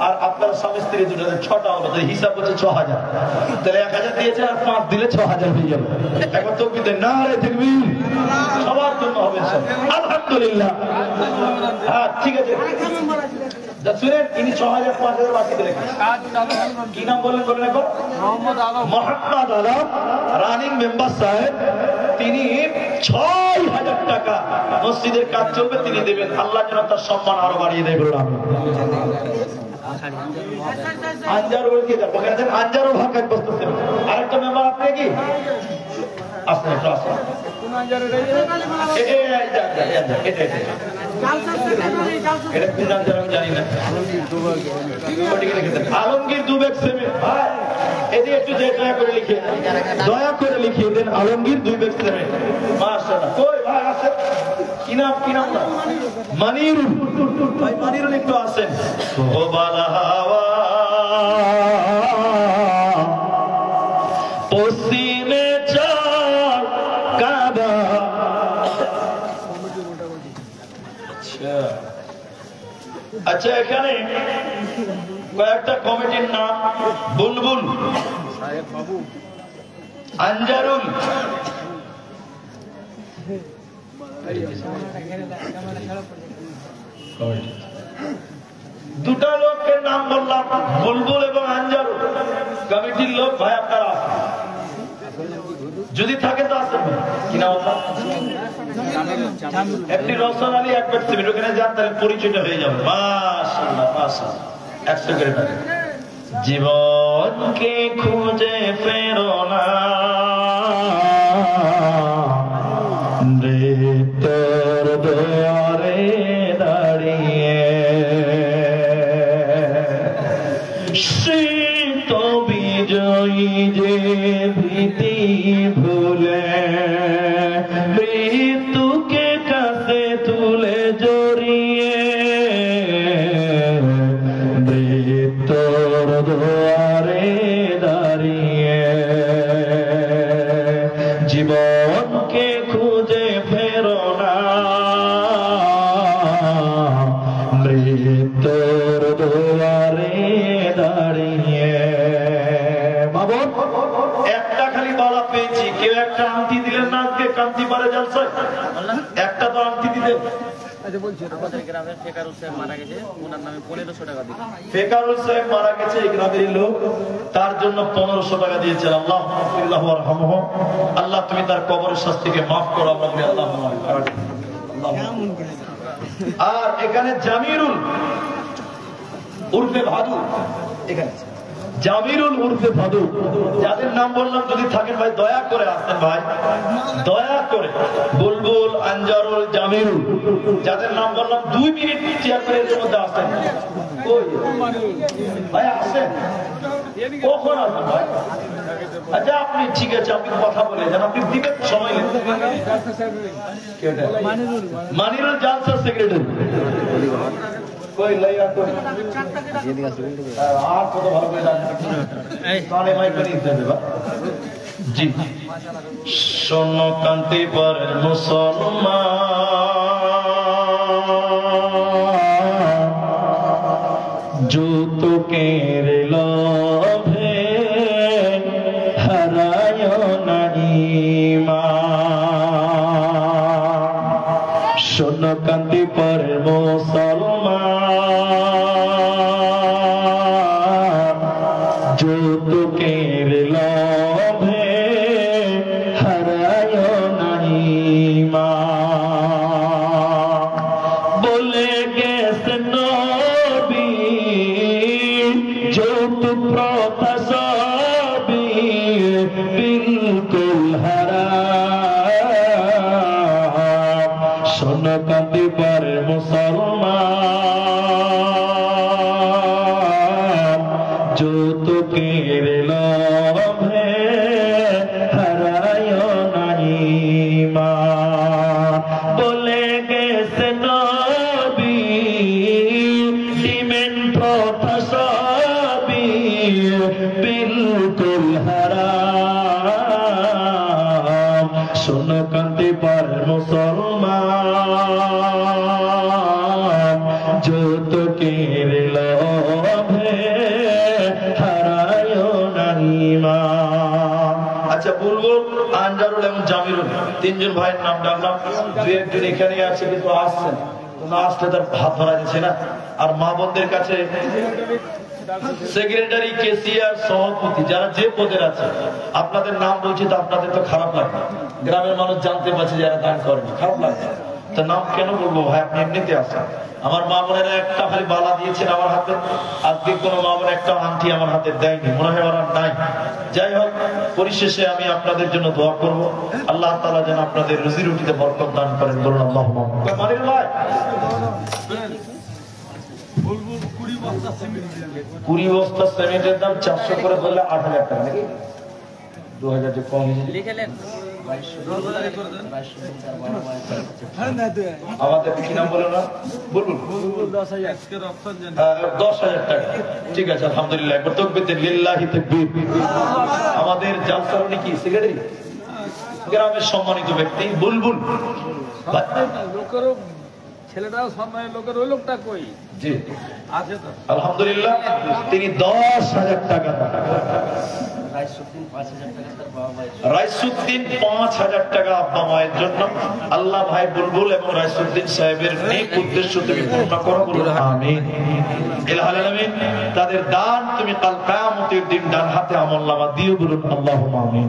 আর আপনার স্বামী স্ত্রী 2টা, 6টা হলো। হিসাব হচ্ছে 6000। তাহলে 1000 দিয়েছে, আর 5 দিলে 6000 হয়ে যাবে। একবার তো কিন্তু না রে দেখবি, সবার জন্য হবে সব। আলহামদুলিল্লাহ। হ্যাঁ ঠিক আছে, শুনেন, তিনি 6000 5000 বাকি দিলেন। কি নাম বললেন বলেন একবার? মোহাম্মদ আলম, রানিং মেম্বার সাহেব। তিনি 6000 টাকা মসজিদের কাজ চলবে, তিনি দেবেন। আল্লাহ যেন তার সম্মান আরো বাড়িয়ে দেয়, বললাম। আঞ্জারও ভাগ এক বস্তা দেবেন। আরেকটা মেম্বার আপনি কি আসেন? একটু আসেন। Alamgir 2 bag cement. এদিকে একটু দয়া করে লিখিয়ে দেন, আলমগীর 2 ব্যাগ সিমেন্ট। মাশাআল্লাহ। কই ভাই আছে? কি নাম? কি নাম? মানিরুল ভাই। মানিরুল একটু আসেন। ও বালা হাওয়া পশ্চিমে চল কাবা। আচ্ছা, এখানে কয়েকটা কমিটির নাম: বুলবুল, আঞ্জারুল, দুটা লোকের নাম বললাম, বুলবুল এবং আঞ্জারুল, কমিটির লোক। ভাই আপনারা আসেন, যদি থাকে তো আসেন। কি নাম আপনার? একটি রওশন আলী, 1 ব্যাগ সিমেন্ট। ওখানে যান, তাহলে পরিচয়টা হয়ে যাবে। মাশাআল্লাহ মাশাআল্লাহ। 100 করে টাকা। জীবনকে খুঁজে ফেরো না রে, তোর দুয়ারে দাঁড়িয়ে শীত বিজয়ী যে ভীতি ভুলে মৃত্যুকে কাছে তুলে জড়িয়ে মৃত্যুর দুয়ারে দাঁড়িয়ে জীবনকে খুঁজে ফেরো না মৃত্যুর দুয়ারে দাঁড়িয়ে। বাবন একটা খালি বালা পেয়েছি, কেউ একটা আংটি দিলেন না আজকে কান্তি পারে জলসায়? একটা তো আংটি দিলেন। আমাদের গ্রামের ফেকারুল সাহেব মারা গেছে, ওনার নামে 1500 টাকা দিন। ফেকারুল সাহেব মারা গেছে, এই গ্রামের লোক, তার জন্য 1500 টাকা দিয়েছেন। আল্লাহ আল্লাহ তুমি তার কবরের শাস্তিকে মাফ করো। আল্লাহ। আর এখানে জামিরুল উর্ফে ভাদু, এখানে জামিরুল উর্ফে ভাদু, যাদের নাম বললাম যদি থাকেন ভাই দয়া করে আসেন। ভাই দয়া করে বুলবুল, আঞ্জারুল, জামিরুল, যাদের নাম বললাম 2 মিনিট চেয়ারম্যানের মধ্যে আসেন। ভাই আসেন, কখন আসেন ভাই? আচ্ছা আপনি ঠিক আছে, আপনি কথা বলে যান, আপনি দিবেন সময়। মানিরুল জালসার সেক্রেটারি। কই লাইয়া কই আর কত ভালো করে জানেন কানে মাইক করে দিতে দেবা জি শোনো কান্তি পর মুসলমান যৌতুকের লোভে হারায় না ঈমান শোনো কান্তি পর মুসলমান যৌতুকের লোভে হারায় না ঈমান বলে গেছে নবী যৌতুক প্রথা সবই বিলকুল হারাম শোনো কান্দি পর মুসলমান যৌতুকের লোভে হারায় না ঈমান বলে গেছে নবী ডিমেন্ট প্রথা সবই বিলকুল হারাম শোনো কান্তি পর মুসলমান যৌতুকের লোভে হারায় না ঈমান আচ্ছা বলবো আনজারুল এবং জামিরুল তিনজন ভাইয়ের নাম ডাকলাম দুই একজন এখানে আছে কিন্তু আসছেন না আসলে তার হাত ধরা যাচ্ছে না আর মা বোনদের কাছে সেক্রেটারি কেসিআর সভাপতি যারা যে পদের আছে আপনাদের নাম বলছি তো আপনাদের তো খারাপ লাগবে গ্রামের মানুষ জানতে পারছে যারা দান করেনি খারাপ লাগবে তো নাম কেন বলবো ভাই আপনি এমনিতে আসেন আমার মা বোনেরা একটা খালি বালা দিয়েছেন আমার হাতে আজকে কোনো মা বোন একটা আংটি আমার হাতে দেয়নি মনে হয় ওরা নাই যাই হোক পরিশেষে আমি আপনাদের জন্য দোয়া করব আল্লাহ তাআলা যেন আপনাদের রুজি রুটিতে বরকত দান করেন বলুন আল্লাহুম্মা মানির ভাই 20 বস্তা সিমেন্টের দাম 400 করে বললে 8000 টাকা নাকি 2000 যে কম হয়েছে লিখেলেন আমাদের কি নাম বলো না বলুন 10,000 টাকা ঠিক আছে আলহামদুলিল্লাহ একবার তাকবীর দেন লিল্লাহি তাকবীর আমাদের জালসার উনি কি সেক্রেটারি গ্রামের সম্মানিত ব্যক্তি বুলবুল লোকেরও ছেলেটাও সম্মানের লোকের ওই লোকটা কই জি আছে তো আলহামদুলিল্লাহ তিনি 10,000 টাকা রাইসুদ্দিন 5,000 টাকা আব্বা মায়ের জন্য আল্লাহ ভাই বুলবুল এবং রাইসুদ্দিন সাহেবের নেক উদ্দেশ্য তুমি পূর্ণ করো বলুন আমিন ইলাহুল আলামিন তাদের দান তুমি কাল কিয়ামতের দিন ডান হাতে আমলনামা দিও বলুন আল্লাহুম্মা আমিন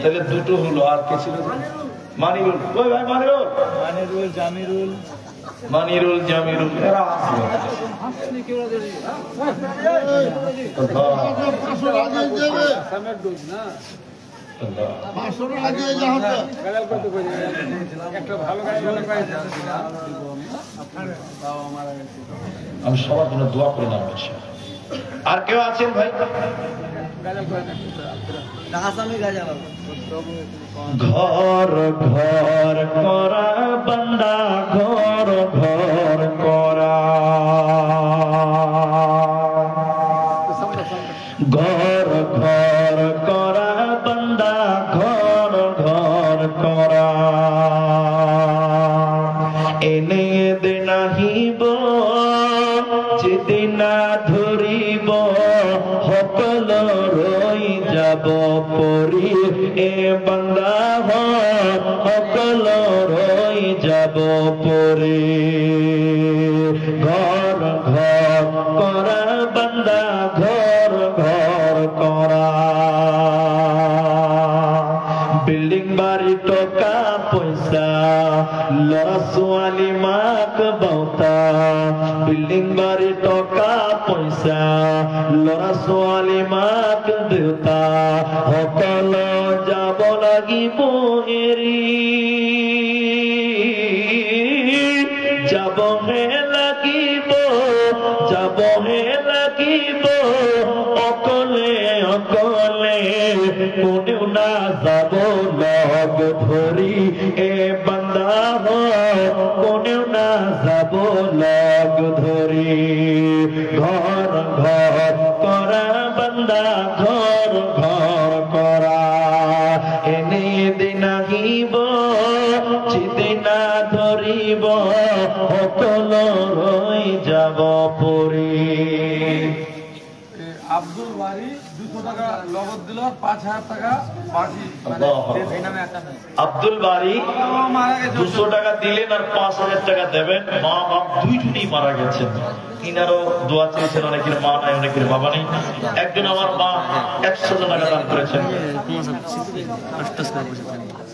তাহলে দুটো হলো আর কে ছিল মানিরুল ওই ভাই মানিরুল জামিরুল মানিরুল জামিরুল এরা আছে সামের ডোজ না একটা ভালো আমি সবার জন্য দোয়া করে নাম আর কেউ আছেন ভাই ঘর ঘর করা বান্দা ঘর ঘর করা ঘর ঘর করা বান্দা ঘর ঘর করা এনে দে নাহিব যেদিনা ধরিব সকল রই যাব পরি এ বান্দা সকল রই যাব পরি ঘর ঘর করা বান্দা ঘর ঘর করা বিল্ডিং বাড়ি টাকা পয়সা লড়া ছোৱালী মাক বাউতা বিল্ডিং বাড়ি টাকা পয়সা লড়া ছোৱালী মাক দেউতা সকল যাব লাগিব এৰি যাবহে লাগিব অকলে অকলে কোনেও না যাব লগ ধৰি এ বান্দা কোনেও না যাব লগ ধরি ঘর ঘর করা বান্দা ঘর ঘর করা এনে দিনাহিব চিদিনা ধরিব সকল রই যাব পরি। আব্দুল বাড়ি 200 টাকা নগদ দিল, 5000 টাকা বাকি মানে এই নামে একটা নাই। আব্দুল বাড়ি মারা গেছে 200 টাকা দিলেন আর 5000 টাকা দেবেন। মা বাপ দুইজনই মারা গেছেন। ইনারও দোয়া চেয়েছেন, অনেকের মা নাই অনেকের বাবা নেই। একজন আমার মা 100 টাকা দান করেছেন।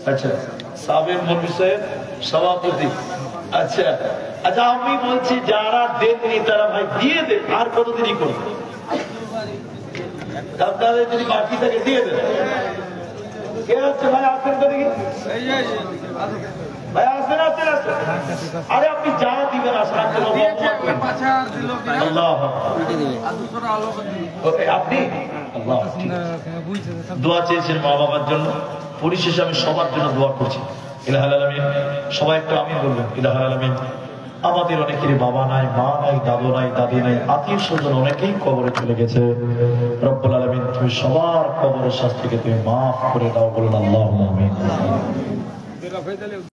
আচ্ছা সাবের মৌলভী সাহেব সভাপতি। আচ্ছা আচ্ছা আমি বলছি যারা দেননি তারা ভাই দিয়ে দেন, আর কতদিনই করবে, আপনাদের যদি বাকি থাকে দিয়ে দেন। কে হচ্ছে ভাই আসেন তো দেখি, এই যে ভাই আসেন আসেন আসেন। আরে আপনি যা দিবেন আসেন, আপনি 5000 দিল কিনা আল্লাহ আর 200 টাকা লোক দিল। ওকে আপনি আল্লাহ দোয়া চেয়েছেন মা বাবার জন্য। পরিশেষে আমি সবার জন্য দোয়া করছি। ইলাহুল আলামিন সবাই একটু আমিন বলবেন। ইলাহুল আলামিন আমাদের অনেকেরই বাবা নাই, মা নাই, দাদু নাই, দাদি নাই, আত্মীয় স্বজন অনেকেই কবরে চলে গেছে। রব্বুল আলামিন তুমি সবার কবরের শাস্তিকে তুমি মাফ করে দাও, বলুন আল্লাহুম্মা আমিন।